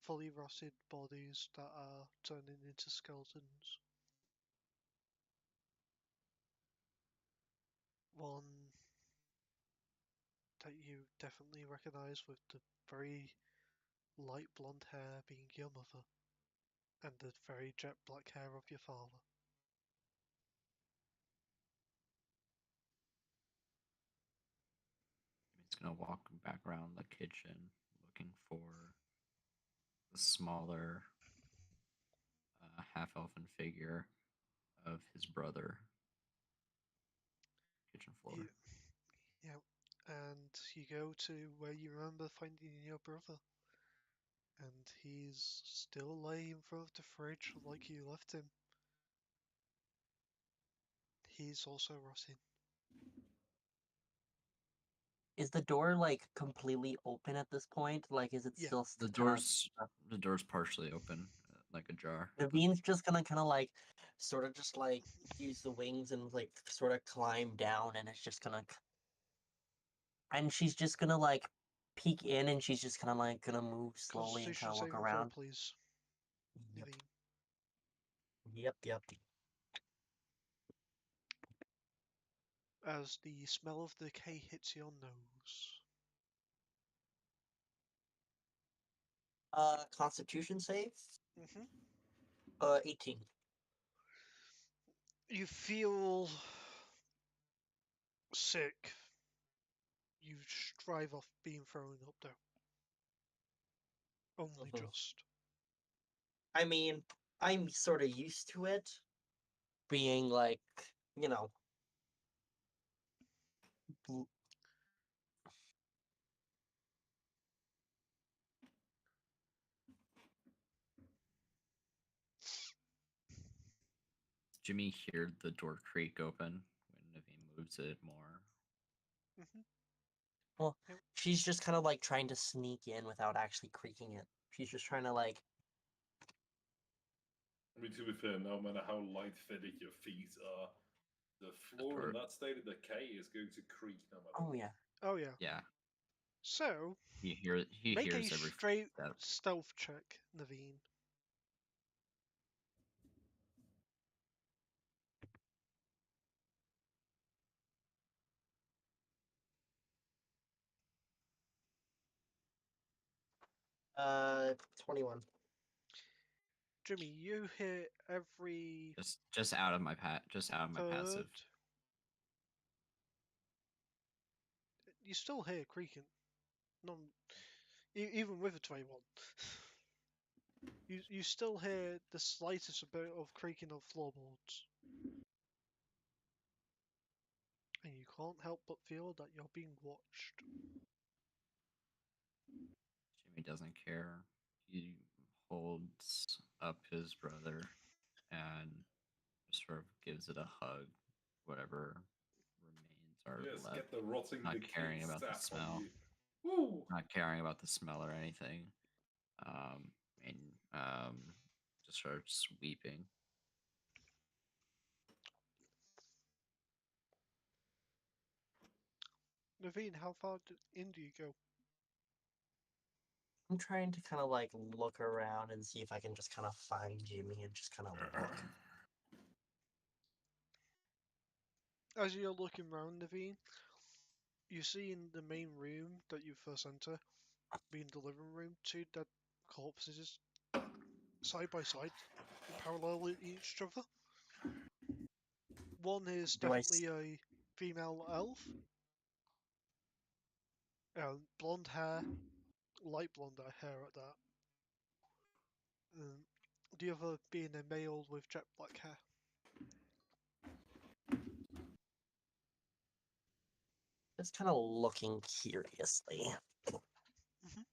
fully rotted bodies that are turning into skeletons. One that you definitely recognize with the very light blonde hair being your mother, and the very jet black hair of your father. Jimmy's gonna walk back around the kitchen, looking for the smaller half elven figure of his brother. Kitchen floor. Yeah, and you go to where you remember finding your brother, and he's still laying in front of the fridge like you left him. He's also rotting. Is the door like completely open at this point? Like, is it Yeah. still The kind of? door's partially open, like ajar. but Naveen's just gonna kind of like, sort of just like use the wings and like sort of climb down, and it's just gonna, and she's just gonna like peek in, and she's just kind of like gonna move slowly and Constitution kind of look saving throw, around. please. Yep, Naveen. yep. As the smell of decay hits your nose. Constitution save. Hmm. 18. You feel sick. You strive off being thrown up though. Only Mhm. just. I mean, I'm sort of used to it being like, you know, bl- Jimmy heard the door creak open when Naveen moves it more. Hmm. well, Yep. she's just kind of like trying to sneak in without actually creaking it. She's just trying to like, I mean, to be fair, no matter how light-fitted your feet are, the floor door- in that state of decay is going to creak no matter oh what. yeah. Oh yeah. Yeah, So he make a hears every straight step. stealth check, Naveen. Uh, 21. Jimmy, you hit every Just out of my third. passive. You still hear creaking. No, even with a 21. You still hear the slightest bit of creaking of floorboards. And you can't help but feel that you're being watched. Jimmy doesn't care. He holds up his brother and sort of gives it a hug. Whatever remains are Yes, left. get the rotting Not decayed caring about the sap on smell. you. Woo! Not caring about the smell or anything. And just starts weeping. Naveen, how far in do you go? I'm trying to kind of like look around and see if I can just kind of find Jimmy and just kind of look. As you're looking round, Naveen, you see in the main room that you first enter, being the living room, two dead corpses side by side, parallel each other. One is Do I definitely a female elf, blonde hair, light blonde hair at that. The other being a male with jet black hair. just kind of looking curiously? Mhm.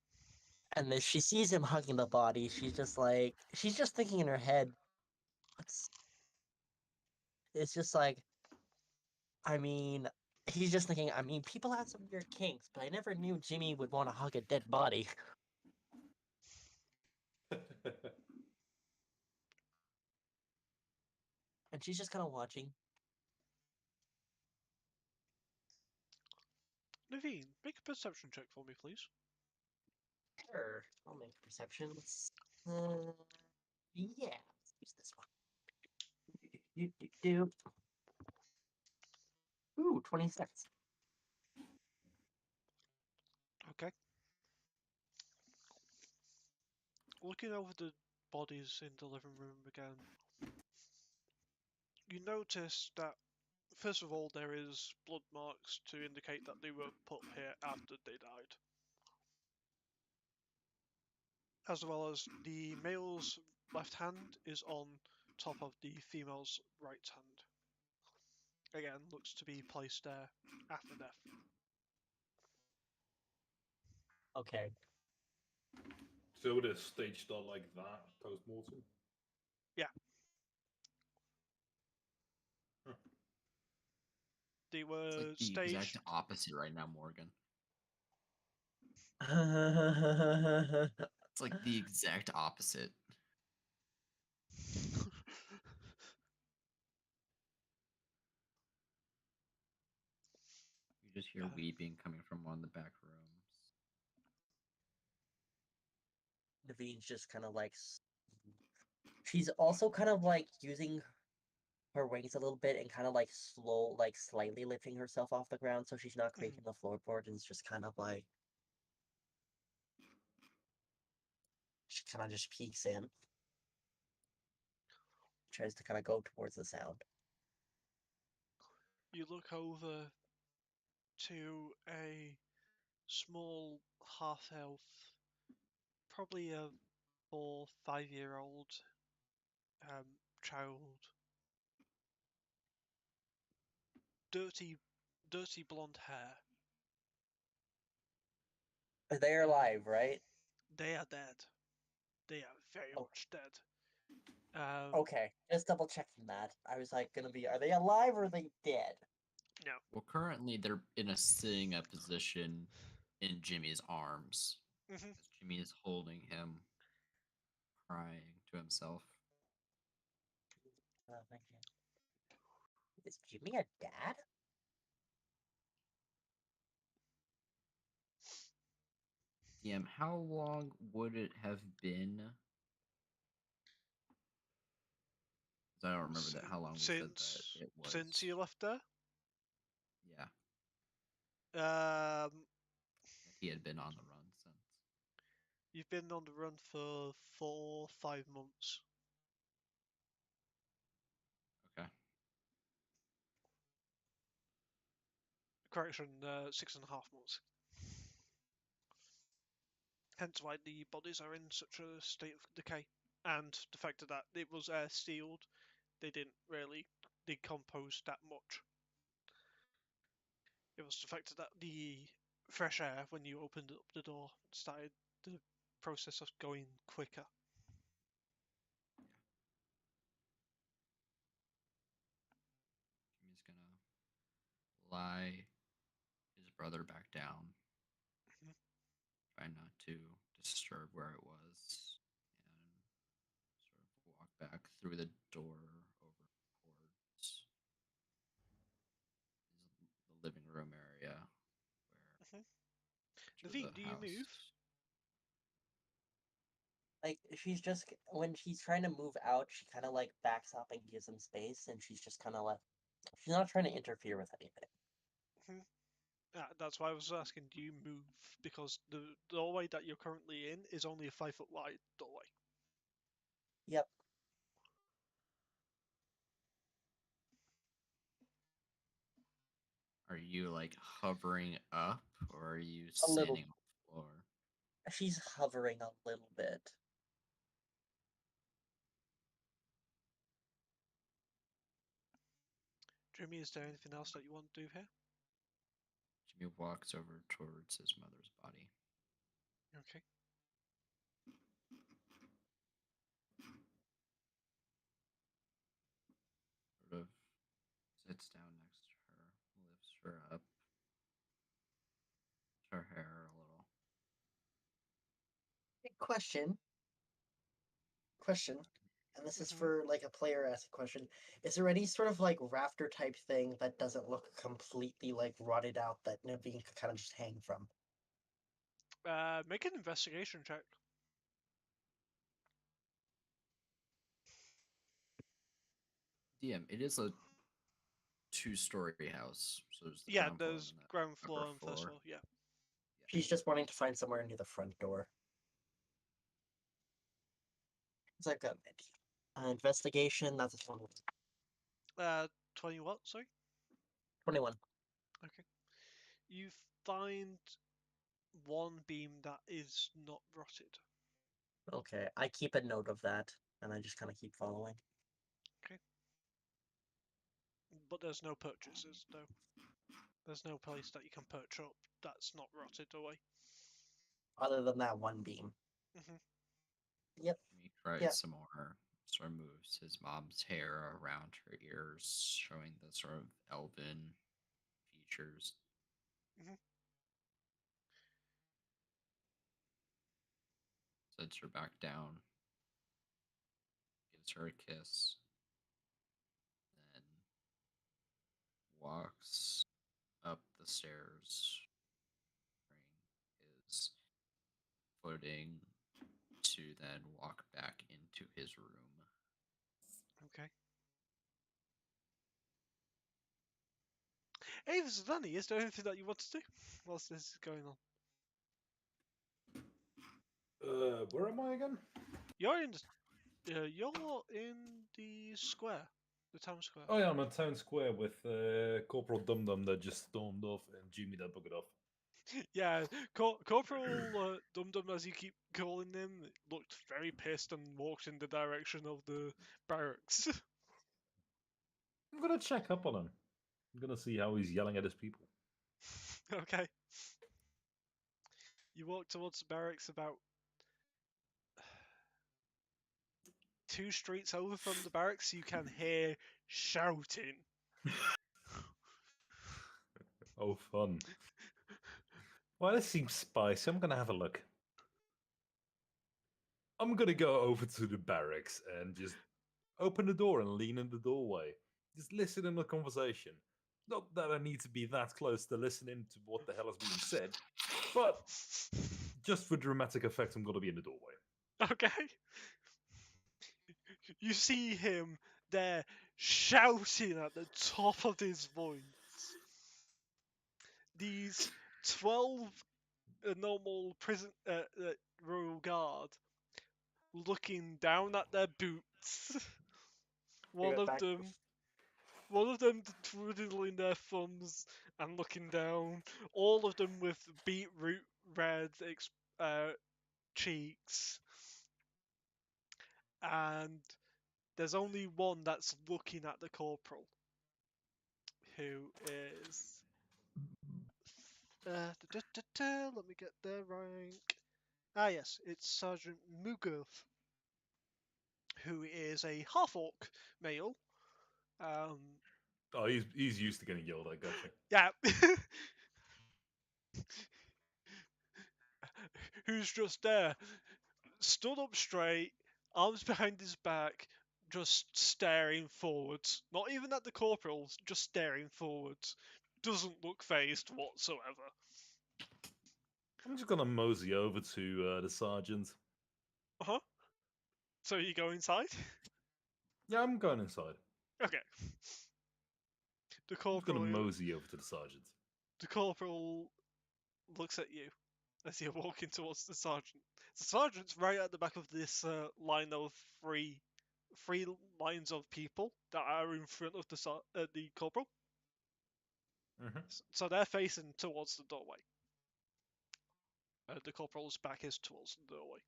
And then she sees him hugging the body. She's just like, she's just thinking in her head, what's. It's just like, I mean, he's just thinking, I mean, people have some weird kinks, but I never knew Jimmy would want to hug a dead body. And she's just kind of watching. Naveen, make a perception check for me, please. Sure, I'll make perceptions. Yeah, let's use this one. Do. Ooh, 26. Okay. Looking over the bodies in the living room again, you notice that first of all there is blood marks to indicate that they were put here after they died, as well as the male's left hand is on top of the female's right hand. Again, looks to be placed there after death. Okay. So it is staged out like that post mortem. Yeah. Huh. They It's were like the staged. exact opposite right now, Morgan. It's like the exact opposite. You just hear weeping coming from one of the back rooms. Naveen's just kind of like. She's also kind of like using her wings a little bit and kind of like slightly lifting herself off the ground so she's not creaking the floorboard, and it's just kind of like. She kind of just peeks in. Tries to kind of go towards the sound. You look over to a small half elf, probably a 4-5 year old child. Dirty blonde hair. They're alive, right? They are dead. They are very Oh. much dead. Okay, just double checking that. I was like, gonna be, are they alive or are they dead? No. Well, currently they're in a sitting up position in Jimmy's arms. Mhm. As Jimmy is holding him, crying to himself. Thank you. Is Jimmy a dad? DM, how long would it have been? 'Cause I don't remember that. How long we said that it was. Since you left there, Yeah, um, that he had been on the run since. you've been on the run for 4-5 months. Okay. Correction, 6.5 months. Hence why the bodies are in such a state of decay, and the fact that it was air sealed, they didn't really decompose that much. It was the fact that the fresh air, when you opened up the door, started the process of going quicker. Jimmy's gonna lie his brother back down. Mhm. Try not to disturb where it was. And sort of walk back through the door over towards the living room area where Mhm. enter Naveen, the do you house. move? Like she's just when she's trying to move out, she kind of like backs up and gives him space, and she's just kind of like she's not trying to interfere with anything. That's why I was asking, do you move? Because the doorway that you're currently in is only a 5 foot wide doorway. Yep. Are you like hovering up, or are you A little. standing on the floor? She's hovering a little bit. Jimmy, is there anything else that you want to do here? Jimmy walks over towards his mother's body. Okay. Sort of sits down next to her, lifts her up, her hair a little. Question. And this is Mhm. for like a player asked question. Is there any sort of like rafter type thing that doesn't look completely like rotted out that Naveen could kind of just hang from? Make an investigation check. DM, it is a two-story house, so there's the Yeah, ground floor there's and the ground upper floor and first floor. floor. Yeah. She's just wanting to find somewhere near the front door. It's like a investigation. That's a 20 what? Sorry. 21. Okay. You find one beam that is not rotted. Okay, I keep a note of that, and I just kind of keep following. But there's no purchases, though. There's no place that you can perch up that's not rotted away. Other than that one beam. Mhm. Yep. Jimmy tries Yeah. some more. Sort of moves his mom's hair around her ears, showing the sort of elven features. Mhm. Sets her back down, gives her a kiss, then walks up the stairs, wearing his footing to then walk back into his room. Okay. Hey, this is Danny. Is there anything that you want to do whilst this is going on? Where am I again? You're in the square, the town square. Oh yeah, I'm at Town Square with Corporal Dum Dum that just stormed off and Jimmy that buggered off. Yeah, Corporal Dum Dum, as you keep calling him, looked very pissed and walked in the direction of the barracks. I'm gonna check up on him. I'm gonna see how he's yelling at his people. Okay. You walk towards the barracks about 2 streets over from the barracks. You can hear shouting. Oh, fun. Well, this seems spicy. I'm gonna have a look. I'm gonna go over to the barracks and just open the door and lean in the doorway. Just listen in the conversation. Not that I need to be that close to listening to what the hell is being said, but just for dramatic effect, I'm gonna be in the doorway. Okay. You see him there shouting at the top of his voice. These 12 normal prison royal guard looking down at their boots. one of back. them one of them twiddling their thumbs and looking down. All of them with beetroot red cheeks. And there's only one that's looking at the corporal, who is let me get their rank. Ah, yes, it's Sergeant Mugoth, who is a half orc male. Oh, he's used to getting yelled at. Gotcha. Yeah, who's just there, stood up straight, arms behind his back, just staring forwards. Not even at the corporals, just staring forwards. Doesn't look phased whatsoever. I'm just gonna mosey over to the sergeant. Uh huh. So you go inside? Yeah, I'm going inside. Okay. The I'm just going corporal, to mosey over to the sergeant. the corporal looks at you as you're walking towards the sergeant. The sergeant's right at the back of this line of three lines of people that are in front of the corporal. Mm-hmm. So they're facing towards the doorway. The corporal's back is towards the doorway.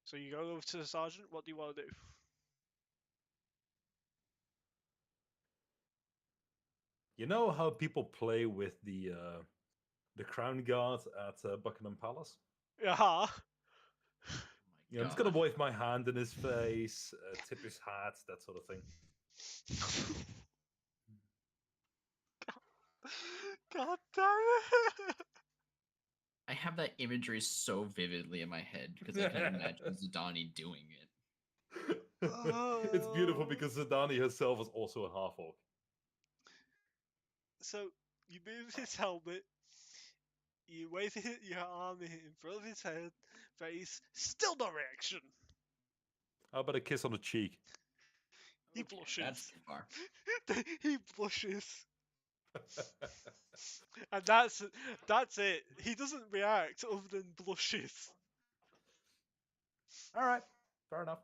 So you go over to the sergeant. What do you want to do? You know how people play with the crown guard at Buckingham Palace? Aha! You know, I'm just gonna wave my hand in his face, tip his hat, that sort of thing. God damn it! I have that imagery so vividly in my head because I can imagine Zidane doing it. It's beautiful because Zidane herself is also a half orc. So you move his helmet. You wave your arm in front of his head, face. Still no reaction. How about a kiss on the cheek? He Okay, blushes. That's too far. He blushes, and that's it. He doesn't react other than blushes. All right, fair enough.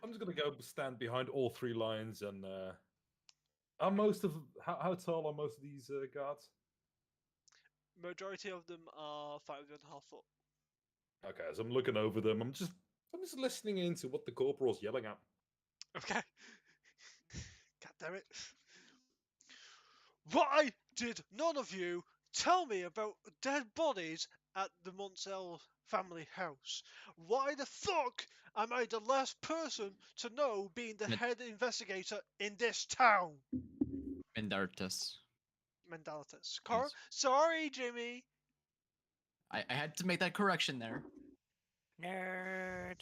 I'm just gonna go stand behind all three lines and are most of how tall are most of these guards? Majority of them are 5.5 foot. Okay, as I'm looking over them, I'm just listening into what the corporal's yelling at. Okay. God damn it. Why did none of you tell me about dead bodies at the Monsell family house? Why the fuck am I the last person to know being the head investigator in this town? Mendartus. Mentalitas. Yes. Sorry, Jimmy. I had to make that correction there. Nerd.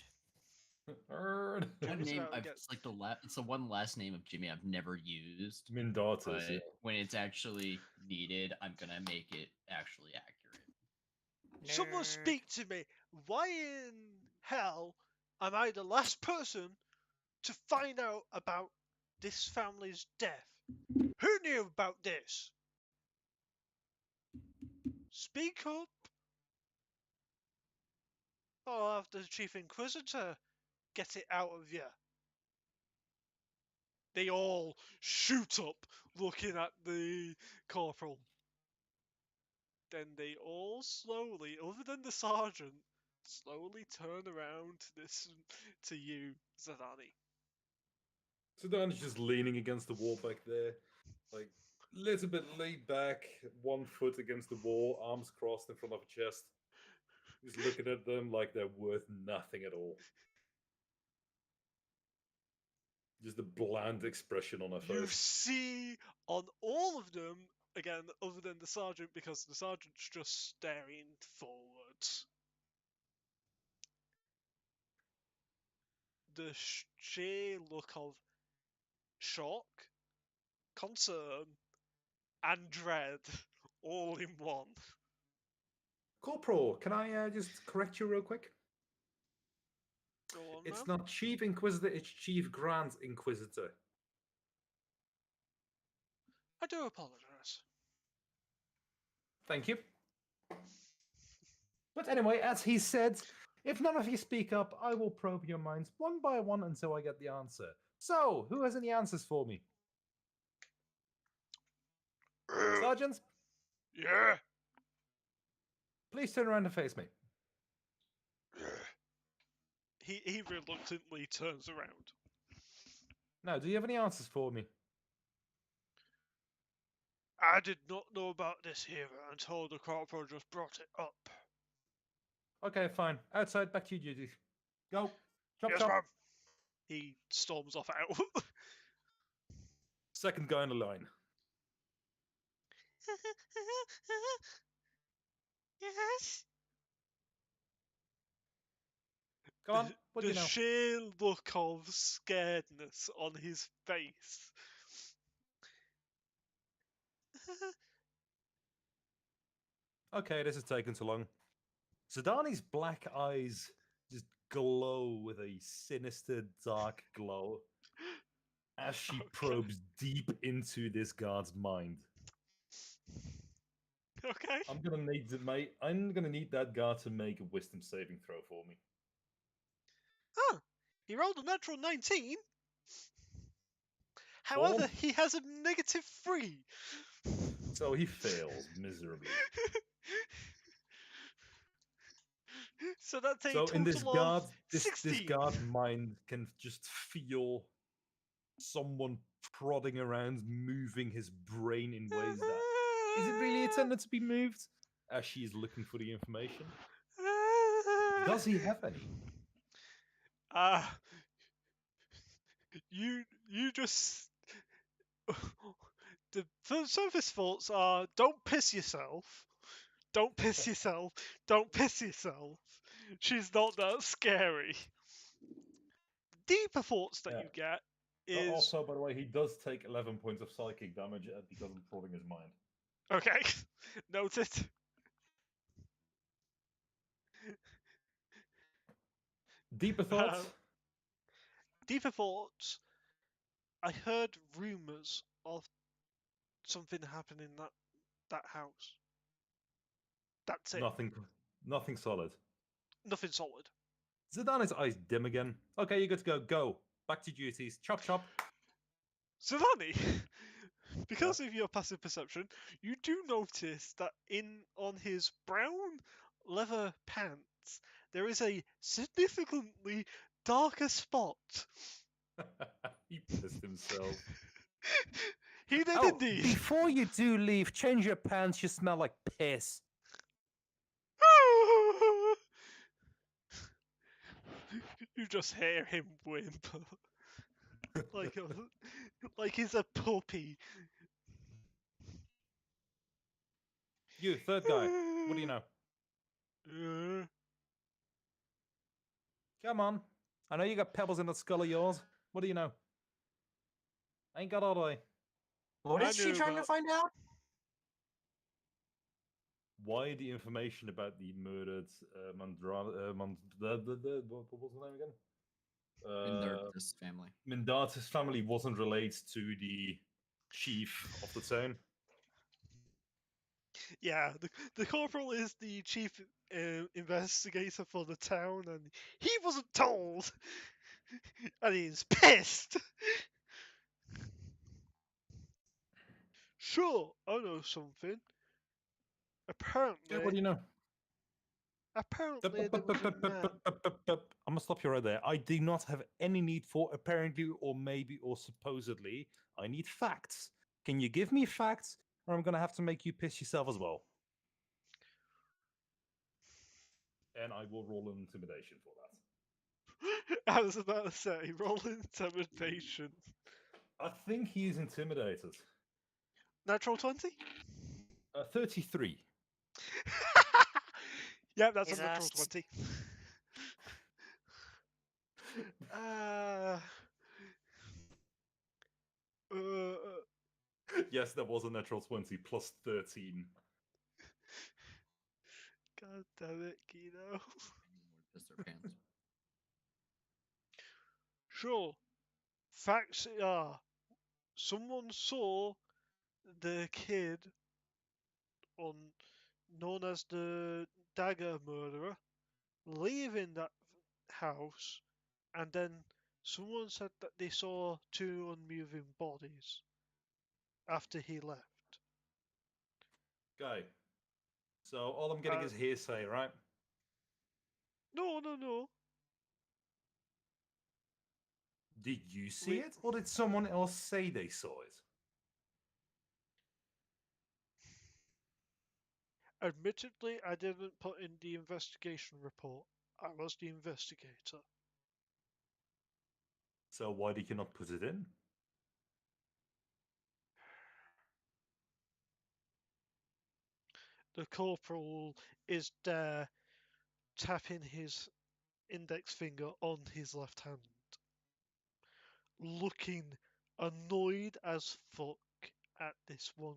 Erd. One Jimmy's name about to I've, get- it's like it's the one last name of Jimmy I've never used. Mindatus, But yeah. when it's actually needed, I'm gonna make it actually accurate. Someone Nerd. speak to me. Why in hell am I the last person to find out about this family's death? Who knew about this? Speak up. I'll have the Chief Inquisitor get it out of you. They all shoot up looking at the corporal. Then they all slowly, other than the sergeant, slowly turn around to listen to you, Zadani. Sedan's just leaning against the wall back there, like little bit laid back, one foot against the wall, arms crossed in front of her chest. Just looking at them like they're worth nothing at all. Just a bland expression on her You face. see on all of them, again, other than the sergeant, because the sergeant's just staring forwards. The sheer look of shock, concern, and dread all in one. Corporal, can I just correct you real quick? Go on, It's man. not Chief Inquisitor, it's Chief Grand Inquisitor. I do apologise. Thank you. But anyway, as he said, if none of you speak up, I will probe your minds one by one until I get the answer. So, who has any answers for me? Sergeant, Yeah. please turn around and face me. He reluctantly turns around. Now, do you have any answers for me? I did not know about this here until the corporal just brought it up. Okay, fine. Outside, back to your duties. Go. Chop, Yes, chop. ma'am. He storms off out. Second guy in the line. Yes. Go on. What do The you know? sheer look of scaredness on his face. Okay, this is taking too long. Zidani's black eyes just glow with a sinister, dark glow as she Okay. probes deep into this guard's mind. Okay. I'm gonna need that guard to make a wisdom saving throw for me. Oh, he rolled a natural 19. However, Four? he has a negative 3. So he fails miserably. So that's a So in this total guard, of this 16. guard mind can just feel someone prodding around, moving his brain in ways that is it really intended to be moved? As she is looking for the information. Does he have any? You just the surface thoughts are don't piss yourself. Don't piss yourself. Don't piss yourself. She's not that scary. Deeper thoughts that Yeah. you get is Also, by the way, he does take 11 points of psychic damage because I'm prodding his mind. okay. Noted. Deeper thoughts? Deeper thoughts. I heard rumors of something happening in that house. That's it. Nothing solid. Nothing solid. Zidana's eyes dim again. Okay, you're good to go. Go. Back to duties. Chop chop. Silani, because of your passive perception, you do notice that on his brown leather pants there is a significantly darker spot. He pissed himself. He did Oh, indeed. before you do leave, change your pants. You smell like piss. You just hear him whimper, like he's a puppy. You, third guy. What do you know? Come on. I know you got pebbles in that skull of yours. What do you know? Ain't got all day. What I is she knew trying to about- find out? Why the information about the murdered what was the name again? In this family. Mindartis family wasn't related to the chief of the town. Yeah, the corporal is the chief investigator for the town, and he wasn't told, and he's pissed. Sure, I know something. Apparently, Yeah, what do you know? apparently there was a man. I'm gonna stop you right there. I do not have any need for apparently or maybe or supposedly. I need facts. Can you give me facts, or I'm gonna have to make you piss yourself as well? And I will roll an intimidation for that. I was about to say, roll intimidation. I think he is intimidated. Natural 20? 33. Yeah, that's His a natural ass. 20. Yes, that was a natural 20 plus 13. God damn it, Kino. Piss their pants. Sure. Facts are, someone saw the kid on known as the Dagger Murderer leaving that house, and then someone said that they saw two unmoving bodies after he left. Guy. So all I'm getting is hearsay, right? No. Did you see We- it, or did someone else say they saw it? Admittedly, I didn't put in the investigation report. I was the investigator. So why did you not put it in? The corporal is there tapping his index finger on his left hand, looking annoyed as fuck at this one.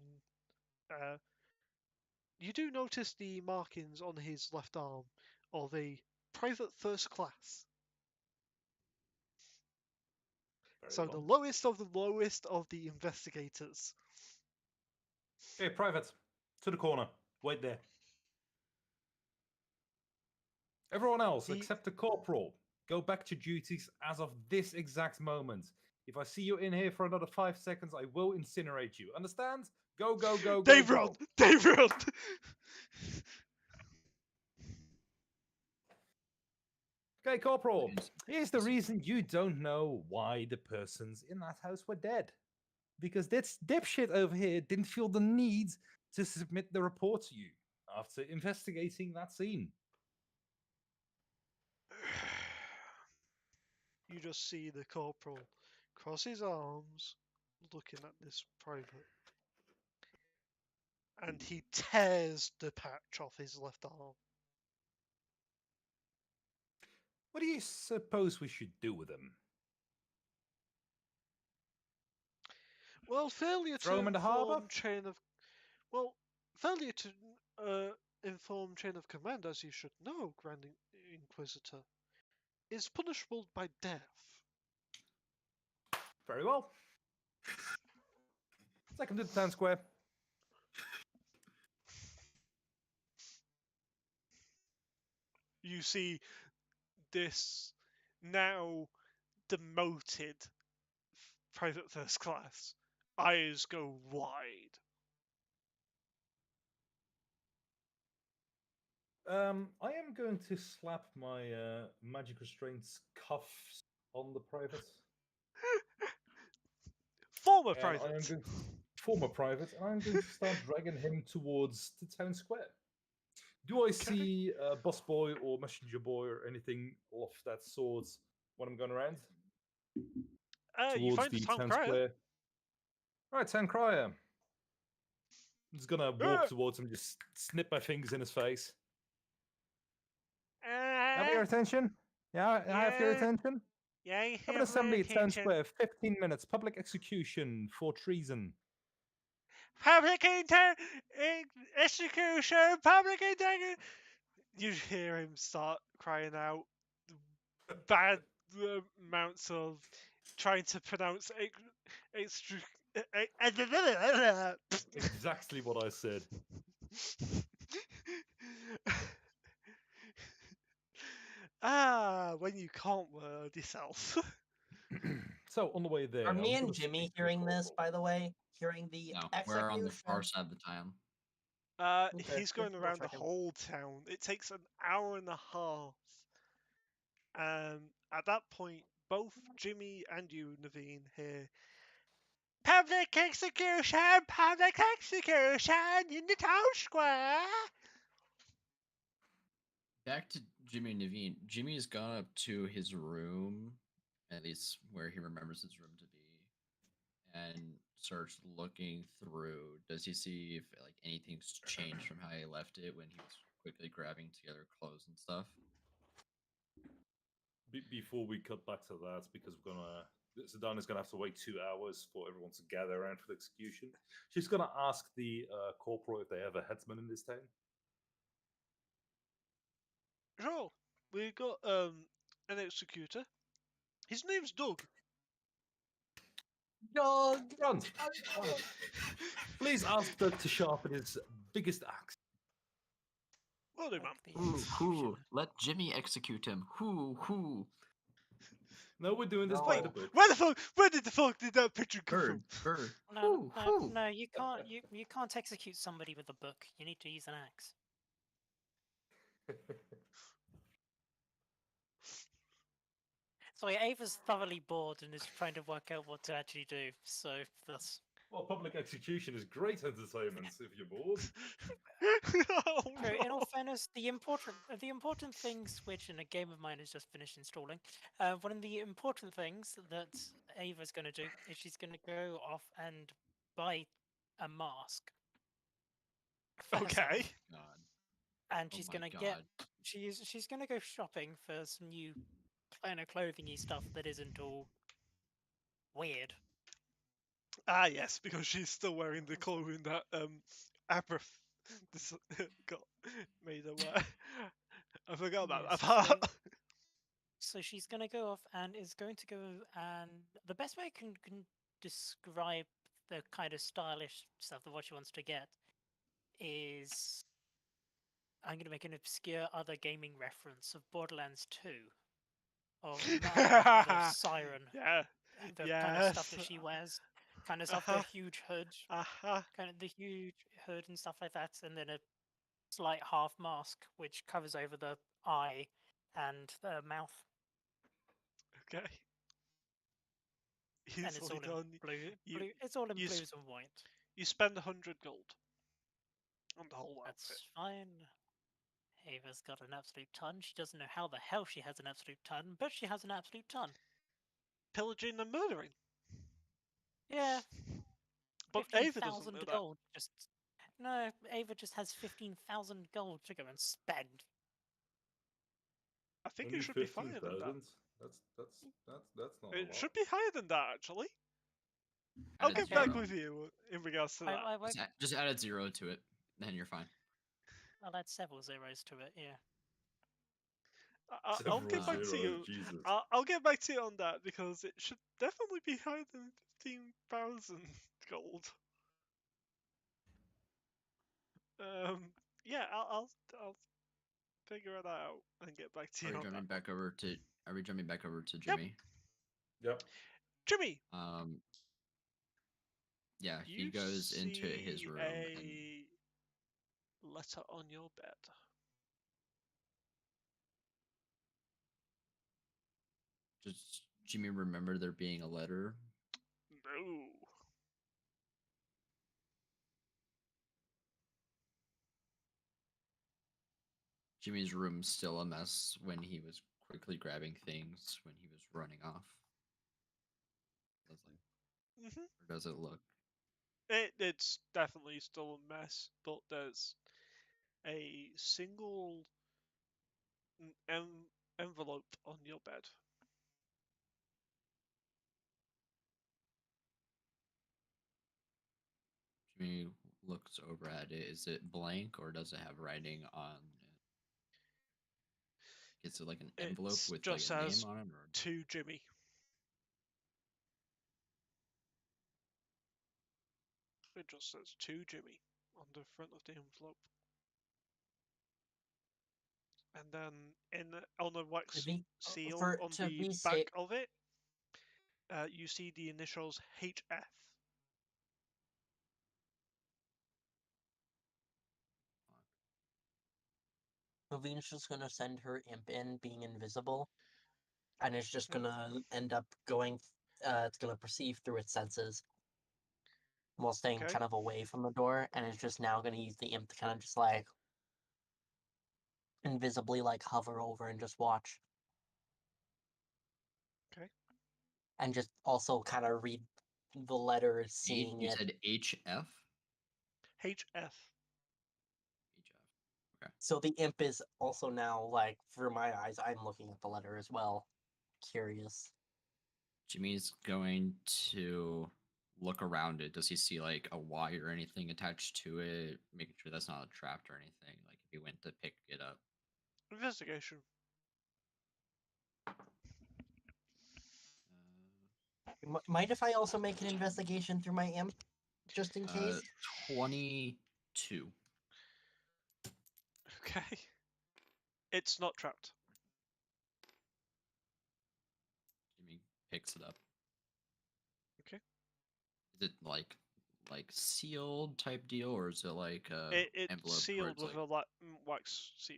You do notice the markings on his left arm of a private first class. Very So well. the lowest of the investigators. Okay, private, to the corner. Wait there. Everyone else, He- except the corporal, go back to duties as of this exact moment. If I see you in here for another 5 seconds, I will incinerate you. Understand? Go, go, go, They go, run! go. They run! Okay, corporal. Yes, Here's the yes. reason you don't know why the persons in that house were dead. Because this dipshit over here didn't feel the need to submit the report to you after investigating that scene. You just see the corporal cross his arms, looking at this private, and he tears the patch off his left arm. What do you suppose we should do with him? Well, failure Throw to him in the harbour? inform chain of failure to inform chain of command, as you should know, Grand Inquisitor, is punishable by death. Very well. Second to the town square. You see this now demoted private first class. Eyes go wide. I am going to slap my magic restraints cuffs on the private. Former And private. I am going former private, and I'm going to start dragging him towards the town square. Do I see a busboy or messenger boy or anything of that sort when I'm going around You towards find the the town town crier. square? Right, town crier. I'm just gonna walk towards him, just snip my fingers in his face. Have your attention? Yeah, I have your Yeah. attention. Yeah, you Have an assembly at town square. 15 minutes. Public execution for treason. Public execution, public execution. You hear him start crying out bad amounts of trying to pronounce extra. Exactly what I said. When you can't word yourself. So on the way there, Are me I'm and gonna speak Jimmy to the hearing this, corporal. by the way? Hearing the No, we're execution? on the far side of the town. Okay, He's going just around the double-checking. whole town. It takes an hour and a half. At that point, both Jimmy and you, Naveen, hear public execution in the town square. Back to Jimmy and Naveen. Jimmy's gone up to his room, at least where he remembers his room to be, and starts looking through. Does he see if like anything's changed from how he left it when he was quickly grabbing together clothes and stuff? Before we cut back to that, because we're gonna Sedana's gonna have to wait 2 hours for everyone to gather around for the execution. She's gonna ask the corporal if they have a headsman in this town. Sure, we got an executor. His name's Doug. Dog! Grunt, please ask Doug to sharpen his biggest axe. Well, do, Like man. the Who? executioner. Let Jimmy execute him. Who? No, we're doing this No. by Wait, the book. where did the fuck did that picture come from? Bird. No, no, Who? no, you can't. You can't execute somebody with a book. You need to use an axe. Sorry, Ava's thoroughly bored and is trying to work out what to actually do. So that's Well, public execution is great entertainment if you're bored. Oh, true. In no. all fairness, the important things, which in a game of mine has just finished installing, one of the important things that Ava's going to do is she's going to go off and buy a mask. for herself, Okay. God. and Oh she's my going to God. get she's going to go shopping for some new kind of clothingy stuff that isn't all weird. Ah, yes, because she's still wearing the clothing that Abrath got made her wear. I forgot about Yes, that part. So she's going to go off and is going to go, and the best way I can describe the kind of stylish stuff of what she wants to get is I'm going to make an obscure other gaming reference of Borderlands 2 of the siren, Yeah. the kind of stuff Yes. that she wears, kind of stuff, the Uh-huh. huge hood, Uh-huh. kind of the huge hood and stuff like that, and then a slight half mask which covers over the eye and the mouth, Okay. and it's Easily all in done. blue. It's all in you, blues and white. you spend 100 gold on the whole outfit. That's fine. Ava's got an absolute ton. She doesn't know how the hell she has an absolute ton, but she has an absolute ton. Pillaging and murdering. Yeah, But Ava doesn't know 15,000 that. gold. Just no, Ava just has 15,000 gold to go and spend. I think Only it should be higher than that. 15,000? That's not a It lot. should be higher than that, actually. Add I'll a get zero. back with you in regards to that. I won't. Just add a 0 to it, then you're fine. I'll add several zeros to it. Yeah. I'll get back to Several you. zeros, Jesus. I'll get back to you on that because it should definitely be higher than 15,000 gold. Yeah, I'll figure it out and get back to Are you we on jumping that. back over to? Are we jumping back over to Jimmy? Yep. Jimmy, Yeah, he you goes into his see room and a letter on your bed. does Jimmy remember there being a letter? No. Jimmy's room's still a mess when he was quickly grabbing things when he was running off. hmm Or does it look? It's definitely still a mess, but there's a single envelope on your bed. Jimmy looks over at it. Is it blank or does it have writing on it? Is it like an envelope It with just like a says name on it? Or... to Jimmy. It just says to Jimmy on the front of the envelope. And then on the wax be- seal on to the be back safe, of it, you see the initials HF. Naveen's just gonna send her imp in being invisible, and it's just gonna end up going. It's gonna perceive through its senses while staying Okay. kind of away from the door, and it's just now gonna use the imp to kind of just like invisibly like hover over and just watch. Okay. And just also kind of read the letter, seeing You it. said HF? HF. HF. So the imp is also now like, through my eyes, I'm looking at the letter as well. Curious. Jimmy's going to look around it. Does he see like a wire or anything attached to it? Making sure that's not trapped or anything. Like if he went to pick it up. Investigation. Mind if I also make an investigation through my imp, just in case? 22. Okay. It's not trapped. Jimmy picks it up. Okay. Is it like sealed type deal, or is it like a It's envelope where sealed it's with like a wax seal.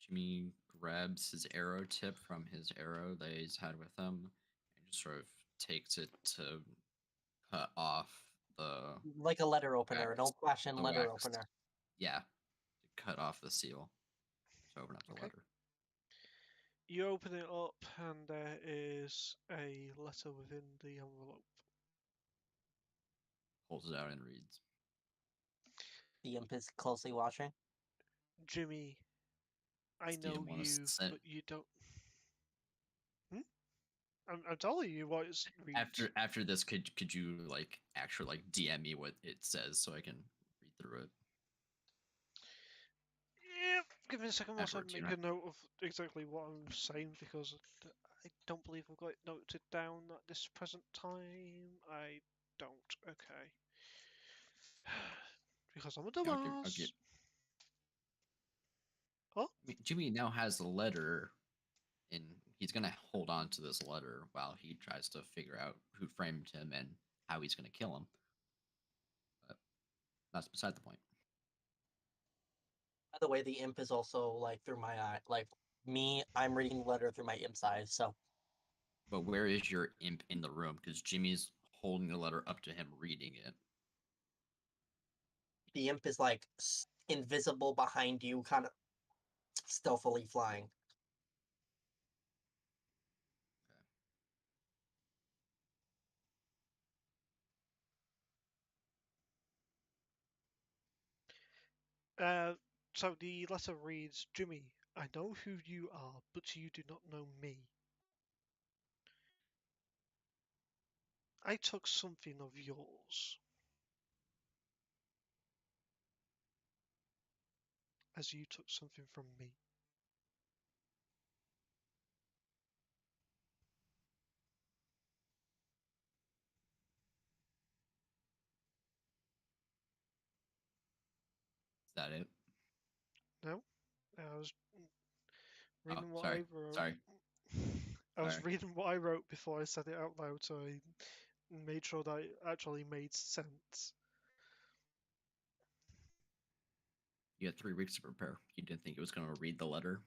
Jimmy grabs his arrow tip from his arrow that he's had with him and just sort of takes it to cut off the Like a letter opener, an wax. old-fashioned The letter wax. opener. Yeah, to cut off the seal to open up the Okay. letter. You open it up, and there is a letter within the envelope. Pulls it out and reads. The imp is closely watching. Jimmy, I Does the know imp wanna you, sit? but you don't. I'm telling you what it reads. After this, could you like actually like DM me what it says so I can read through it? Give me a second whilst I Edward, make a note of exactly what I'm saying because I don't believe I've got it noted down at this present time. I don't. Okay. Because I'm a I'll dumbass. give. Huh? Jimmy now has the letter, and he's gonna hold on to this letter while he tries to figure out who framed him and how he's gonna kill him. But that's beside the point. By the way, the imp is also like through my eye. Like me, I'm reading the letter through my imp's eyes. So But where is your imp in the room? Because Jimmy's holding the letter up to him, reading it. the imp is like invisible behind you, kind of stealthily flying. So the letter reads, Jimmy, I know who you are, but you do not know me. I took something of yours, as you took something from me. Is that it? No? I was Oh, reading what I sorry. wrote. Sorry. I was Sorry. reading what I wrote before I said it out loud, so I made sure that it actually made sense. You had 3 weeks to prepare. You didn't think it was going to read the letter?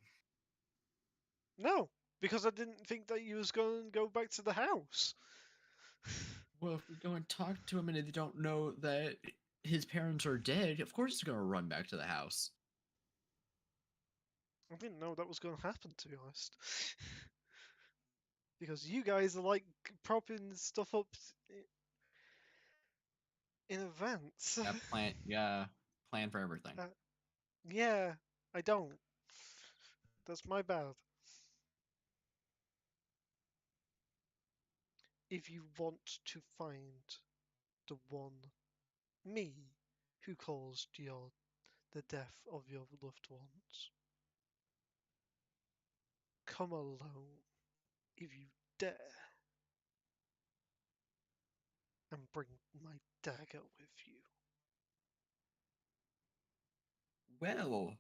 No, because I didn't think that you was going to go back to the house. Well, if we go and talk to him and they don't know that his parents are dead, of course he's going to run back to the house. I didn't know that was going to happen, to be honest. Because you guys are like propping stuff up in advance. Plan for everything. Yeah, I don't. That's my bad. If you want to find the one me who caused the death of your loved ones, come alone if you dare and bring my dagger with you. Well,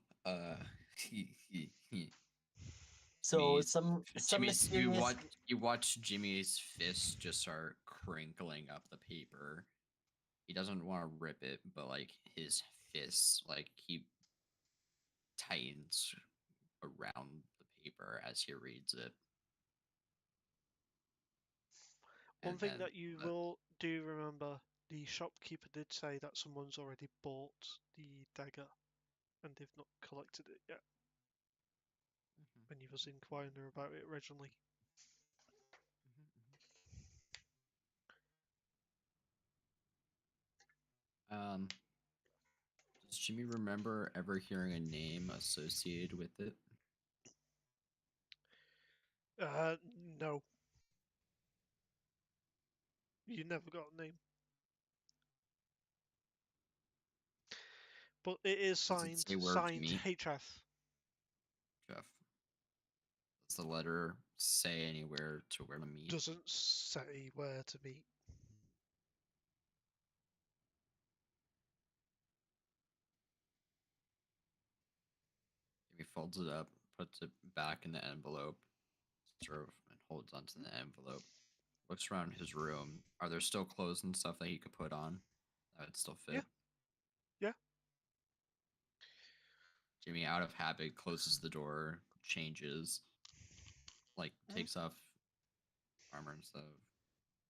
So Jimmy's some mysterious. you watch Jimmy's fist just start crinkling up the paper. He doesn't want to rip it, but like his fists, like he tightens around the paper as he reads it. One And thing then, that you will do remember, the shopkeeper did say that someone's already bought the dagger and they've not collected it yet when you was inquiring about it originally. Does Jimmy remember ever hearing a name associated with it? Uh, no. You never got a name. But it is Does it signed, say where to meet? HF. Jeff. Does the letter say anywhere to where to meet? Doesn't say where to meet. He folds it up, puts it back in the envelope, sort of, and holds onto the envelope. Looks around his room. Are there still clothes and stuff that he could put on that would still fit? Yeah. Yeah. Jimmy, out of habit, closes the door, changes, like takes off armor and stuff.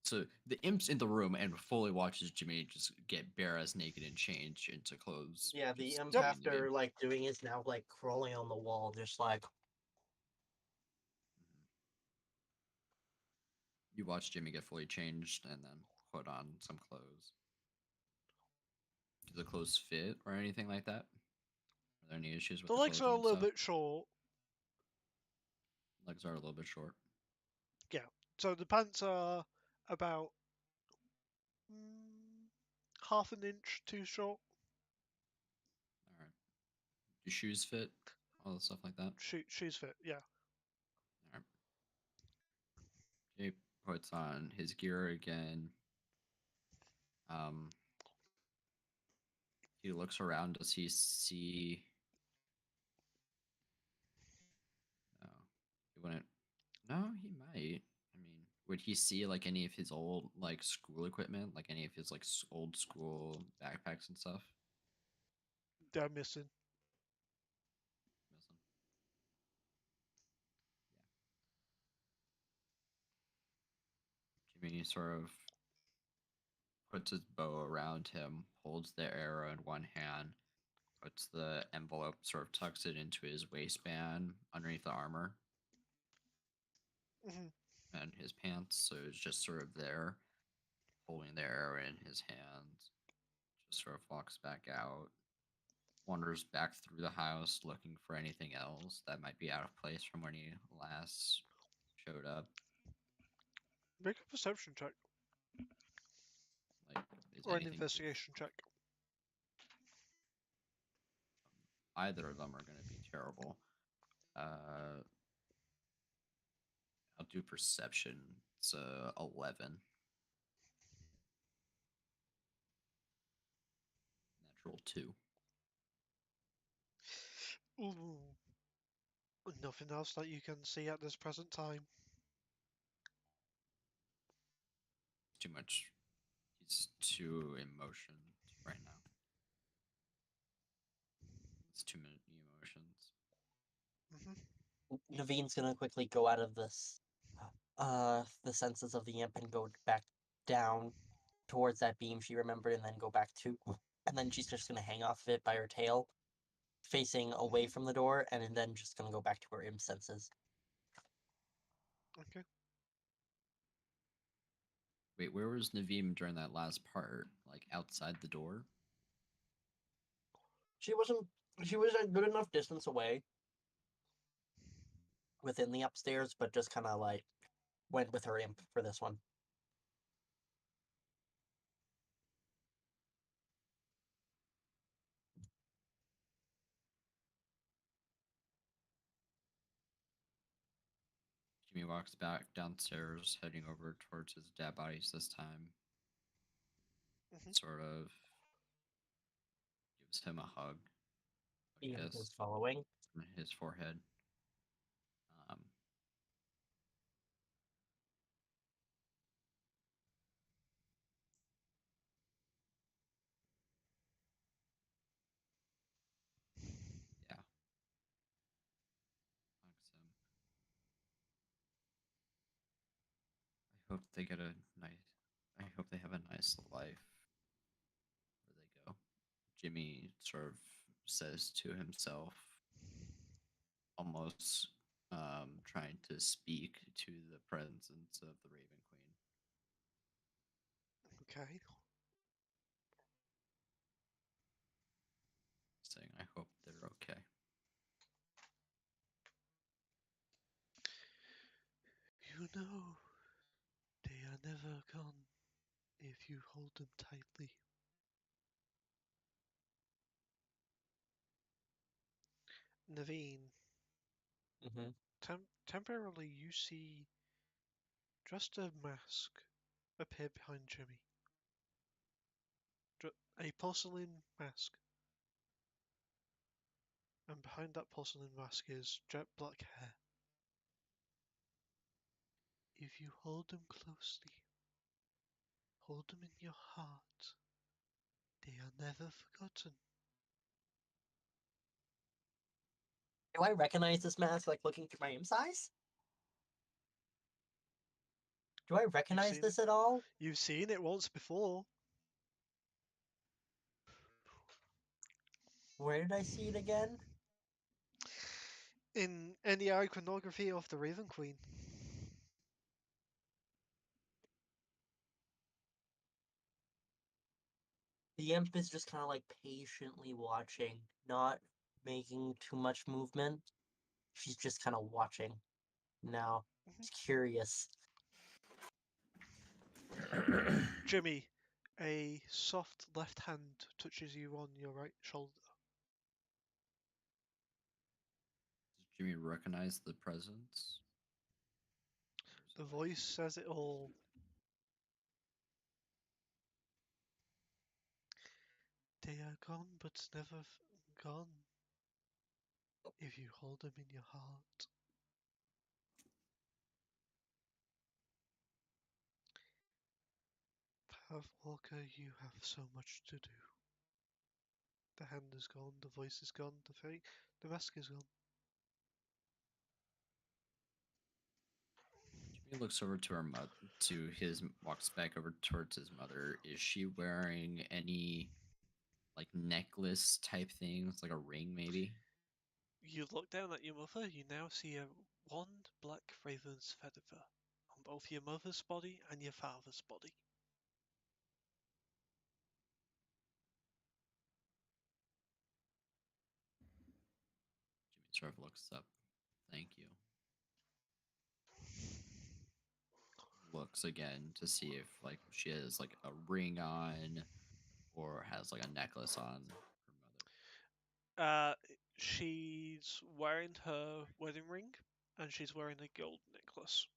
So the imp's in the room and fully watches Jimmy just get bare as naked and change into clothes. Yeah, the just imp being after naked. like doing is now like crawling on the wall, just like You watch Jimmy get fully changed and then put on some clothes. Do the clothes fit or anything like that? Are there any issues with The the legs are clothing a and little stuff? bit short. Legs are a little bit short. Yeah. So the pants are about half an inch too short. All right. Do shoes fit all the stuff like that. Shoes fit, yeah. Alright. He puts on his gear again. He looks around. Does he see? No, he wouldn't. No, he might. I mean, would he see like any of his old like school equipment, like any of his like old school backpacks and stuff? They're missing. Missing. Jimmy sort of puts his bow around him, holds the arrow in one hand, puts the envelope, sort of tucks it into his waistband underneath the armor Hmm. and his pants. So it's just sort of there, holding the arrow in his hands. Just sort of walks back out, wanders back through the house looking for anything else that might be out of place from when he last showed up. Make a perception check Like, is or an anything investigation check. either of them are going to be terrible. I'll do perception. It's 11. Natural 2. Ooh. Nothing else that you can see at this present time. Too much. He's too emotion right now. It's too many emotions. Hmm. Naveen's gonna quickly go out of this, the senses of the imp and go back down towards that beam she remembered, and then go back to, and then she's just gonna hang off of it by her tail, facing away from the door, and then just gonna go back to her imp senses. Okay. Wait, where was Naveem during that last part? Like outside the door? She was a good enough distance away within the upstairs, but just kind of like went with her imp for this one. Jimmy walks back downstairs, heading over towards his dead bodies this time. Mhm. Sort of gives him a hug. The A imp kiss is following. on his forehead. Yeah. Hugs him. I hope they get a nice. I hope they have a nice life where they go. Jimmy sort of says to himself, almost trying to speak to the presence of the Raven Queen. Okay. Saying, I hope they're okay. You know, they are never gone if you hold them tightly. Naveen, Mm-hmm. temporarily you see just a mask appear behind Jimmy. A porcelain mask. And behind that porcelain mask is jet black hair. If you hold them closely, hold them in your heart, they are never forgotten. Do I recognize this mask, like looking through my imp eyes? Do I recognize seen this at all? You've seen it once before. Where did I see it again? In the iconography of the Raven Queen. The imp is just kind of like patiently watching, not making too much movement. She's just kind of watching. Now, she's curious. Jimmy, a soft left hand touches you on your right shoulder. Jimmy recognize the presence. The voice says it all. They are gone, but never gone. If you hold them in your heart. Pathwalker, you have so much to do. The hand is gone, the voice is gone, the mask is gone. Jimmy looks over to walks back over towards his mother. Is she wearing any like necklace type things, like a ring maybe? You look down at your mother, you now see a one black raven's feather on both your mother's body and your father's body. Jimmy sort of looks up. Thank you. Looks again to see if like she has like a ring on or has like a necklace on her mother. She's wearing her wedding ring and she's wearing a gold necklace.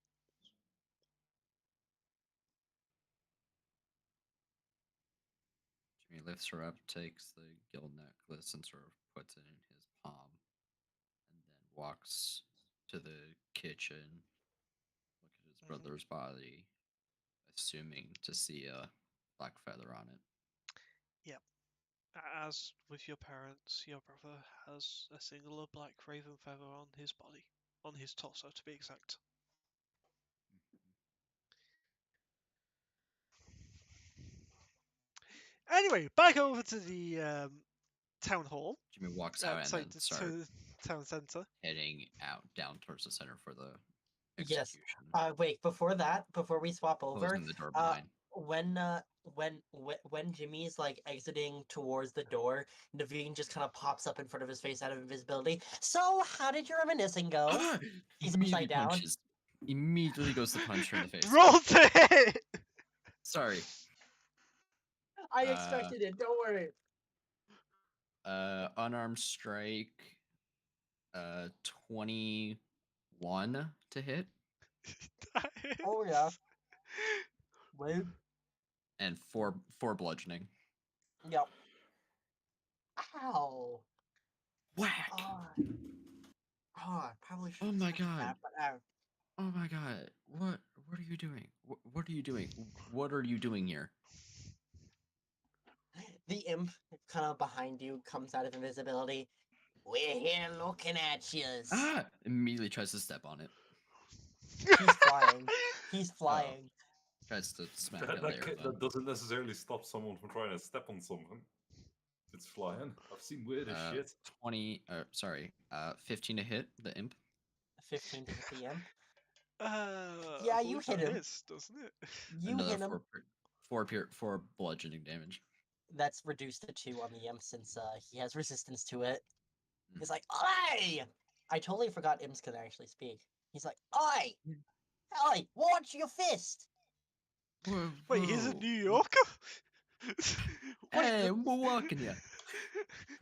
Jimmy lifts her up, takes the gilt necklace, and sort of puts it in his palm, and then walks to the kitchen, look at his brother's body, assuming to see a black feather on it. Yep. As with your parents, your brother has a singular black raven feather on his body, on his torso to be exact. Anyway, back over to the town hall. Jimmy walks out and Sorry, then to starts the town centre. heading out down towards the center for the Yes. execution. Wait, before we swap over, Closing the door behind. when Jimmy's like exiting towards the door, Naveen just kind of pops up in front of his face out of invisibility. So, how did your reminiscing go? He's Immediately upside down. punches. Immediately goes to punch her in the face. Roll to hit! Sorry. I expected it. Don't worry. Unarmed strike. 21 to hit. That hits. Oh yeah. Wait. And four bludgeoning. Yep. Ow. Whack! I probably should. Oh my god. That, but, Oh my god. What are you doing? What are you doing? What are you doing here? the imp, kind of behind you, comes out of invisibility. We're here looking at you. Ah! Immediately tries to step on it. He's flying. He's flying. Tries to smack That, it that, there. ca- but- that doesn't necessarily stop someone from trying to step on something. It's flying. I've seen weird as shit. 15 to hit the imp. 15 to hit the imp. Yeah, Yeah, you hit him. Hits, doesn't it? You Another hit him. four bludgeoning damage. That's reduced to 2 on the imp since he has resistance to it. Mm. He's like, "Oi!" I totally forgot imps can actually speak. He's like, "Oi! Oi! Watch your fist!" Wait, he's a Whoa. New Yorker? What- Hey, we're walking you.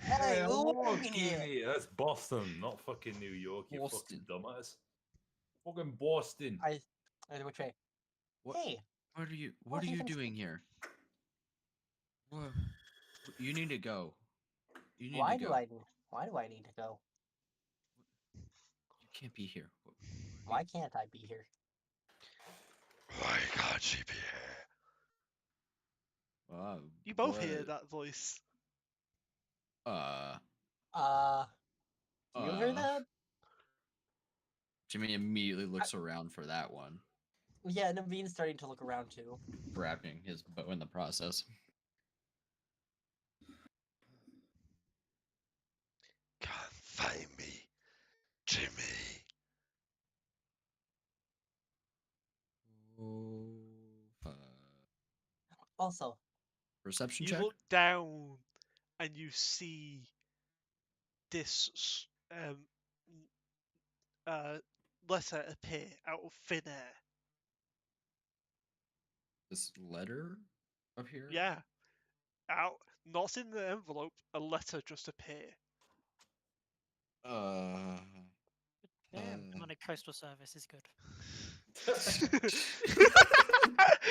Hey, Yeah, we're walking walking here. here. That's Boston, not fucking New York, you Boston. fucking dumbass. Fucking Boston. Which way? What- Hey, What are you Washington doing here? What? You need to go. You need why to do go. why do I need to go? You can't be here. Why can't I be here? Why can't she be here? You both hear that voice. Do you hear that? Jimmy immediately looks around for that one, Yeah, Naveen's starting to look around too. grabbing his bow in the process. Can't find me, Jimmy. Also, Perception You check. look down and you see this letter appear out of thin air. This letter up here. Yeah, out, not in the envelope. A letter just appear. Damn, Hmm. on a coastal service is good.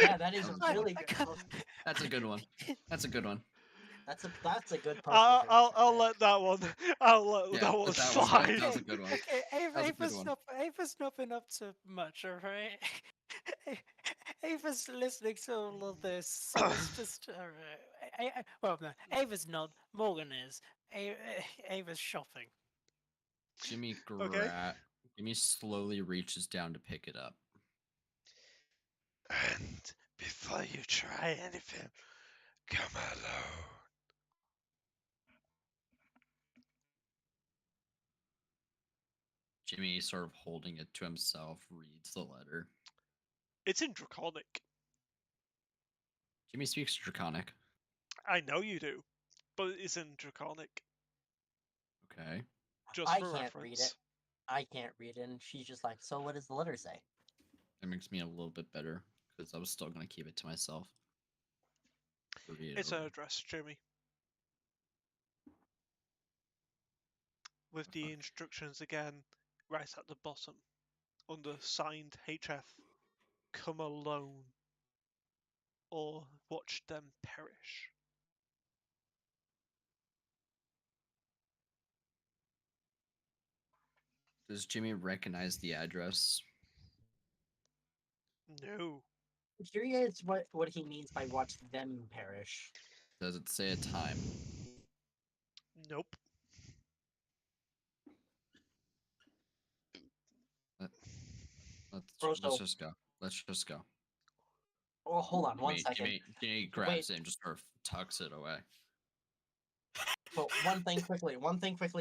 Yeah, that is That was a good. really I good. can't- That's a good one. That's a good one. That's a good postal I'll, service. I'll, right I'll there. let that one. I'll let Yeah, that one let that one go. slide. That was a good one. Okay, That was a good one. Ava's not been up to much, alright? Ava's listening to all of this, so it's just alright. Well, no, Ava's not. Morgan is. Ava's shopping. Jimmy Okay. Jimmy slowly reaches down to pick it up. And before you try anything, come alone. Jimmy, sort of holding it to himself, reads the letter. It's in Draconic. Jimmy speaks Draconic. I know you do, but it's in Draconic. Okay. Just I for can't read reference. it. I can't read it, and she's just like, "So what does the letter say?" That makes me a little bit better because I was still gonna keep it to myself. Read it It's an over. address, Jimmy. With the Fuck. instructions again, right at the bottom, under signed HF. Come alone, or watch them perish. Does Jimmy recognize the address? No. I'm curious what he means by "watch them perish." Does it say a time? Nope. Let's Broso. just go. Let's just go. Oh, hold on one second. Jimmy grabs it and just sort of tucks it away. But one thing quickly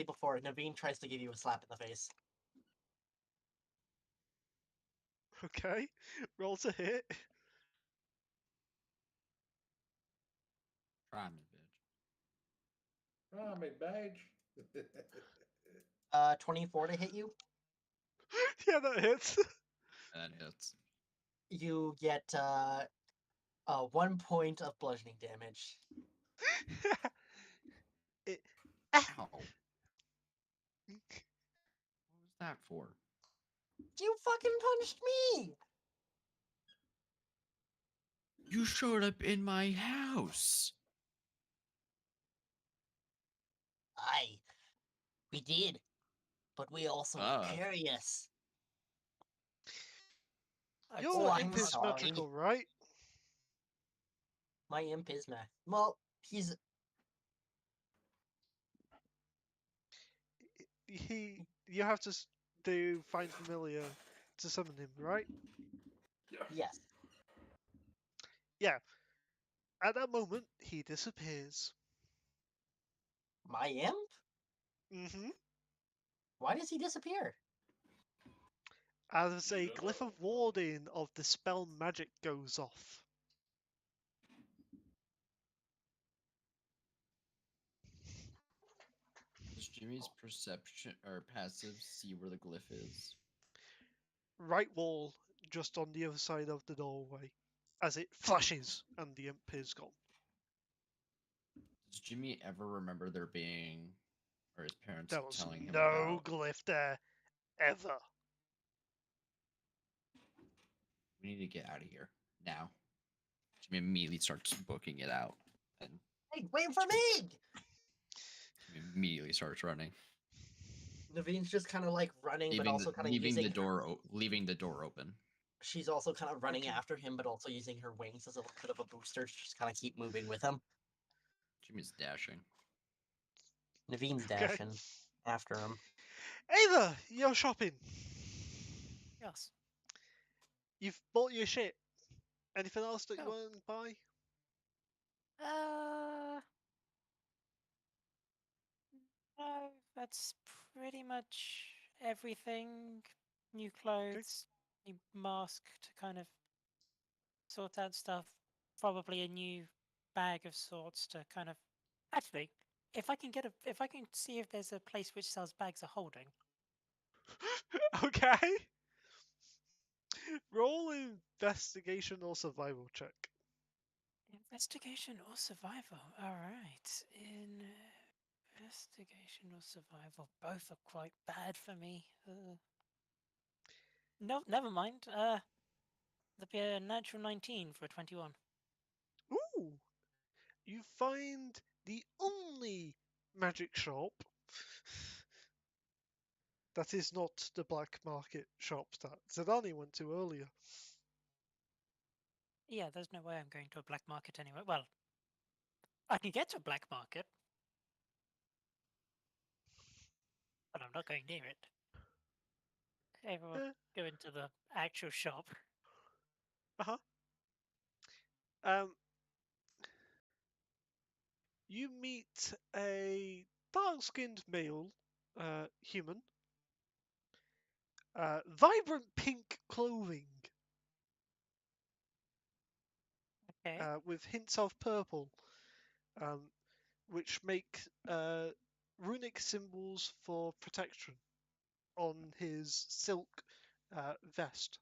before Naveen tries to give you a slap in the face. Okay. Roll to hit. Try me, bitch. Ah, my badge. 24 to hit you. Yeah, that hits. That hits. You get 1 point of bludgeoning damage. It, Ow. What was that for? You fucking punched me! You showed up in my house. Aye, we did. But we also curious. I'd Your say I'm imp is sorry. magical, right? My imp is mad. Well, he's You have to do find familiar to summon him, right? yes. Yeah. At that moment, he disappears. My imp? Mm-hmm. Why does he disappear? As a glyph of warding of the spell magic goes off. Does Jimmy's perception or passive see where the glyph is? Right wall, just on the other side of the doorway, as it flashes and the imp is gone. Does Jimmy ever remember there being, or his parents There was telling him no about? glyph there, ever. We need to get out of here now. Jimmy immediately starts booking it out, and Hey, wait for me! Jimmy immediately starts running, Naveen's just kind of like running, but also kind of leaving using the door, leaving the door open. She's also kind of running Okay. after him, but also using her wings as a little bit of a booster to just kind of keep moving with him. Jimmy's dashing. Naveen's Okay. dashing after him. Ava, you're shopping. yes. You've bought your shit. Anything else that you Oh. want to buy? No, that's pretty much everything. New clothes, new mask to kind of sort out stuff. Probably a new bag of sorts to kind of. Actually, if I can see if there's a place which sells bags of holding. Okay. Roll investigation or survival check. Investigation or survival. All right. Investigation or survival. Both are quite bad for me. No, never mind. That'd be a natural 19 for a 21. Ooh! You find the only magic shop that is not the black market shop that Zedani went to earlier. Yeah, there's no way I'm going to a black market anyway. Well, I can get to a black market, but I'm not going near it. Everyone Eh, go into the actual shop. uh-huh. Um, you meet a dark-skinned male human, vibrant pink clothing Okay. with hints of purple, um, which make runic symbols for protection on his silk vest.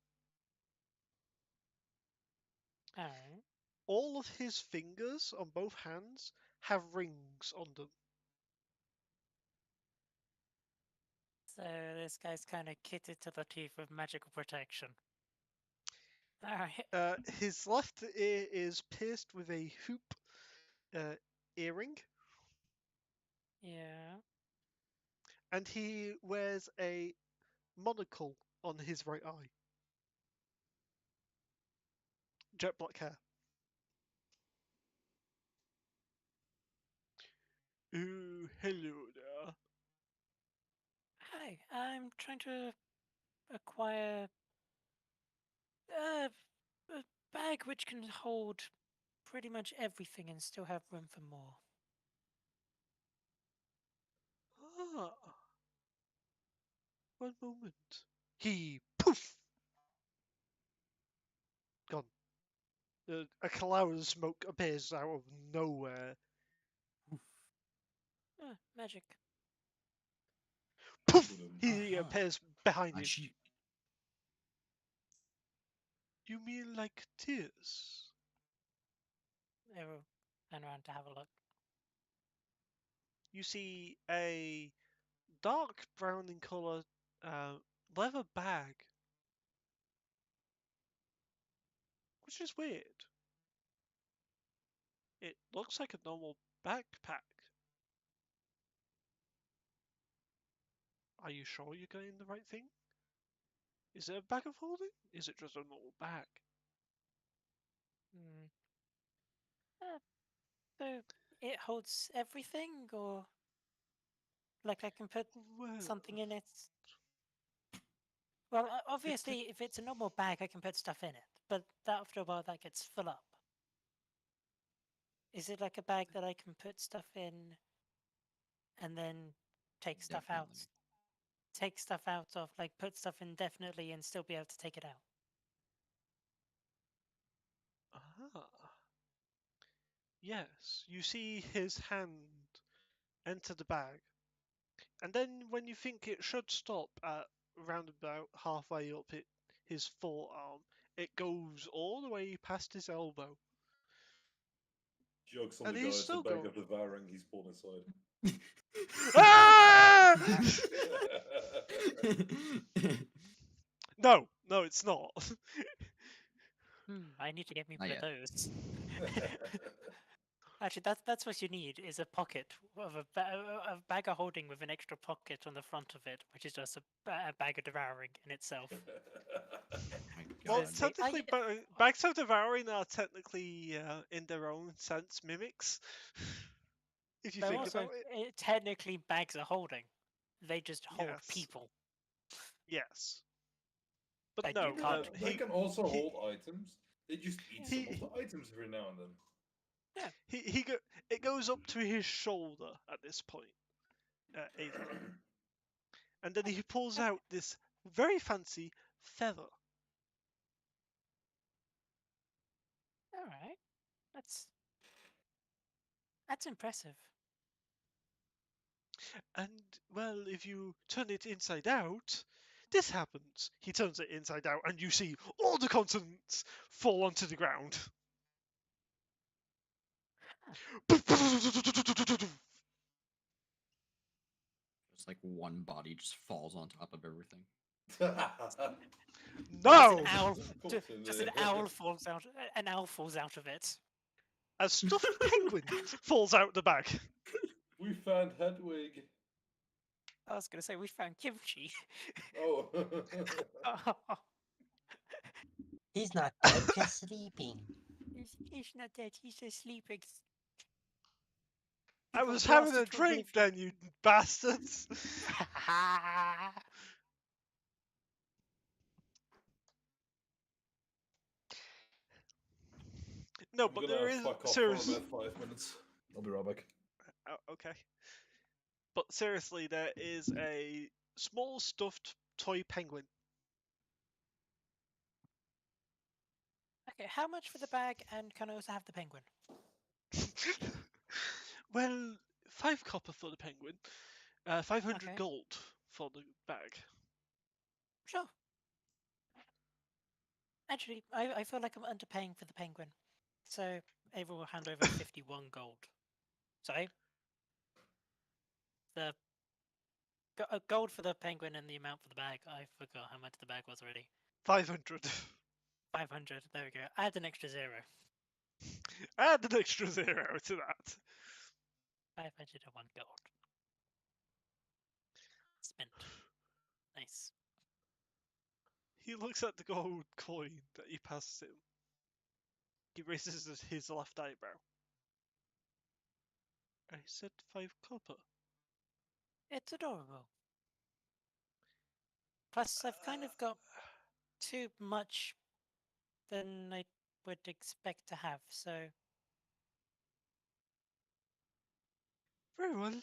Alright. All of his fingers on both hands have rings on them. So this guy's kind of kitted to the teeth with magical protection. Alright. His left ear is pierced with a hoop earring, Yeah. and he wears a monocle on his right eye. Jet black hair. Ooh, hello there. Hi, I'm trying to acquire a bag which can hold pretty much everything and still have room for more. Ah, one moment. He poof gone. A cloud of smoke appears out of nowhere. Magic. Poof! He Uh-huh. appears behind you. Actually, You mean like tears? Everyone turn around to have a look. You see a dark brown in colour leather bag, which is weird. It looks like a normal backpack. Are you sure you're getting the right thing? Is it a bag of holding? Is it just a normal bag? Hmm. So it holds everything, or like I can put Well, something in it? Well, obviously, if it's a normal bag, I can put stuff in it, but after a while, that gets full up. Is it like a bag that I can put stuff in and then take stuff out? definitely. Take stuff out of, like, put stuff indefinitely and still be able to take it out. ah. Yes, you see his hand enter the bag, and then when you think it should stop at round about halfway up his forearm, it goes all the way past his elbow, Jokes on and the he's guy, it's a still bag going. of devouring he's pulled aside. Ah! No, no, it's not. I need to get me Not one of yet. those. Actually, that's what you need, is a pocket of a bag of holding with an extra pocket on the front of it, which is just a bag of devouring in itself. My Well, God. technically, bags of devouring are technically, in their own sense, mimics. If you They're think also about it. technically bags of holding. They just hold Yes. people. Yes. But And no, you can't. They can also he- hold items. They just eat some he- of the items every now and then. it goes up to his shoulder at this point, Ava, and then he pulls Okay. out this very fancy feather. All right. That's impressive. And, well, if you turn it inside out, this happens. He turns it inside out, and you see all the continents fall onto the ground. Just like one body just falls on top of everything. No! An owl, Of course it just an is. owl falls out. An owl falls out of it. A stuffed penguin falls out the bag. We found Hedwig. I was gonna say we found kimchi. Oh. He's not dead, just sleeping. He's not dead. He's just sleeping. I He got was having a blasted to drink oblivion. then, you bastards. No, I'm but gonna there is fuck off serious. for about 5 minutes. I'll be right back. Oh, okay. But seriously, there is a small stuffed toy penguin. Okay, how much for the bag, and can I also have the penguin? Well, 5 copper for the penguin, 500 Okay. gold for the bag. Sure. Actually, I feel like I'm underpaying for the penguin, so Ava will hand over 51 gold. Sorry. The gold for the penguin and the amount for the bag. I forgot how much the bag was already. 500. 500. There we go. Add an extra 0. Add an extra 0 to that. 501 gold. Spent. Nice. He looks at the gold coin that you passed him. He raises his left eyebrow. I said 5 copper. It's adorable. Plus, I've kind of got too much than I would expect to have, so Very well.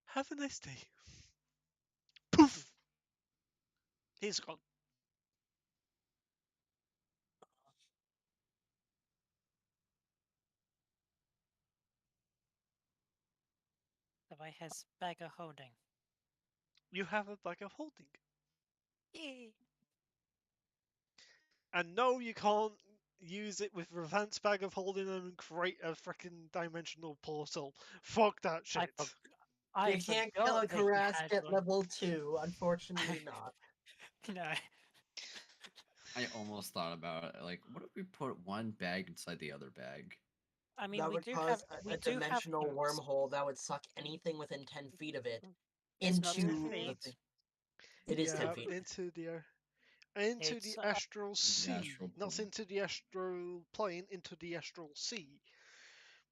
Have a nice day. Poof! He's gone. Levi has bag of holding. You have a bag of holding. Yay! And no, you can't use it with Revant's bag of holding and create a freaking dimensional portal. Fuck that shit. I You can't kill forgot a that he Karask had at one. level 2. Unfortunately not. No. I almost thought about it. Like, what if we put one bag inside the other bag? I mean, That we would do cause have a dimensional wormhole that would suck anything within 10 feet of it It's not 10 into the feet. thing. It is 10 Yeah, feet. into the It's, astral sea, astral not plane. into the astral plane, into the astral sea,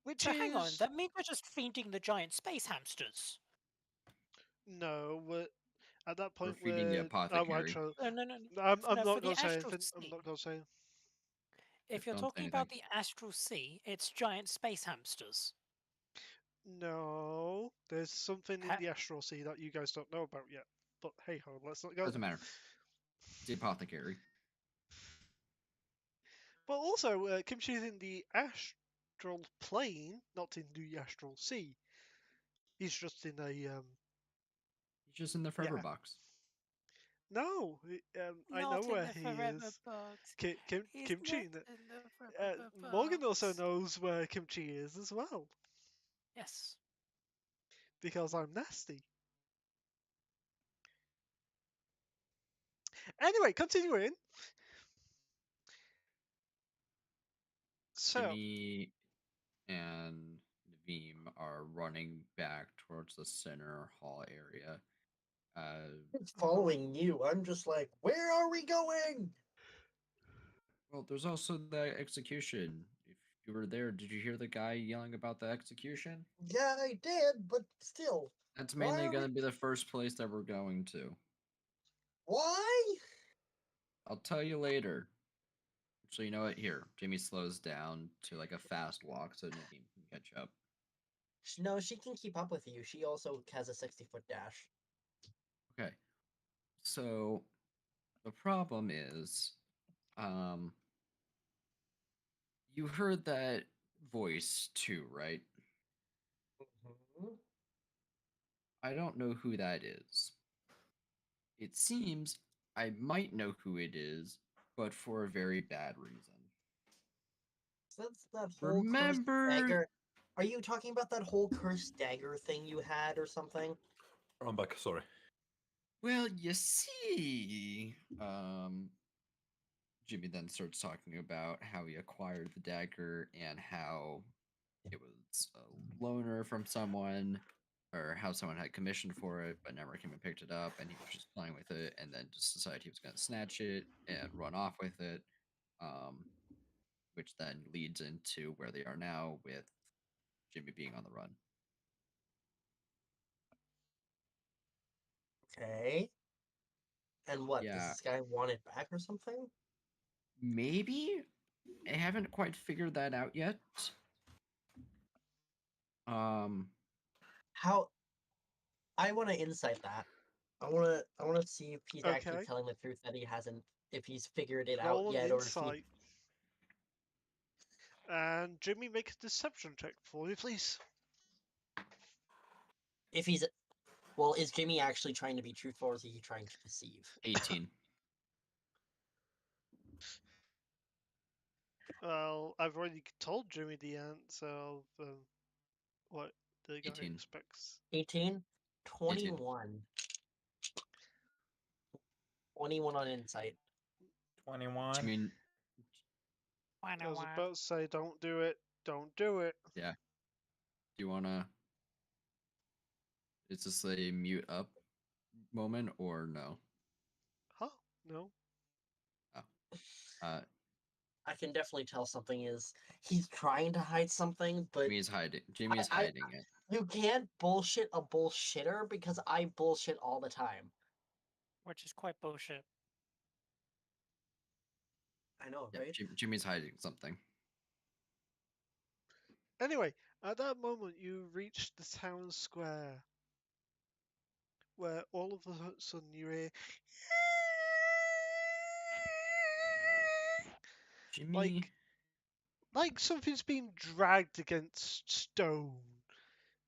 which So is hang on, that means we're just feeding the giant space hamsters. no. At that We're point, feeding the we're apothecary. No. I'm No, not for the gonna say astral anything. I'm sea. not gonna say. If you're Don't say talking about anything. the astral sea, it's giant space hamsters. No, there's something in Ha- the astral sea that you guys don't know about yet. But hey ho, let's not go Doesn't there. matter. It's the apothecary. But also, Kimchi's in the astral plane, not in the astral sea. He's just in a He's just in the forever yeah. box. No, I know Not in where the he forever is. box. He's Kimchi. not in the forever Morgan also box. knows where Kimchi is as well, Yes. because I'm nasty. Anyway, continuing. So, Jimmy and Naveem are running back towards the center hall area. It's following you. I'm just like, where are we going? Well, there's also the execution. If you were there, did you hear the guy yelling about the execution? Yeah, I did, but still. That's Why mainly are going we... to be the first place that we're going to. Why? I'll tell you later. So you know what? Here, Jimmy slows down to like a fast walk so Naveem can catch up. No, she can keep up with you. She also has a 60-foot dash. Okay. So the problem is, you heard that voice too, right? Mhm. I don't know who that is. It seems I might know who it is, but for a very bad reason. So that's that whole cursed Remember, dagger. Are you talking about that whole cursed dagger thing you had or something? I'm back, sorry. Well, you see, Jimmy then starts talking about how he acquired the dagger and how it was a loaner from someone, or how someone had commissioned for it but never came and picked it up, and he was just playing with it, and then just decided he was going to snatch it and run off with it, um, which then leads into where they are now with Jimmy being on the run. Okay. And what? Does Yeah, this guy want it back or something? maybe. I haven't quite figured that out yet. Um, How? I want to insight that. I want to see if he's actually Okay. telling the truth that he hasn't, if he's figured it out Roll an yet, or if he. insight. And Jimmy, make a deception check for me, please. If he's. Well, is Jimmy actually trying to be truthful, or is he trying to deceive? 18. Well, I've already told Jimmy the answer of what the guy 18. expects. 18? 21. 21 on insight. 21. Jimmy, I was about to say, don't do it. Don't do it. yeah. Do you wanna? Is this a mute up moment or no? Huh? No. Uh, I can definitely tell something is. He's trying to hide something, but Jimmy's hiding. Jimmy's I- hiding it. you can't bullshit a bullshitter because I bullshit all the time. Which is quite bullshit. I know, Yeah, right? Jimmy's hiding something. Anyway, at that moment, you reach the town square, where all of a sudden you hear Jimmy, like something's being dragged against stone,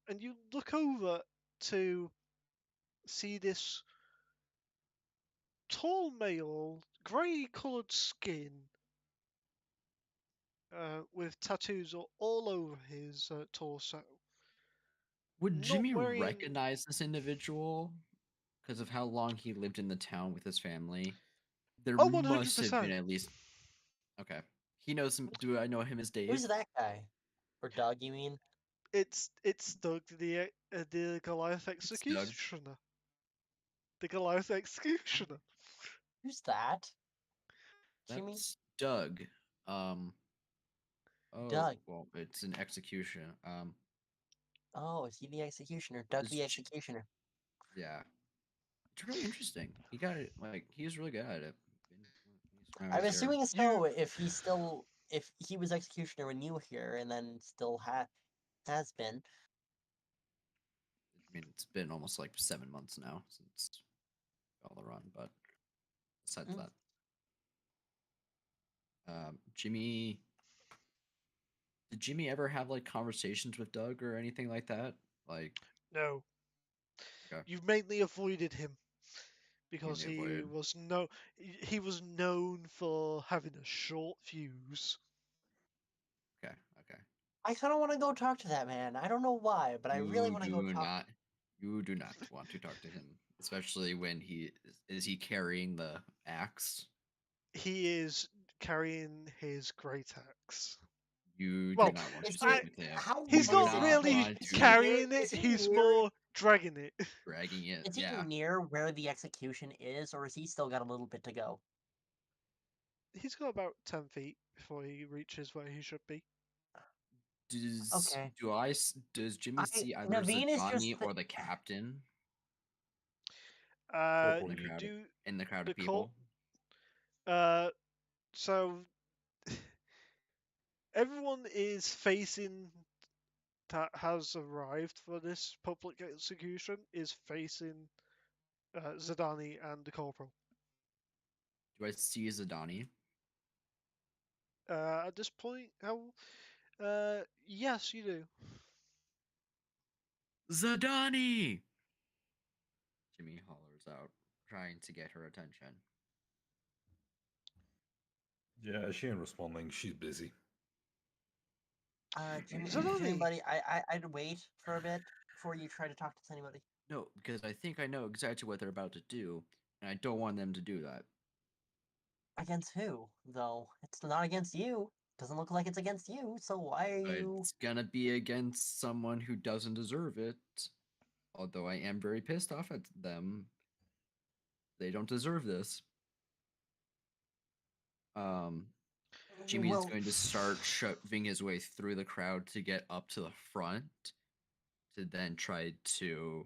and you look over to see this tall male, grey-coloured skin, with tattoos all over his torso. would Not Jimmy wearing. recognize this individual because of how long he lived in the town with his family? There Oh, must have been 100%. at least. Okay, he knows him. Do I know him as Dave? Who's that guy? Or Doug, you mean? It's Doug, the Goliath It's Doug. executioner. The Goliath executioner. Who's that? Jimmy? That's Doug. Um. Oh Doug. well, it's an execution. Oh, is he the executioner? Doug It's the J- executioner. yeah, it's really interesting. He got it. Like he was really good at it. When I I'm was here. assuming so. If he's still, if he was executioner when you were here, and then still has been. I mean, it's been almost like 7 months now since all the run, but besides Mm. that, Jimmy. Did Jimmy ever have like conversations with Doug or anything like that? Like, No. Okay. You've mainly avoided him because Mainly avoided. he was known for having a short fuse. Okay, okay. I kind of want to go talk to that man. I don't know why, but I really want to go talk. You do not want to talk to him, especially when is he carrying the axe? He is carrying his great axe. You Well, do not want to Is speak it with him. how He's You do is not it? not really want Is to he near? carrying it, Is he he's near? more dragging it. dragging it. Is he Yeah. near where the execution is, or is he still got a little bit to go? He's got about 10 feet before he reaches where he should be. Okay. Does Jimmy see either Naveen is just Zadani or the captain Purple in the You crowd do in the crowd the of people? so everyone is facing that has arrived for this public execution is facing Zadani and the corporal. Do I see Zadani? At this point, yes, you do. Zadani! Jimmy hollers out, trying to get her attention. Yeah, she ain't responding. She's busy. Jimmy, Zanoni! buddy, I'd wait for a bit before you try to talk to anybody. No, because I think I know exactly what they're about to do, and I don't want them to do that. Against who, though? It's not against you. Doesn't look like it's against you, so why are you... It's gonna be against someone who doesn't deserve it. Although I am very pissed off at them. They don't deserve this. Jimmy is Well, going to start shoving his way through the crowd to get up to the front to then try to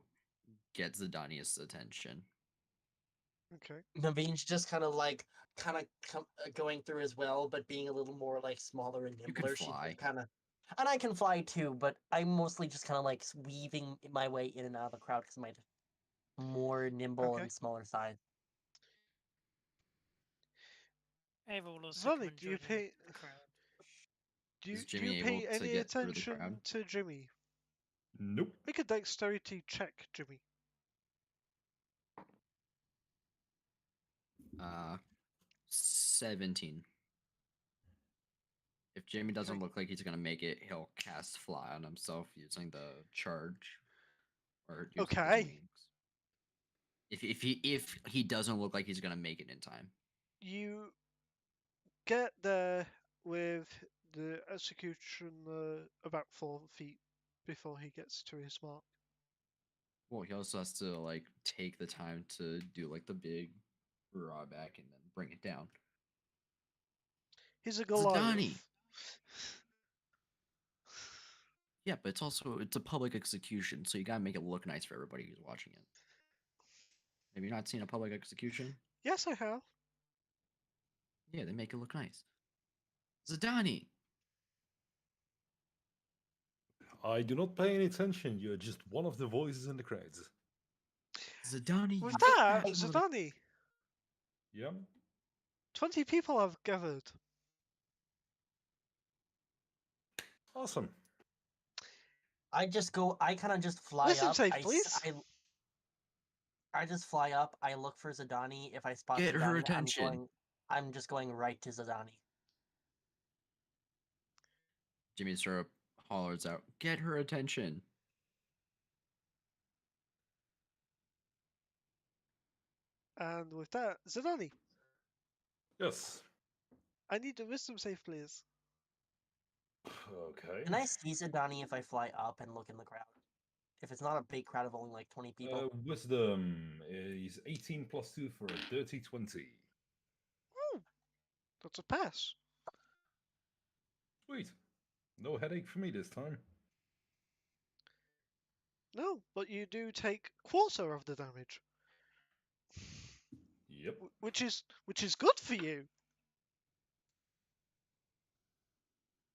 get Zidanius' attention. Okay. Naveen's just kind of going through as well, but being a little more like smaller and You can nimbler. She fly. kind of, and I can fly too, but I'm mostly just kind of like weaving my way in and out of the crowd because I'm more nimble Okay. and smaller size. Ava will also come Zolly, and do you join in pay the crowd. do Is you, do you Jimmy able pay to any get through the crowd? attention to Jimmy? Nope. Make a dexterity check, Jimmy. 17. If Jimmy doesn't Okay. look like he's gonna make it, he'll cast fly on himself using the charge or using his Okay. wings. If he doesn't look like he's gonna make it in time. You get there with the executioner about 4 feet before he gets to his mark. Well, he also has to like take the time to do like the big raw back and then bring it down. He's a Zidani. Goliath. Yeah, but it's a public execution, so you gotta make it look nice for everybody who's watching it. Have you not seen a public execution? Yes, I have. Yeah, they make it look nice. Zidani. I do not pay any attention. You're just one of the voices in the crowds. Zidani. With You that, I- Zidani, Yeah. 20 people have gathered. Awesome. I kind of just fly Listen up. safe, please. I just fly up. I look for Zidani. If I spot Get Zidani, her attention. I'm just going right to Zidani. Jimmy Syrup hollers out, "Get her attention!" And with that, Zidani, Yes. I need a wisdom save, please. Okay. Can I see Zidani if I fly up and look in the crowd? If it's not a big crowd of only like 20 people. Wisdom is 18 plus 2 for a dirty 20. Ooh, that's a pass. Sweet. No headache for me this time. No, but you do take quarter of the damage, Yep. which is good for you.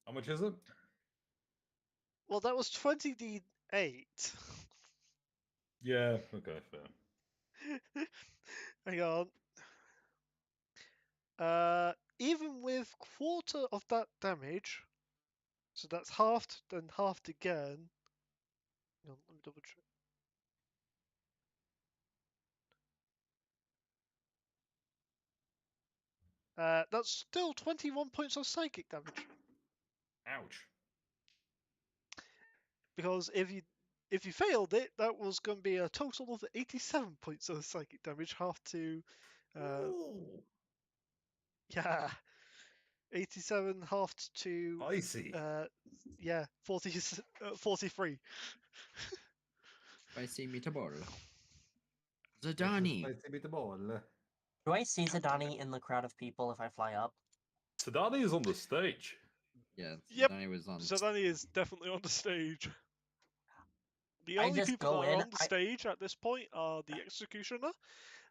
How much is it? Well, that was 20d8. Yeah, okay, fair. Hang on. Even with quarter of that damage, so that's halved, then halved again. Hang on, let me double check. That's still 21 points of psychic damage. Ouch. Because if you failed it, that was going to be a total of 87 points of psychic damage, half to, Ooh, yeah, 87 halved to, I see. yeah, 43. Spicy meatball. Zidani. Do I see God damn it. Zidani in the crowd of people if I fly up? Sadani is on the stage. Yeah, Yep, Zidani was on. Zidani is definitely on the stage. The I only just people go that are in, on the stage at this point are the executioner,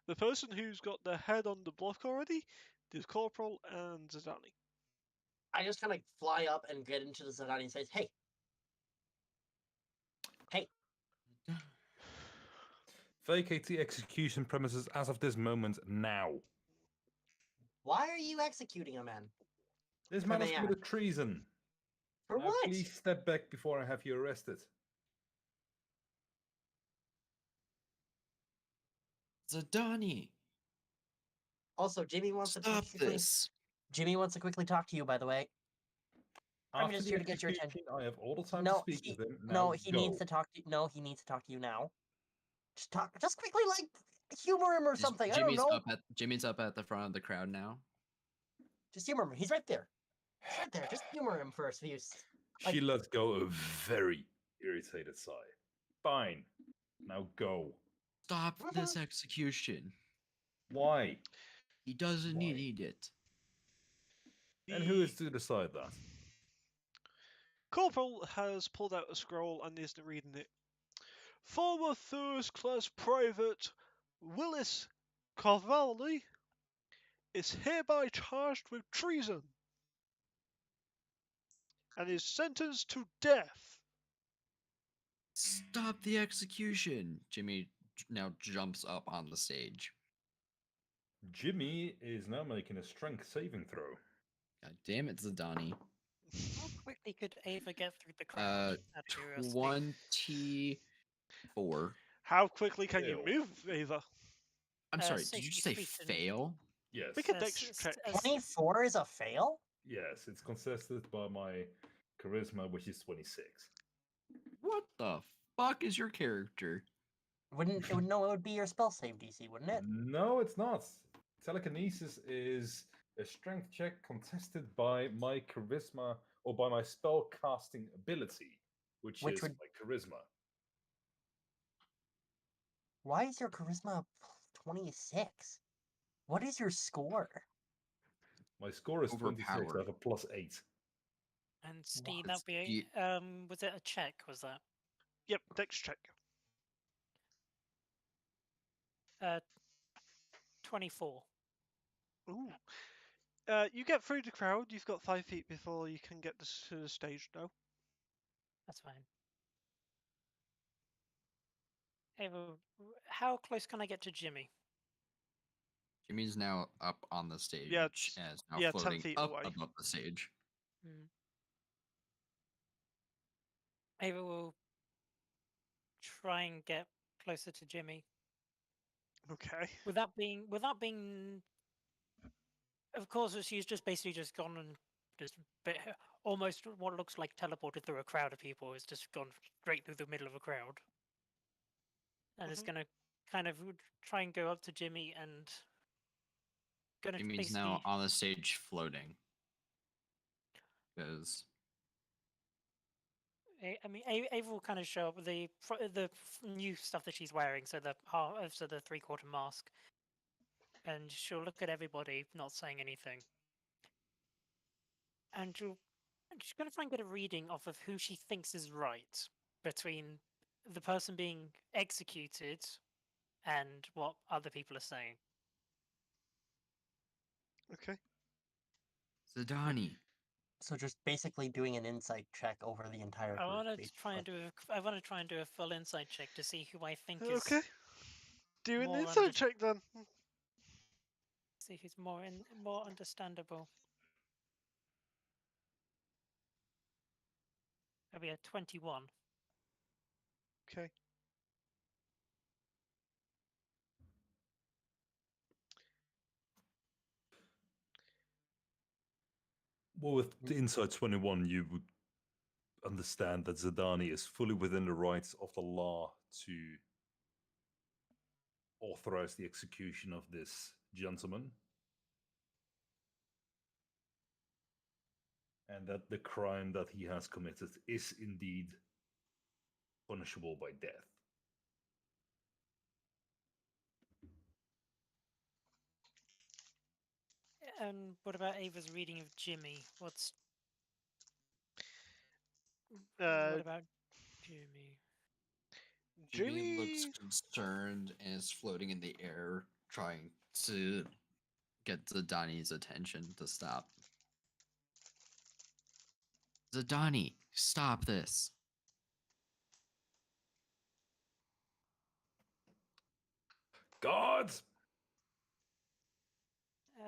the person who's got their head on the block already, the corporal, and Zidani. I just kind of fly up and get into the Zidani and say, "Hey, hey, Vacate the execution premises as of this moment now. why are you executing a man? This If I man has may committed treason. For Now what?" please step back before I have you arrested. Zidani. Also, Jimmy wants Stop to quickly. this. Jimmy wants to quickly talk to you. By the way, I'm After just the here to get your attention. execution, I have all the time to No, speak he with him. no Now he go. needs to talk to no he needs to talk to you now. Just talk. Just quickly, like humor him or Just- something. I don't Jimmy's know. up at the front of the crowd now. Just humor him. He's right there. He's right there. Just humor him for a few. She lets go a very irritated sigh. Fine. Now go. Stop this execution. Why? He doesn't Why? need it. And who is to decide that? Corporal has pulled out a scroll and is reading it. Former first class private Willis Cavalli is hereby charged with treason and is sentenced to death. Stop the execution. Jimmy now jumps up on the stage. Jimmy is now making a strength saving throw. God damn it, Zadani. How quickly could Ava get through the crowd? Out of curiosity. 24. How quickly can you Fail. move, Ava? I'm sorry, did you 60 say feet and- fail? Yes. Make a Uh, dex s- check. s- s- 24 is a fail. Yes, it's contested by my charisma, which is 26. What the fuck is your character? Wouldn't it would no? It would be your spell save DC, wouldn't it? No, it's not. Telekinesis is a strength check contested by my charisma or by my spell casting ability, which Which is would- my charisma. Why is your charisma 26? What is your score? My score is 26. I Overpowered. have a +8. And Steve, It's- that'd be was it a check? Was that Yep, dex check. 24? Ooh. You get through the crowd. You've got 5 feet before you can get to the stage now. That's fine. Ava, how close can I get to Jimmy? Jimmy's now up on the stage it's- and is now yeah, 10 floating feet up away. above the stage. Ava will try and get closer to Jimmy Okay. without being. Of course, she's just basically just gone and just almost what looks like teleported through a crowd of people. Has just gone straight through the middle of a crowd, and it's Mhm. gonna kind of try and go up to Jimmy and gonna Jimmy's basically. now on the stage floating. Because I mean, Ava will kind of show up with the new stuff that she's wearing, so the so the 3/4 mask, and she'll look at everybody, not saying anything, and she's gonna try and get a reading off of who she thinks is right between the person being executed and what other people are saying. Okay. Zadani. So just basically doing an insight check over the entire I group. want to try and basically. do a full insight check to see who I think Okay. is Do an more insight check then. see who's more understandable. That'll be a 21. Okay. Well, with the Inside 21, you would understand that Zadani is fully within the rights of the law to authorize the execution of this gentleman. And that the crime that he has committed is indeed punishable by death. And what about Ava's reading of Jimmy? What about Jimmy? Jimmy looks Jimmy. concerned and is floating in the air, trying to get Zadani's attention to stop. Zadani, stop this. Guards!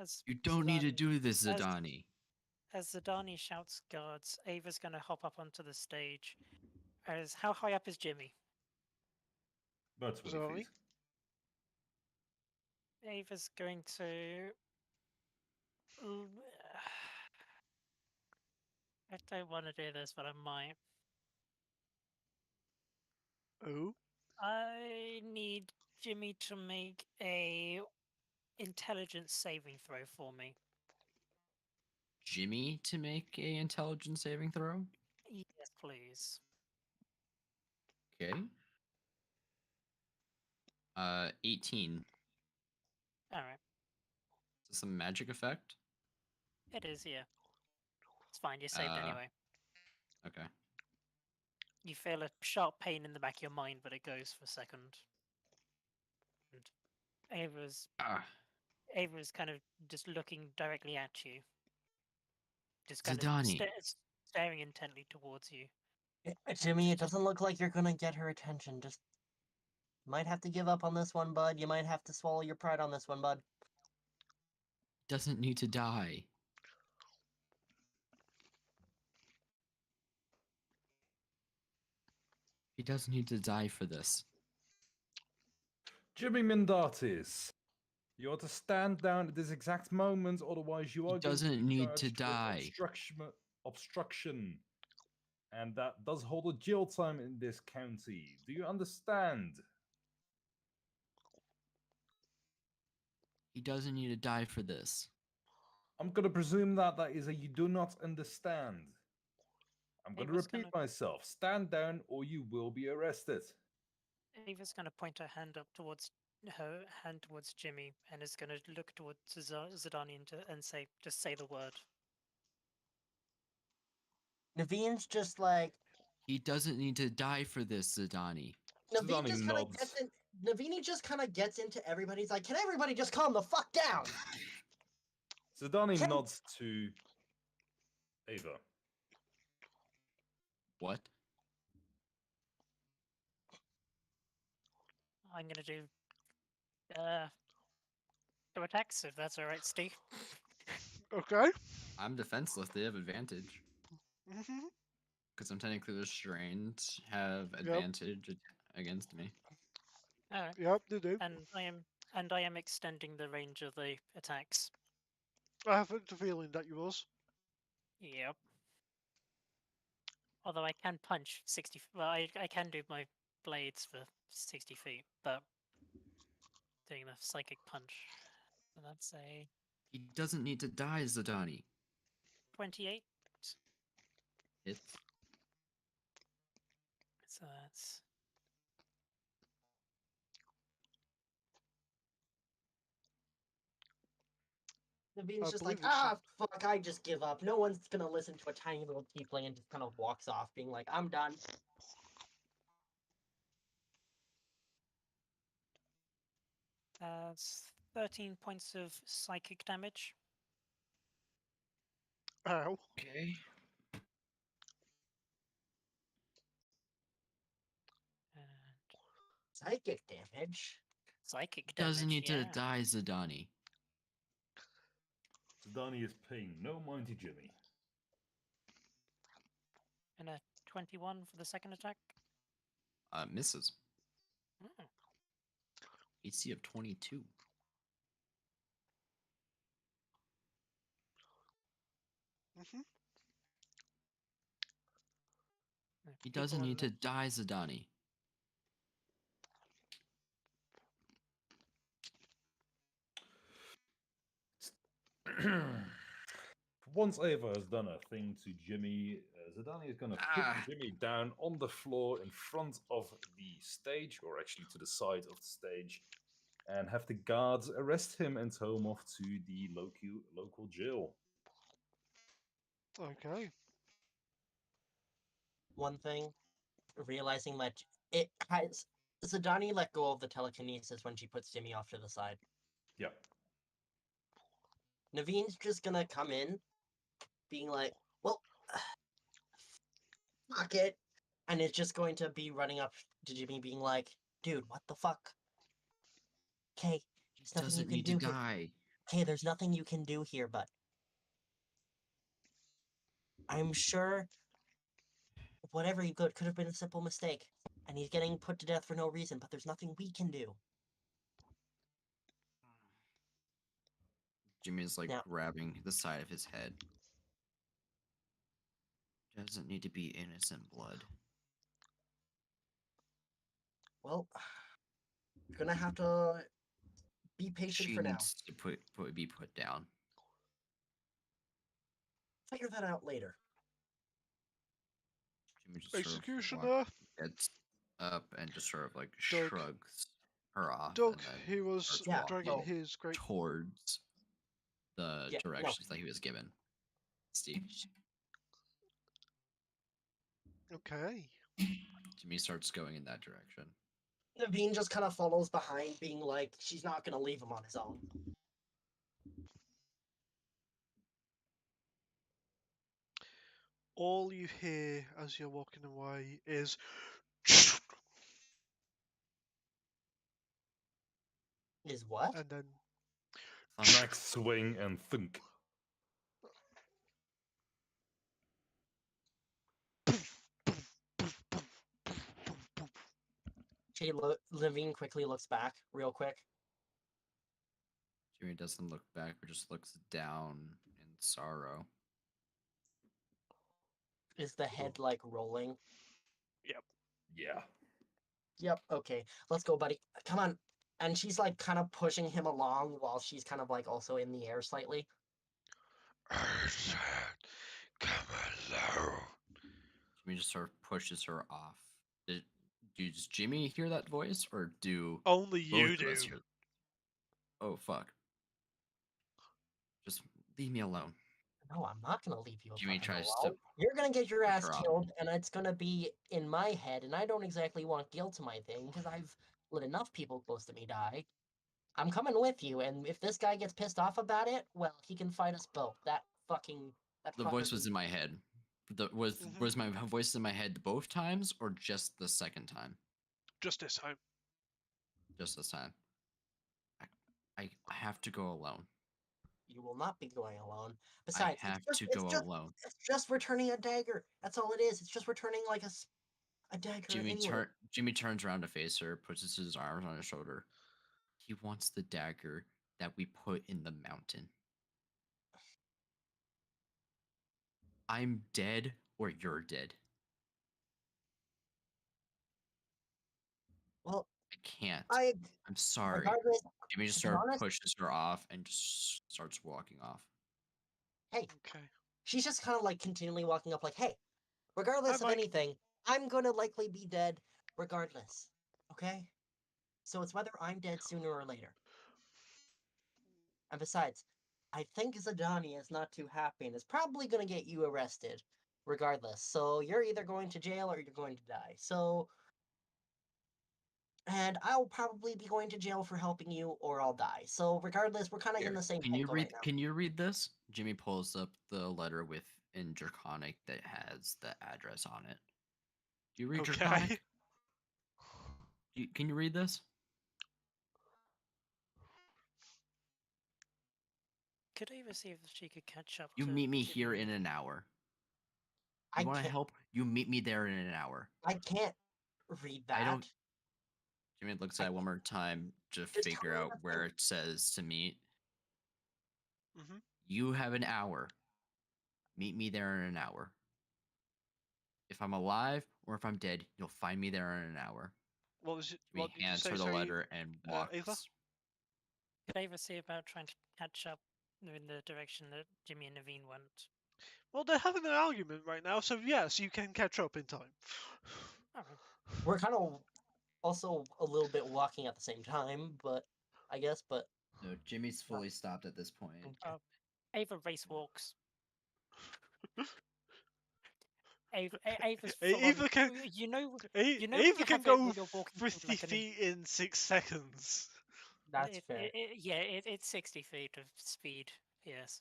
As You don't need to Zadani- do this, as- Zadani. As Zadani shouts guards, Ava's going to hop up onto the stage. As how high up is Jimmy? About 20 Sorry? feet. Ava's going to. I don't want to do this, but I might. Oh. I need Jimmy to make a intelligence saving throw for me. Jimmy to make a intelligence saving throw. Yes, please. Okay. 18. All right. Is this a magic effect? It is, yeah. It's fine. You're saved Uh, anyway. Okay. You feel a sharp pain in the back of your mind, but it goes for a second. And Ah, Ava's kind of just looking directly at you, just kind of Zidani. staring intently towards you. Jimmy, it Just- doesn't look like you're gonna get her attention. Just might have to give up on this one, bud. You might have to swallow your pride on this one, bud. Doesn't need to die. He doesn't need to die for this. Jimmy Mindatis, you are to stand down at this exact moment, otherwise you He are going to doesn't be need to charged with die. obstruction. And that does hold a jail time in this county. Do you understand? He doesn't need to die for this. I'm going to presume that that is a you do not understand. I'm going to Ava's repeat gonna- myself. Stand down or you will be arrested. Ava's going to point her hand up towards Jimmy, and is going to look towards Zidani and say, "Just say the word." Naveen's just like He doesn't need to die for this, Zidani. Naveen Zidani just kind of nods. gets in. Naveen just kind of gets into everybody's like, can everybody just calm the fuck down? Zidani Can- nods to Ava. What? I'm going to do two attacks, if that's all right, Steve. Okay. I'm defenseless. They have advantage. Hmm. Because I'm technically restrained, have Yep. advantage against me. All right. Yep, they do. And I am extending the range of the attacks. I have a feeling that you was. Yep. Although I can punch 60. Well, I can do my blades for 60 feet, but doing the psychic punch. So that's a He doesn't need to die, Zidani. 28. Hits. So that's Naveen's I just like, believe it's fuck, I just give up. No one's gonna listen to a tiny little tiefling, and just kind of walks off, being like, I'm done. that's 13 points of psychic damage. Ow. Okay. And Psychic damage. psychic He doesn't damage. need Yeah. to die, Zidani. Zidani is paying no mind to Jimmy. And a 21 for the second attack. Misses. Mm. AC of 22. Hmm. He doesn't People need to die, Zidani. Once Ava has done a thing to Jimmy, Zidani is going to put Ah. Jimmy down on the floor in front of the stage, or actually to the side of the stage, and have the guards arrest him and tow him off to the local jail. Okay. One thing, realizing that it has Zidani let go of the telekinesis when she puts Jimmy off to the side. Yeah. Naveen's just gonna come in, being like, well, fuck it. And it's just going to be running up to Jimmy, being like, dude, what the fuck? Okay, He there's nothing you doesn't can need do to here. die. Okay, there's nothing you can do here, but I'm sure whatever he could have been a simple mistake. And he's getting put to death for no reason, but there's nothing we can do. Jimmy's like Now- grabbing the side of his head. Doesn't need to be innocent blood. Well, you're gonna have to be patient She for now. needs to be put down. Figure that out later. Jimmy just sort of Executioner. gets up and just sort of like Doug. shrugs her off, Doug, and then he was starts Yeah, dragging walking his great. towards the Yeah, no. directions that he was given. Steve. Okay. Jimmy starts going in that direction. Naveen just kind of follows behind, being like, she's not gonna leave him on his own. All you hear as you're walking away is. Is what? And then Smack, swing, and thunk. Naveen quickly looks back, real quick. Jimmy doesn't look back, but just looks down in sorrow. Is the head like rolling? Yeah. Yep, okay. Let's go, buddy. Come on. And she's like kind of pushing him along while she's kind of like also in the air slightly. come along. Jimmy just sort of pushes her off. Does Jimmy hear that voice, or do Only you both do. of us hear? Oh fuck! Just leave me alone. No, I'm not gonna leave you Jimmy fucking tries alone. to You're gonna get your push ass her off. killed, and it's gonna be in my head, and I don't exactly want guilt to my thing, because I've let enough people close to me die. I'm coming with you, and if this guy gets pissed off about it, well, he can fight us both. That The voice was in my head. Was my voice in my head both times, or just the second time? Just this time. Just this time. I have to go alone. You will not be going alone. Besides, I have it's to just, go alone. it's just returning a dagger. That's all it is. It's just returning like a dagger anyway. Jimmy turns around to face her, puts his arms on her shoulder. He wants the dagger that we put in the mountain. I'm dead, or you're dead. Well, I can't. I I'm sorry. regardless. Jimmy just to be sort of honest, pushes her off and just starts walking off. hey, Okay. she's just kind of like continually walking up, like, hey, regardless Hi, of Mike. anything, I'm gonna likely be dead regardless. Okay? So it's whether I'm dead sooner or later. And besides, I think Zadani is not too happy and is probably gonna get you arrested regardless. So you're either going to jail or you're going to die. So and I'll probably be going to jail for helping you or I'll die. So regardless, we're kind of in the same Can you pickle read? right now. Can you read this? Jimmy pulls up the letter in Draconic that has the address on it. Do you read Okay. Draconic? Can you read this? Could Ava see if she could catch up? You to meet me here Jimmy? in an hour. I You want to can't. help? You meet me there in an hour. I can't read that. I don't. Jimmy looks I at it one more time to Just tell figure me out the where thing. it says to meet. Mhm. You have an hour. Meet me there in an hour. If I'm alive or if I'm dead, you'll find me there in an hour. What was it? Jimmy What did you hands say? her the Sorry, letter and walks. Ava? Could Ava see about trying to catch up in the direction that Jimmy and Naveen went? Well, they're having an argument right now, so yes, you can catch up in time. Alright. We're kind of also a little bit walking at the same time, but I guess, but No, Jimmy's fully stopped at this point. Oh, Ava race walks. Ava's full on. Ava can. You know A- when Ava you can have it go when you're walking through 50 like an feet in 6 seconds. that's fair. It's 60 feet of speed. Yes.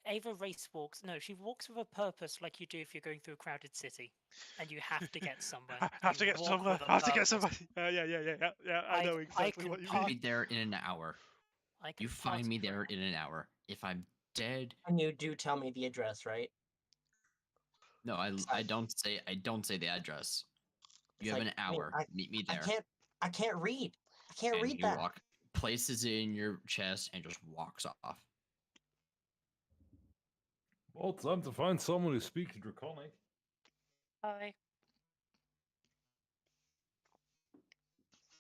Ava race walks. No, she walks with a purpose, like you do if you're going through a crowded city, and you have to get somewhere. Have to You get walk somewhere. with a Have to get purpose. somebody. Yeah. I know exactly can what you Meet mean. me there in an hour. I can You find part me a there crowd. in an hour. If I'm dead, And you do tell me the address, right? no, I Besides- don't say the address. It's You have like, an I mean, hour. Meet me I there. can't read. I can't And read he that. places it in your chest and just walks off. Well, time to find someone who speaks Draconic. Hi.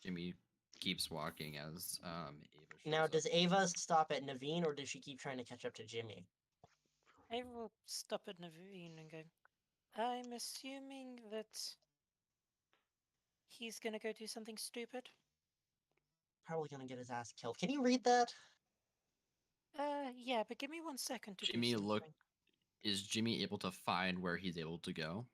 Jimmy keeps walking as Ava shows Now, up. does Ava stop at Naveen, or does she keep trying to catch up to Jimmy? Ava will stop at Naveen and go, I'm assuming that he's gonna go do something stupid. Probably gonna get his ass killed. Can you read that? Yeah, but give me 1 second to Jimmy do something. look is Jimmy able to find where he's able to go?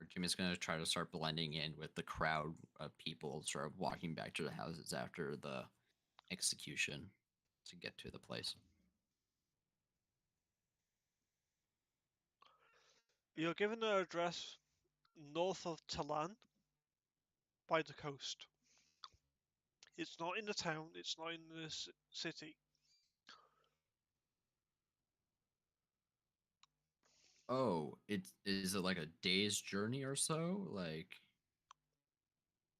Or Jimmy's gonna try to start blending in with the crowd of people, sort of walking back to the houses after the execution to get to the place. You're given an address north of Talan by the coast. It's not in the town, it's not in the city. Oh, is it like a day's journey or so? Like,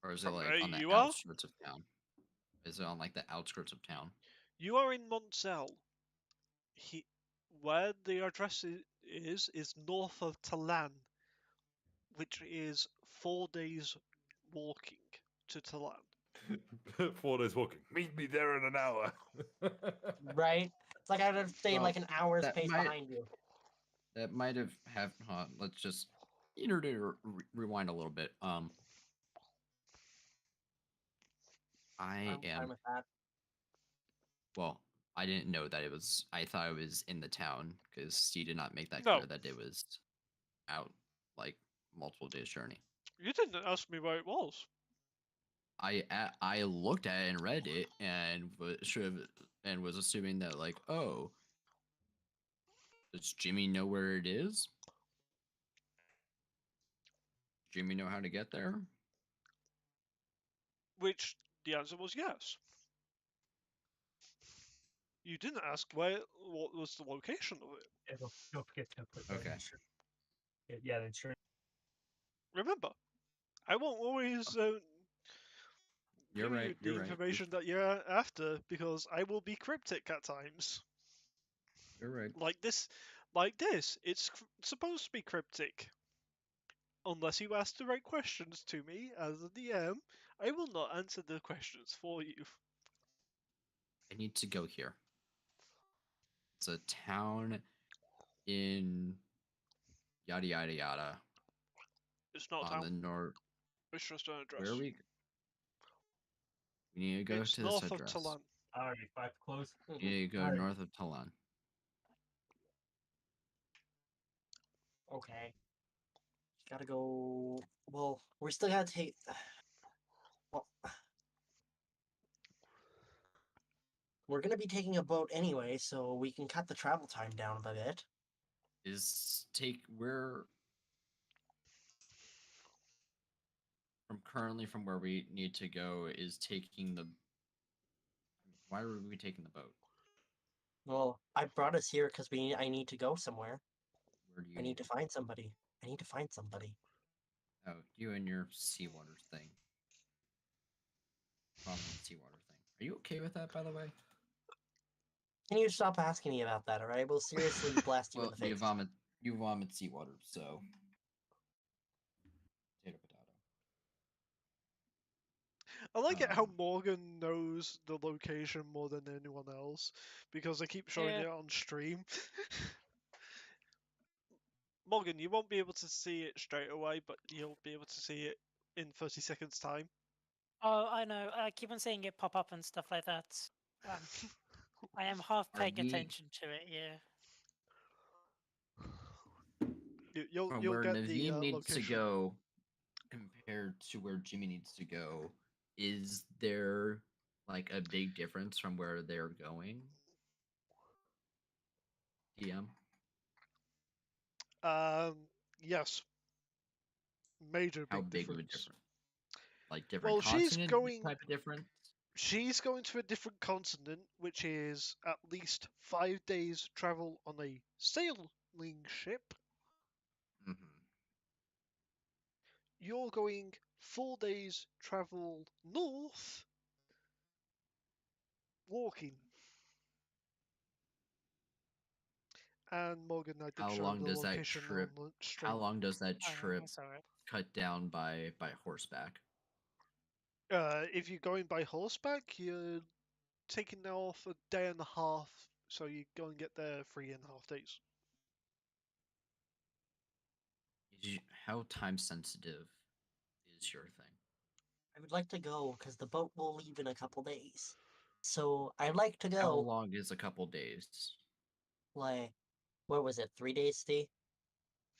or is it From like where on the you are, outskirts of town? Is it on like the outskirts of town? you are in Montzell. He, where the address is north of Talan, which is 4 days walking to Talan. 4 days walking. Meet me there in an hour. Right? It's like I'd have stayed Well, like an hour's that pace might behind you. have let's just rewind a little bit. I I'm fine am with that. well. I didn't know that it was. I thought it was in the town because he did not make that No. clear that it was out like multiple days journey. You didn't ask me where it was. I looked at it and read it and was assuming that like, oh, does Jimmy know where it is? Jimmy know how to get there? Which the answer was yes. You didn't ask what was the location of it. Yeah, don't forget to put the Okay. insurance. Yeah, the insurance. Remember, I won't always You're give you right. the You're right. information that you're after because I will be cryptic at times. You're right. Like this, it's supposed to be cryptic. Unless you ask the right questions to me as a DM, I will not answer the questions for you. I need to go here. It's a town in yada yada yada It's not a on the town. north. It's just an address. Where are we? We need to go It's to this north of address. Talan. Alright, 5 close. We need to go Alright. north of Talan. Okay. Gotta go. Well, we're still gonna take. Well, we're gonna be taking a boat anyway, so we can cut the travel time down a bit. Is take where from where we need to go is taking the. Why are we taking the boat? Well, I brought us here because I need to go somewhere. Where do you I need to find somebody. I need to find somebody. Oh, you and your seawater thing. Prominent seawater thing. Are you okay with that, by the way? Can you stop asking me about that, alright? We'll seriously blast you in Well, the face. you vomit seawater, so. Potato, potato. I like it how Um, Morgan knows the location more than anyone else because they keep showing Yeah. it on stream. Morgan, you won't be able to see it straight away, but you'll be able to see it in 30 seconds time. Oh, I know. I keep on seeing it pop up and stuff like that. I am half Are paying we- attention to it. Yeah. You'll from you'll where get the Naveen needs to location. go compared to where Jimmy needs to go, is there like a big difference from where they're going? DM? Yes, major How big big of a difference. difference? Like different Well, continent type of difference? she's going to a different continent, which is at least 5 days travel on a sailing ship. Hmm. You're going 4 days travel north, walking. And Morgan, I did How show long the does that location trip? on the How stream. long does that I know, trip that's alright. cut down by horseback? If you're going by horseback, you're taking off a day and a half, so you go and get there 3.5 days. How time sensitive is your thing? I would like to go because the boat will leave in a couple days. So I'd like to How go. long is a couple days? Like, what was it? 3 days, Steve?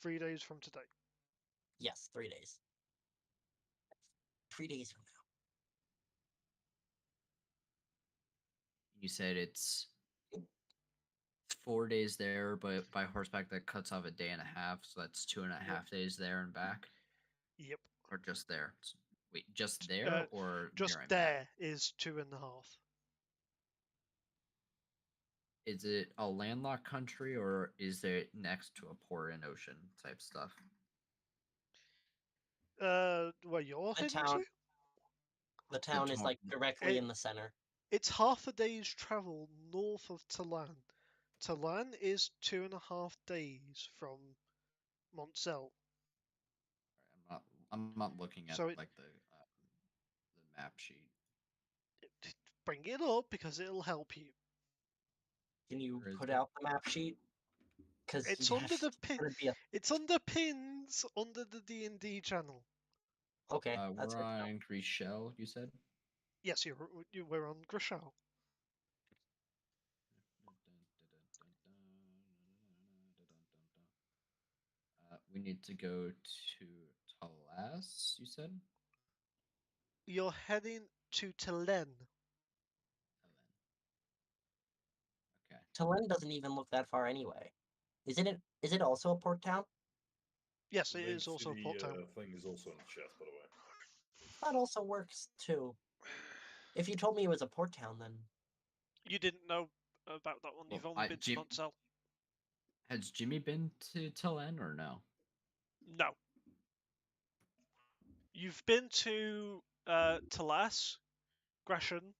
3 days from today. Yes, 3 days. 3 days from now. You said it's 4 days there, but by horseback that cuts off a day and a half, so that's 2.5 days there and back, Yep. or just there. Wait, just there Uh, or Just there and back? there is 2.5. Is it a landlocked country or is it next to a port and ocean type stuff? Where you're The heading town. to? The town is town- like directly It, in the center. it's half a day's travel north of Talan. Talan is 2.5 days from Montzel. I'm not looking at So it, like the map sheet. bring it up because it'll help you. Can you Where is put it? out the map sheet? Because It's you under have the to pin. be a... It's under pins under the D&D channel. Okay, that's We're good to know. on Grishel, you said? Yes, you were on Grishal. We need to go to Talas, you said? You're heading to Telen. Okay. Talen doesn't even look that far anyway. Isn't it? Is it also a port town? Yes, The it link is to also a port town. the thing is also in the chat, by the way. That also works too. If you told me it was a port town, then You didn't know about that one. Well, You've only been to Montzel. Has Jimmy been to Telen or no? No. You've been to Talas, Gresham,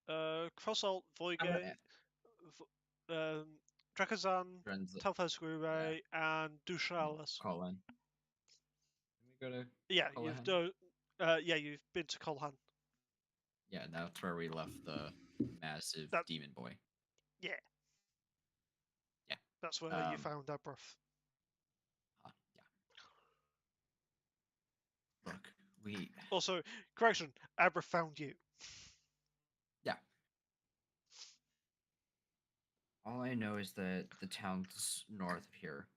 Crossolt, Voige, Eh, Drakazan, Friends Telfasgure, and Dushalas. Colin. Can we go to Yeah, Colahan? you've been to Colhan. Yeah, that's where we left the massive That demon boy. yeah. Yeah. That's where you found Abrath. Yeah. Look, we Also, correction, Abrath found you. yeah. All I know is that the town's north of here.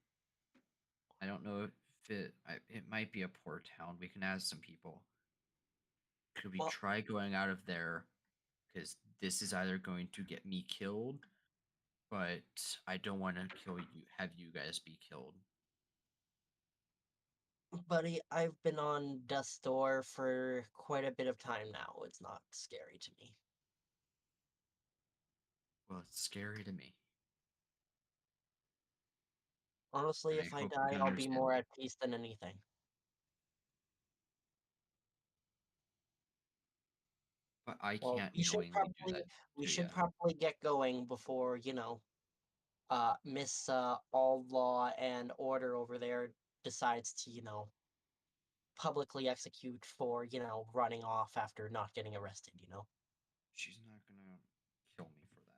I don't know if it might be a port town. We can ask some people. Could we Well- try going out of there? Because this is either going to get me killed, but I don't want to kill you. Have you guys be killed? buddy, I've been on Death's Door for quite a bit of time now. It's not scary to me. Well, it's scary to me. Honestly, And if I I hope die, you I'll be understand more that. at peace than anything. But I Well, can't we should knowingly do probably that we to should ya. probably get going before, Miss All Law and Order over there decides to, publicly execute for, running off after not getting arrested. She's not gonna kill me for that.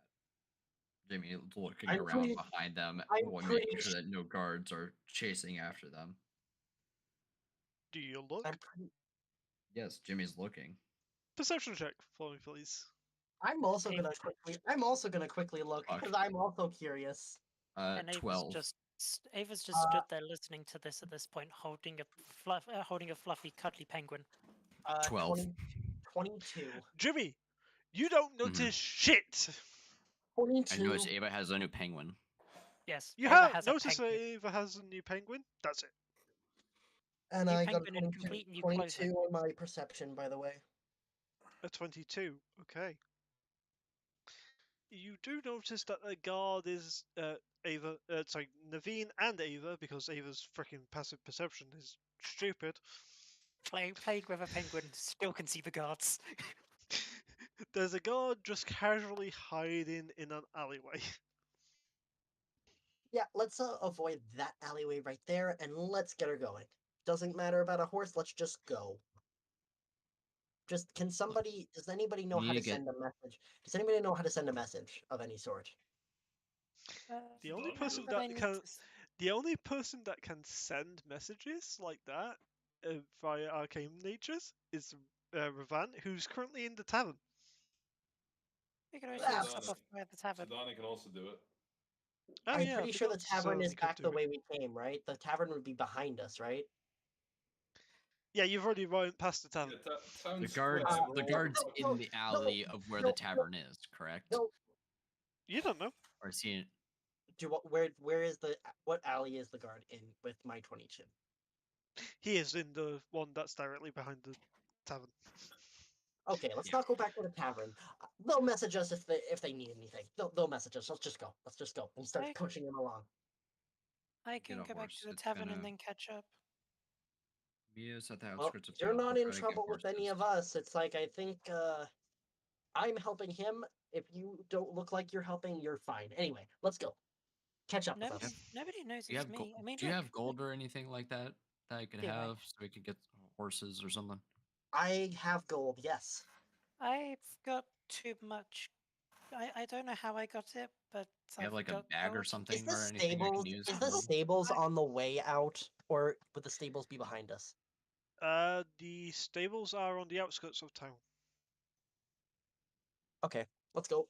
Jamie is looking I'm around pretty behind them I'm while pretty making sure sh- that no guards are chasing after them. Do you look? I'm pretty Yes, Jimmy's looking. Perception check for me, please. I'm also Steve- gonna quickly look Fuck. because I'm also curious. And 12. Ava's just Uh, stood there listening to this at this point, holding a fluffy, cuddly penguin. 12. 22. Jimmy, you don't notice shit. 22. I noticed Ava has a new penguin. Yes, You Ava have has noticed a that penguin. Ava has a new penguin. That's it. And New I got a penguin in 22, complete new 22 clothing. on my perception, by the way. A 22. Okay. You do notice that the guard is Naveen and Ava, because Ava's freaking passive perception is stupid. Playing with a penguin still can see the guards. There's a guard just casually hiding in an alleyway. Yeah, let's avoid that alleyway right there and let's get her going. Doesn't matter about a horse, let's just go. Just can somebody? Does anybody know You how need to to get- send a message? Does anybody know how to send a message of any sort? The only Not person really. but I that need can to the only person that can send messages like that via arcane natures is Ravan, who's currently in the tavern. We could always Ah, just stop off by the tavern. Sedani can also do it. Oh I'm yeah, I pretty sure the forgot tavern is Sony could back do the it. way we came, right? The tavern would be behind us, right? Yeah, you've already run past the Yeah, tavern. town The square. guards, we're the all- guards no, in the no, alley of where no, the tavern is, correct? No. You don't know. Or is he? Where is the what alley is the guard in with my 22? He is in the one that's directly behind the tavern. Okay, let's Yeah. not go back to the tavern. They'll message us if they need anything. They'll message us. Let's just go. Let's just go and start Okay. pushing them along. I Get can a go back horse, to the it's tavern gonna- and then catch up. Mia's at the Well, outskirts of you're town. not We'll in try to get trouble with any of horses. us. It's like I think I'm helping him. If you don't look like you're helping, you're fine. Anyway, let's go. Catch up with Nobody, us. nobody knows Do you it's have me. I mean, do you look, have gold or anything like that that I could Do I? have so we could get horses or something? I have gold. Yes. I've got too much. I don't know how I got it, but Do you have I've like a got bag or gold. Is something the or anything I stables? can use? Is for the gold? stables on the way out, or would the stables be behind us? The stables are on the outskirts of town. Okay, let's go.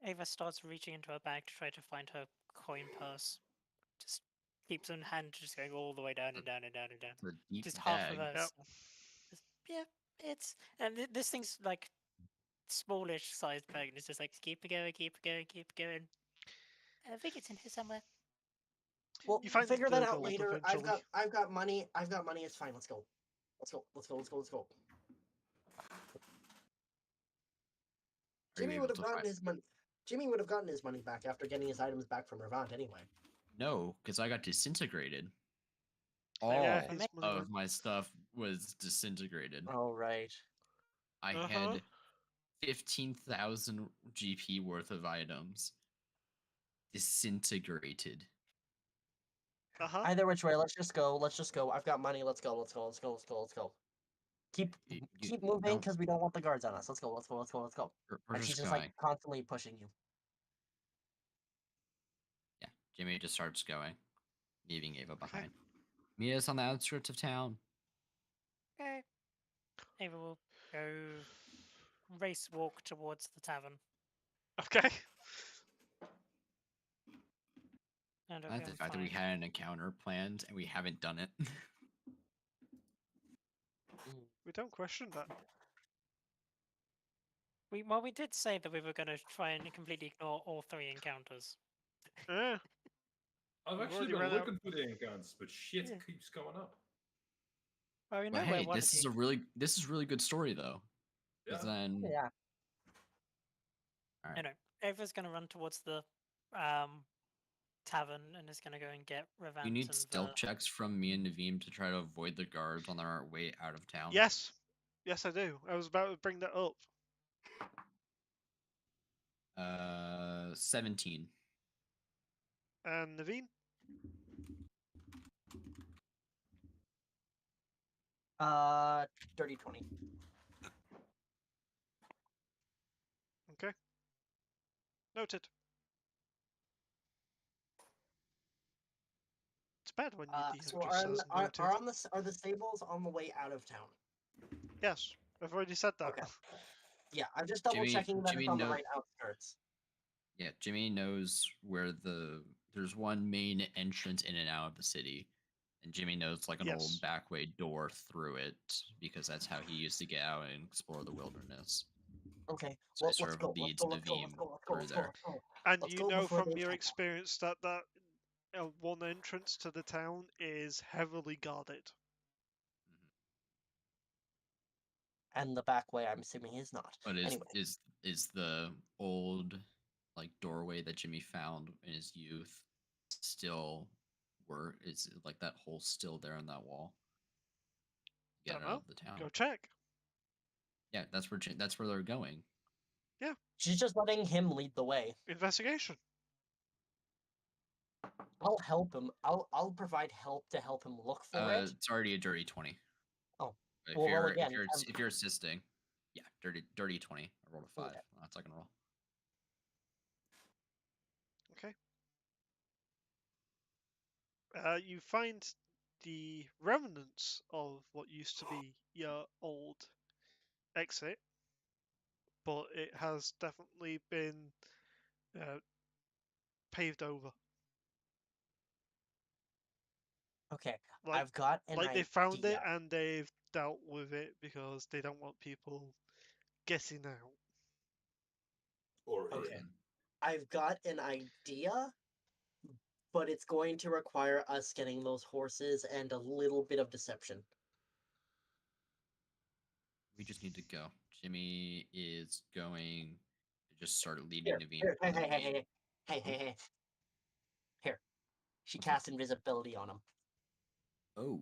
Ava starts reaching into her bag to try to find her coin purse. Just keeps in hand, just going all the way down and down and down and down. The deep Just half of bag. her Yep. stuff. Yeah, it's and this thing's like smallish sized bag, and it's just like keep it going, keep it going, keep it going. I think it's in here somewhere. We'll You find figure the that out gold later. eventually. I've got money. I've got money. It's fine. Let's go. Let's go. Let's go. Let's go. Let's go. Are you Jimmy able would have to gotten find? his money. Jimmy would have gotten his money back after getting his items back from Revant anyway. No, because I got disintegrated. Yeah, All his Ma- money of went. my stuff was disintegrated. Oh right. I Uh-huh. had 15,000 GP worth of items disintegrated. Uh-huh. Either which way, let's just go. Let's just go. I've got money. Let's go. Let's go. Let's go. Let's go. Let's go. Keep You moving don't- because we don't want the guards on us. Let's go. Let's go. Let's go. Let's go. We're And she's just just going. like constantly pushing you. Yeah, Jimmy just starts going, leaving Ava behind. Mia's on the outskirts of town. Okay. Ava will go race walk towards the tavern. Okay. And I like the fact that we had an encounter planned and we haven't done it. We don't question that. we did say that we were going to try and completely ignore all three encounters. Yeah. I've We've actually already been ran out. looking for the encounters, but shit Yeah. keeps coming up. Well, we know But where hey, one this of is you. really good story though. Yeah. Because then Yeah. No, Ava's going to run towards the tavern and is going to go and get Revant you need and stealth checks from me and Naveem to try to avoid the guards on their way out of town. Yes. Yes, I do. I was about to bring that up. 17. And Naveen? Dirty 20. Okay. Noted. It's bad when you DM So just says noted. are the stables on the way out of town? Yes, I've already said that. Okay. Yeah, I'm just double checking that Jimmy it's on the know- right outskirts. Yeah, Jimmy knows where there's one main entrance in and out of the city. And Jimmy knows like an Yes. old back way door through it because that's how he used to get out and explore the wilderness. Okay, So well, it sort let's of go. Let's leads go. Let's go. Naveem Let's go. Let's go. through Let's go. there. Let's go. And Let's you go know before from they your attack. experience that one entrance to the town is heavily guarded. And the back way, I'm assuming, is not. But Anyway. is the old like doorway that Jimmy found in his youth still is like that hole still there in that wall? Get Don't out know. of the town. Go check. Yeah, that's where they're going. She's just letting him lead the way. Investigation. I'll help him. I'll provide help to help him look for it. It's already a dirty 20. Oh, If Well, you're again, if you're assisting, yeah, dirty 20. I rolled a 5 Yeah. on that second roll. Okay. You find the remnants of what used to be your old exit, but it has definitely been paved over. okay, Like, I've got an like they idea. found it and they've dealt with it because they don't want people getting out. Or Okay. in. I've got an idea, but it's going to require us getting those horses and a little bit of deception. We just need to go. Jimmy is going to just start leading Here, Naveen. here, hey, to the hey, hey, main- hey, hey, hey, hey. Here. She What's up? cast invisibility on him. Oh,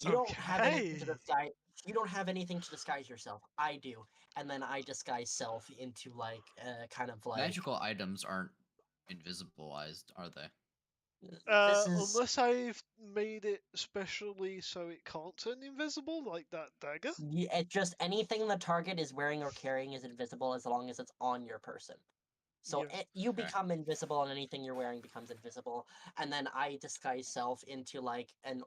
You don't have anything to Okay. disguise. You don't have anything to disguise yourself. I do, and then I disguise self into like kind of like magical items aren't invisibilized, are they? this is Unless I've made it specially so it can't turn invisible, like that dagger. it just anything the target is wearing or carrying is invisible as long as it's on your person. So Yeah. you Okay. become invisible, and anything you're wearing becomes invisible. And then I disguise self into like an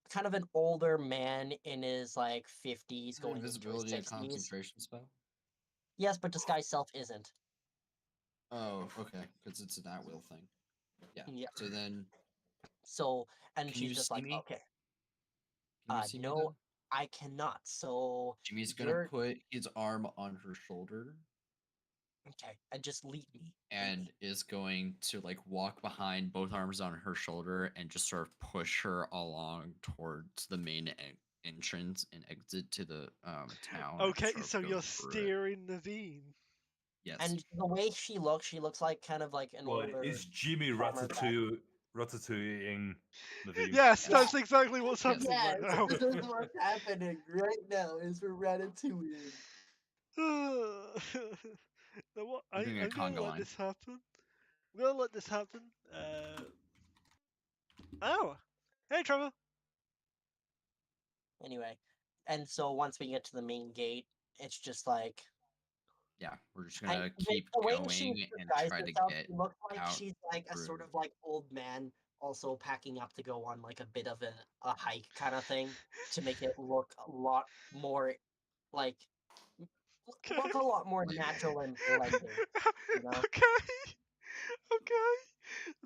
kind of an older man in his like 50s, Is going into his invisibility a 60s. concentration spell? Yes, but disguise self isn't. Oh, okay, because it's an at will thing. Yeah. Yeah. So then, So and Can she's you just see like, me? okay, can you see me no, then? I cannot. So Jimmy's gonna you're put his arm on her shoulder okay, and just lead me. Lead and me. is going to like walk behind both arms on her shoulder and just sort of push her along towards the main entrance and exit to the town. and Okay, sort of so go you're through it. steering Naveen. Yes. And the way she looks like kind of like an Well, older. is Jimmy farmer back. ratatouilleing Naveen? Yes, Yeah. that's exactly what's Yes. happening Yes, right now. this is what's happening right now. Is we're ratatouille. Now what? We're doing a I'm gonna conga let line. this happen. I'm gonna let this happen. Oh, hey Trevor. Anyway, and so once we get to the main gate, it's just like Yeah, we're just and gonna keep the way going she and disguised try to herself, get she looks like out she's like a sort through. of like old man, also packing up to go on like a bit of a hike kind of thing to make it look a lot more like look a lot more Like- natural and blending. You know? Okay. Okay.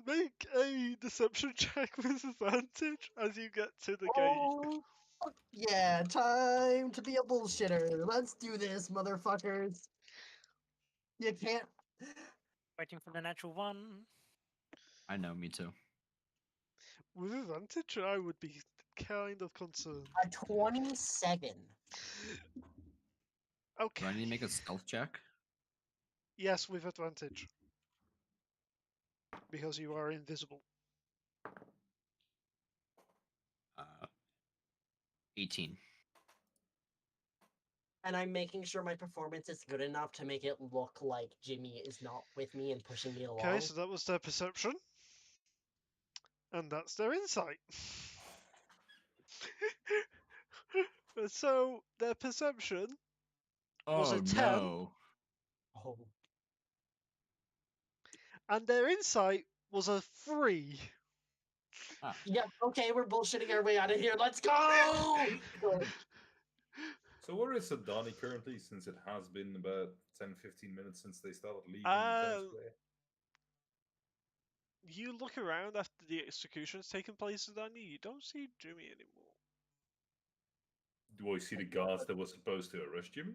Make a deception check with advantage as you get to the gate. Oh, fuck yeah, time to be a bullshitter. Let's do this, motherfuckers. You can't. Waiting for the natural one. I know, me too. With advantage, I would be kind of concerned. A 27. Okay. Do I need to make a stealth check? Yes, with advantage. Because you are invisible. 18. And I'm making sure my performance is good enough to make it look like Jimmy is not with me and pushing me along. Okay, so that was their perception. And that's their insight. So their perception was Oh a 10, no. Oh. and their insight was a 3. Ah, Yep, okay, we're bullshitting our way out of here. Let's go! So where is Sadani currently, since it has been about 10-15 minutes since they started leaving Uh, town square? You look around after the execution's taken place, Danny, you don't see Jimmy anymore. Do I see the guards that were supposed to arrest Jimmy?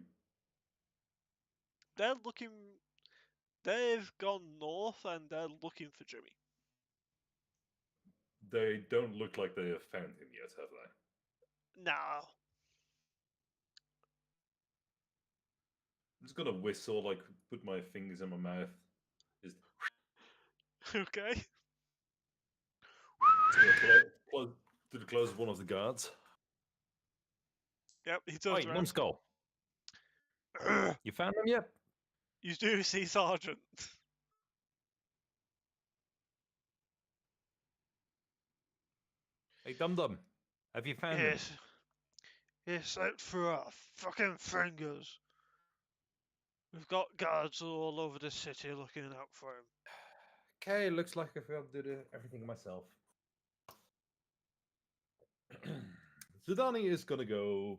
They're looking. They've gone north and they're looking for Jimmy. They don't look like they have found him yet, have they? Nah. I'm just gonna whistle, like put my fingers in my mouth, just Okay. to the close of one of the guards. Yep, he turns Hey, around. numbskull, you found him yet? You do see Sergeant. Hey, Dum Dum, have you found him? Yes. It's out for our fucking fingers. We've got guards all over the city looking out for him. Okay, looks like I've got to do everything myself. Sudani is gonna go.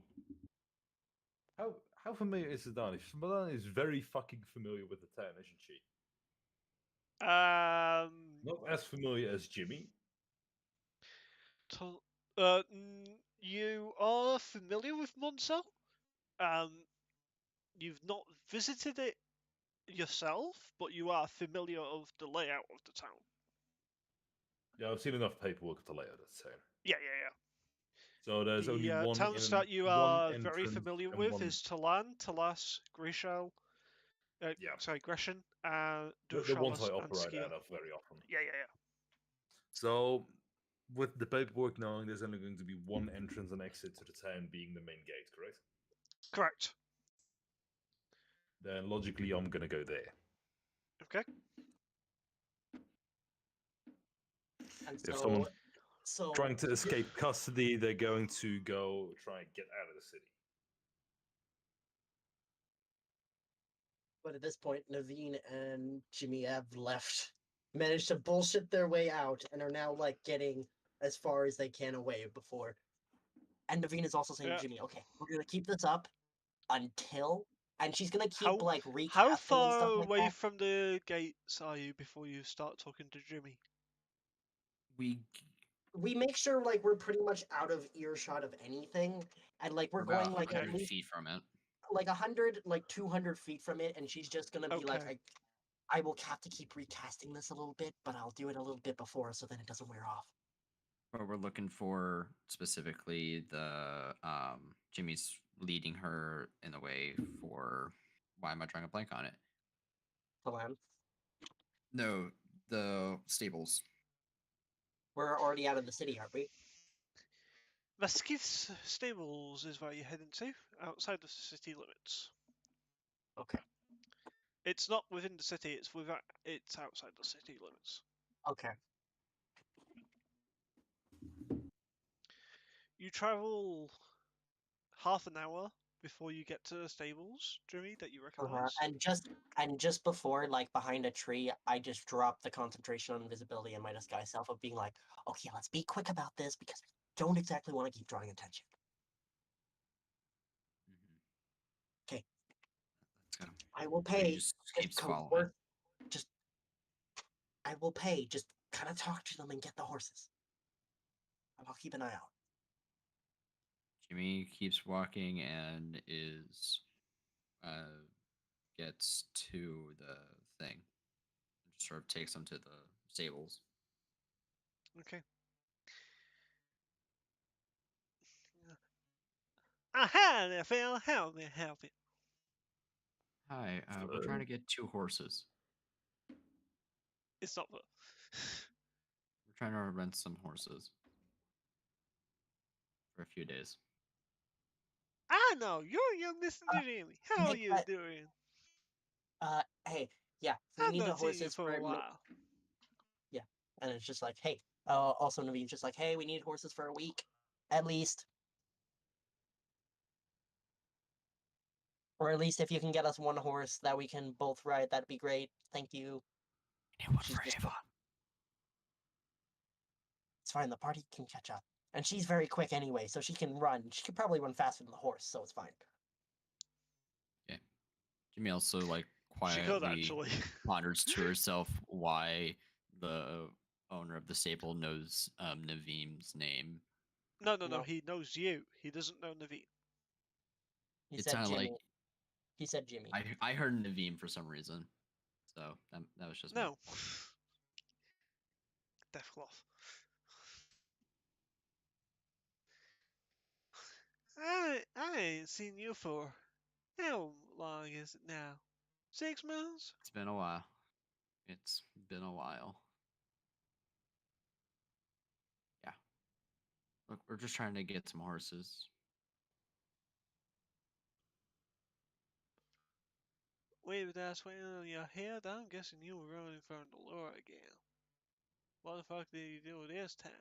How familiar is Sudani? Sudani is very fucking familiar with the town, isn't she? Not as familiar as Jimmy. You are familiar with Monsell. You've not visited it yourself, but you are familiar of the layout of the town. Yeah, I've seen enough paperwork to lay out that town. Yeah. So there's only The one towns that you one are very entrance familiar and with one. is Talan, Talas, Grishel, Yeah. sorry, Gresham, and The ones I Dushalas and operate Skia. out of very often. Yeah. So, with the paperwork knowing there's only going to be one entrance and exit to the town being the main gate, correct? Correct. Then logically, I'm gonna go there. Okay. And If someone's so trying to escape custody, they're going to go try and get out of the city. But at this point, Naveen and Jimmy have managed to bullshit their way out, and are now like getting as far as they can away before. And Naveen is also saying Yeah. to Jimmy, "Okay, we're gonna keep this up until," and she's gonna keep How like recasting how and far stuff like away that. from the gates are you before you start talking to Jimmy? We make sure like we're pretty much out of earshot of anything, and like we're We're about going like at 100 least feet from it. like 100, like 200 feet from it, and she's just gonna be like, Okay. I will have to keep recasting this a little bit, but I'll do it a little bit before so then it doesn't wear off. What we're looking for specifically, the Jimmy's leading her in the way for. Why am I drawing a blank on it? Talan, No, the stables. we're already out of the city, aren't we? Mesquite's Stables is where you're heading to, outside the city limits. Okay. It's not within the city, it's outside the city limits. Okay. You travel half an hour before you get to the stables, Jimmy, that you recognize. And just before, like behind a tree, I just dropped the concentration on invisibility and my disguise self of being like, okay, let's be quick about this because I don't exactly want to keep drawing attention. Okay. Let's go. I will Jimmy pay. just Just keeps following. Just I will pay. Just kind of talk to them and get the horses. And I'll keep an eye out. Jimmy keeps walking and gets to the thing. Just sort of takes them to the stables. Okay. Aha, there, Phil. How may I help you? Hi, we're trying to get 2 horses. It's not the. We're trying to rent some horses for a few days. I know, you're young Mr. Jimmy. How are make you that- doing? Hey, yeah, we I've need the not seen you horses for a while. And it's just like, hey, also Naveen's just like, hey, we need horses for a week, at least. Or at least if you can get us one horse that we can both ride, that'd be great. Thank you. She's just- It's fine, the party can catch up. And she's very quick anyway, so she can run. She could probably run faster than the horse, so it's fine. Jimmy also like She could quietly actually. ponders to herself why the owner of the stable knows Naveem's name. No. No. He knows you. He doesn't know Naveen. He It said sounded Jimmy. like He said Jimmy. I heard Naveem for some reason, so that was just me. No. Deathcloth. I ain't seen you for. How long is it now? 6 months? It's been a while. It's been a while. Yeah. Look, we're just trying to get some horses. Wait, that's when you're here. I'm guessing you were running from the lure again. What the fuck did you do with this town?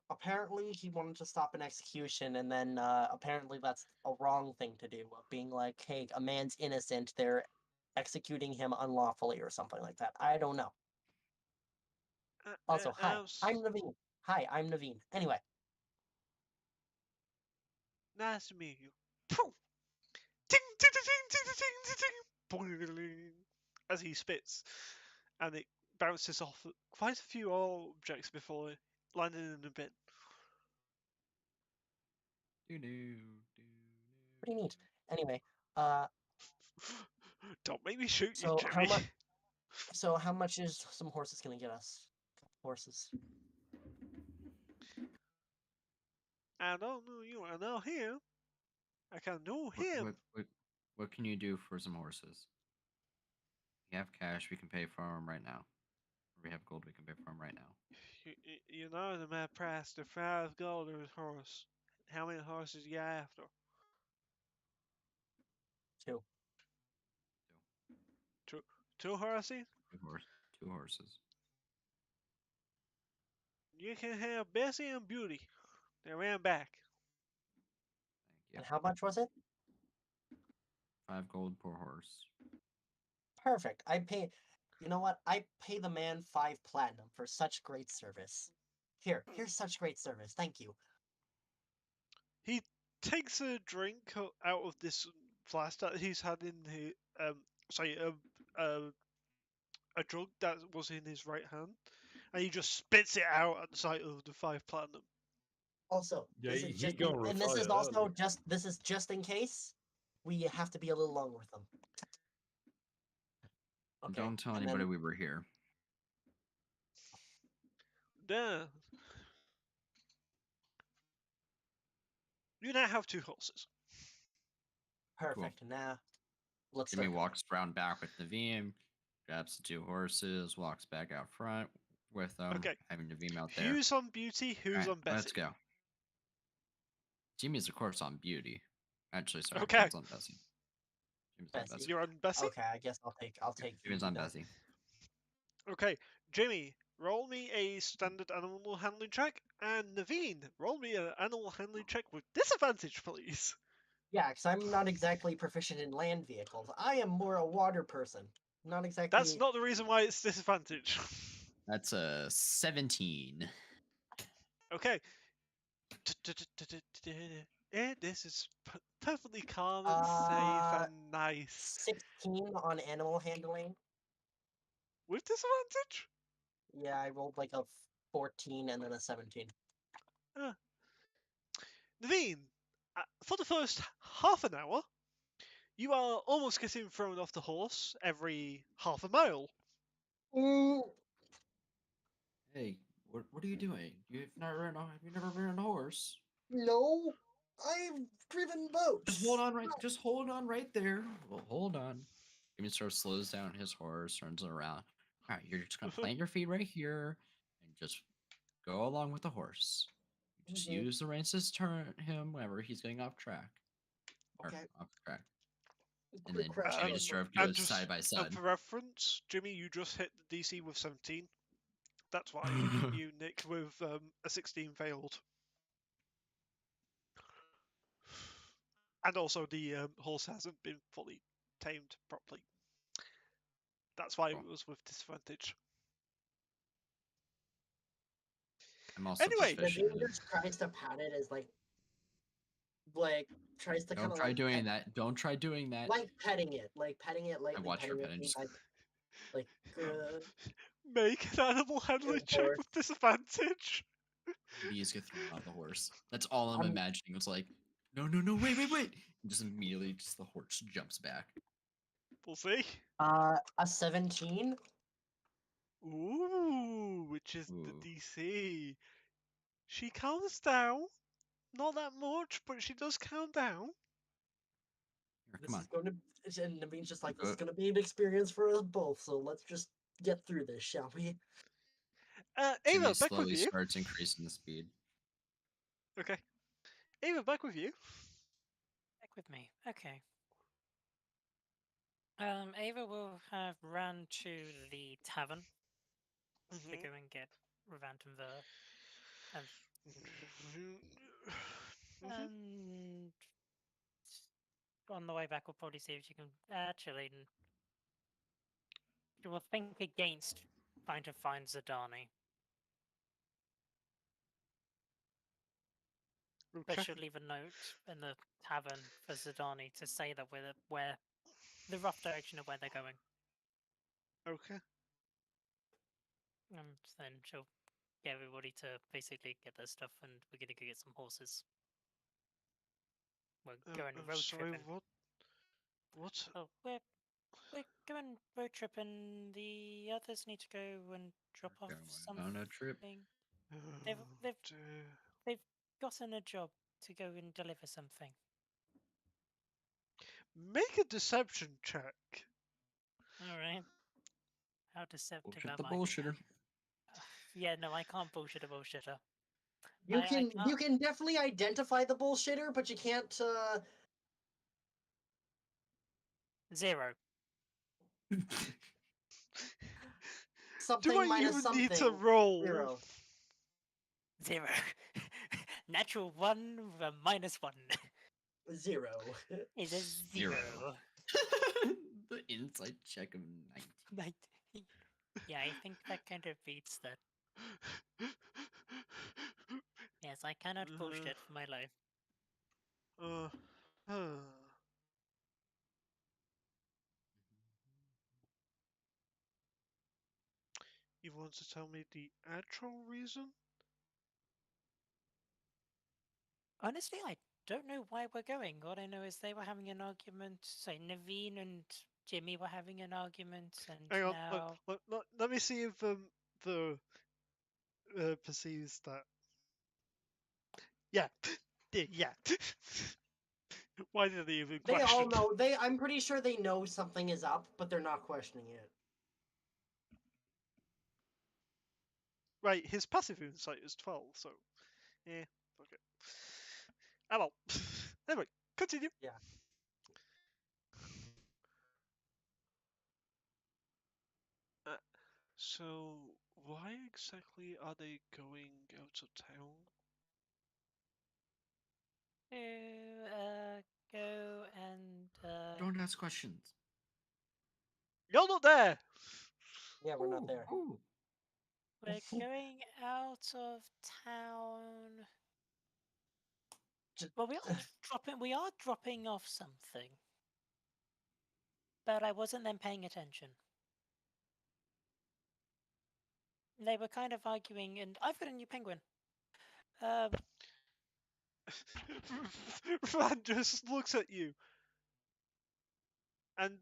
Apparently he wanted to stop an execution, and then apparently that's a wrong thing to do. Of being like, hey, a man's innocent, they're executing him unlawfully or something like that. I don't know. Also, hi, I'm Naveen. Hi, I'm Naveen. Anyway, Nice to meet you. Poof! Ting, ting, ting, ting, ting, ting, ting, ting, boing, as he spits, and it bounces off quite a few objects before landing in a bin. pretty neat. Anyway, uh, Don't make me shoot you, so how Jimmy. much? So how much is some horses gonna get us? Horses. I don't know you, I know him. I can know What, him. what, what, what can you do for some horses? We have cash, we can pay for them right now. Or we have gold, we can pay for them right now. You know the mad price, the 5 gold or a horse. How many horses you after? Two. Two horses? Two horses. You can have Bessie and Beauty. They ran back. Thank you. And how much was it? 5 gold per horse. Perfect. I pay. You know what? I pay the man 5 platinum for such great service. Here's such great service. Thank you. He takes a drink out of this flask that he's had in his sorry a drug that was in his right hand, and he just spits it out at the sight of the 5 platinum. Also, Yeah, is it he just gonna and this is retire also early. this is just in case we have to be a little longer with them. And Okay. don't tell and anybody then- we were here. Then you now have 2 horses. Perfect. Now let's Jimmy start. walks around back with Naveem, grabs the 2 horses, walks back out front with them, Okay. having Naveem out there. Who's on Beauty? Who's Alright, on Bessie? let's go. Jimmy's, of course, on Beauty. Actually, sorry, Okay. Jimmy's on Bessie. Jimmy's on Bessie. Bessie. You're on Bessie. Okay, I guess I'll take. Jimmy's the, on Bessie. Okay, Jimmy, roll me a standard animal handling check, and Naveen, roll me an animal handling check with disadvantage, please. Yeah, because I'm not exactly proficient in land vehicles. I am more a water person. Not exactly. That's not the reason why it's disadvantage. That's a 17. Okay. This is perfectly calm and safe and nice. 16 on animal handling. With disadvantage? Yeah, I rolled like a 14 and then a 17. Naveen, for the first half an hour, you are almost getting thrown off the horse every half a mile. Hey, what are you doing? Have you never ridden a horse? No, I've driven boats. Just hold on right there. Well, hold on. Jimmy sort of slows down his horse, turns it around. Alright, you're just gonna plant your feet right here and just go along with the horse. You just Mhm. use the reins to turn him whenever he's getting off track. Or Okay. off track. And Quick then crash Jimmy on just the sort of And goes just- side by And side. for reference, Jimmy, you just hit the DC with 17. That's why you, Nick, with a 16 failed. And also the horse hasn't been fully tamed properly. That's why it Cool. was with disadvantage. I'm also Anyway. The proficient dude in- just tries to pat it as like tries to kind Don't of try like doing pet, that. Don't try doing that. like petting it lightly, watched her petting it, pet it, being just- like Make an animal handling Good check horse. with disadvantage. Bees get thrown off the horse. That's all I'm I'm- imagining. It's like, no, wait. And just immediately, just the horse jumps back. We'll see. a 17. Ooh, which is Ooh. the DC. She calms down. Not that much, but she does calm down. Here, This come on. is going to and Naveen's just like, this is Go- going to be an experience for us both. So let's just get through this, shall we? Ava, Jimmy back with slowly you. starts increasing the speed. Okay. Ava, back with you. Back with me. Okay. Ava will have ran to the tavern to Mhm. go and get Revant and Ver. And, and on the way back, we'll probably see if you can actually. You will think against trying to find Zidani, but Okay. she'll leave a note in the tavern for Zidani to say that we're where the rough direction of where they're going, Okay. and then she'll get everybody to basically get their stuff, and we're gonna go get some horses. We're going I'm road sorry. tripping. What? Oh, we're going road tripping. The others need to go and drop off Going something. on a trip. They've Oh, they've dear. they've gotten a job to go and deliver something. Make a deception check. All right. How deceptive Bullshit am the I? bullshitter. Yeah, no, I can't bullshit a bullshitter. You I can can't- you can definitely identify the bullshitter, but you can't. 0. Something Do I minus even something. need to roll? 0. 0. Natural 1 with a -1 0. is a 0. The insight check of 19. Yeah, I think that kind of beats that. Yes, I cannot bullshit for my life. Uh, uh. You want to tell me the actual reason? Honestly, I don't know why we're going. All I know is they were having an argument. So Naveen and Jimmy were having an argument, and Hang on. now Let me see if the perceives that. Yeah. Yeah. Why did they even They question? all know. I'm pretty sure they know something is up, but they're not questioning it. Right, his passive insight is 12, so yeah, fuck it. Ah well. Anyway, continue. Yeah. So why exactly are they going out of town? to go and Don't ask questions. You're not there. Yeah, we're not there. Ooh. we're going out of town. Just- Well, we are dropping off something, but I wasn't then paying attention. They were kind of arguing, and I've got a new penguin. Van just looks at you and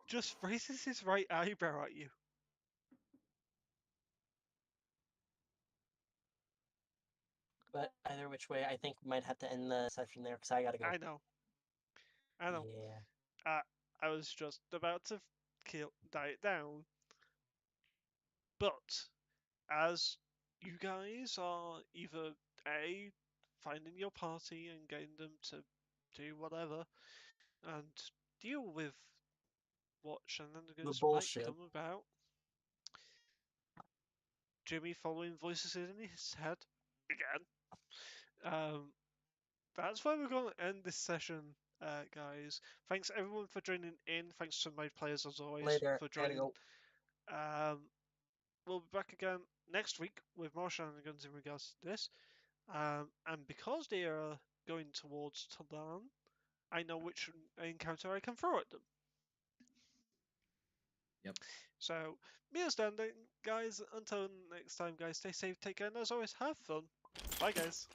just raises his right eyebrow at you. But either which way, I think we might have to end the session there because I gotta go. I know. I know. Yeah. I was just about to die it down. But as you guys are either A, finding your party and getting them to do whatever and deal with what shenanigans might bullshit. come about, Jimmy following voices in his head again. That's where we're going to end this session, guys. Thanks everyone for joining in. Thanks to my players as always Later. for I gotta joining. go. We'll be back again next week with more shenanigans in regards to this. And because they are going towards Talan, I know which encounter I can throw at them. Yep. So, me standing, guys. Until next time, guys. Stay safe, take care, and as always, have fun. Bye, guys.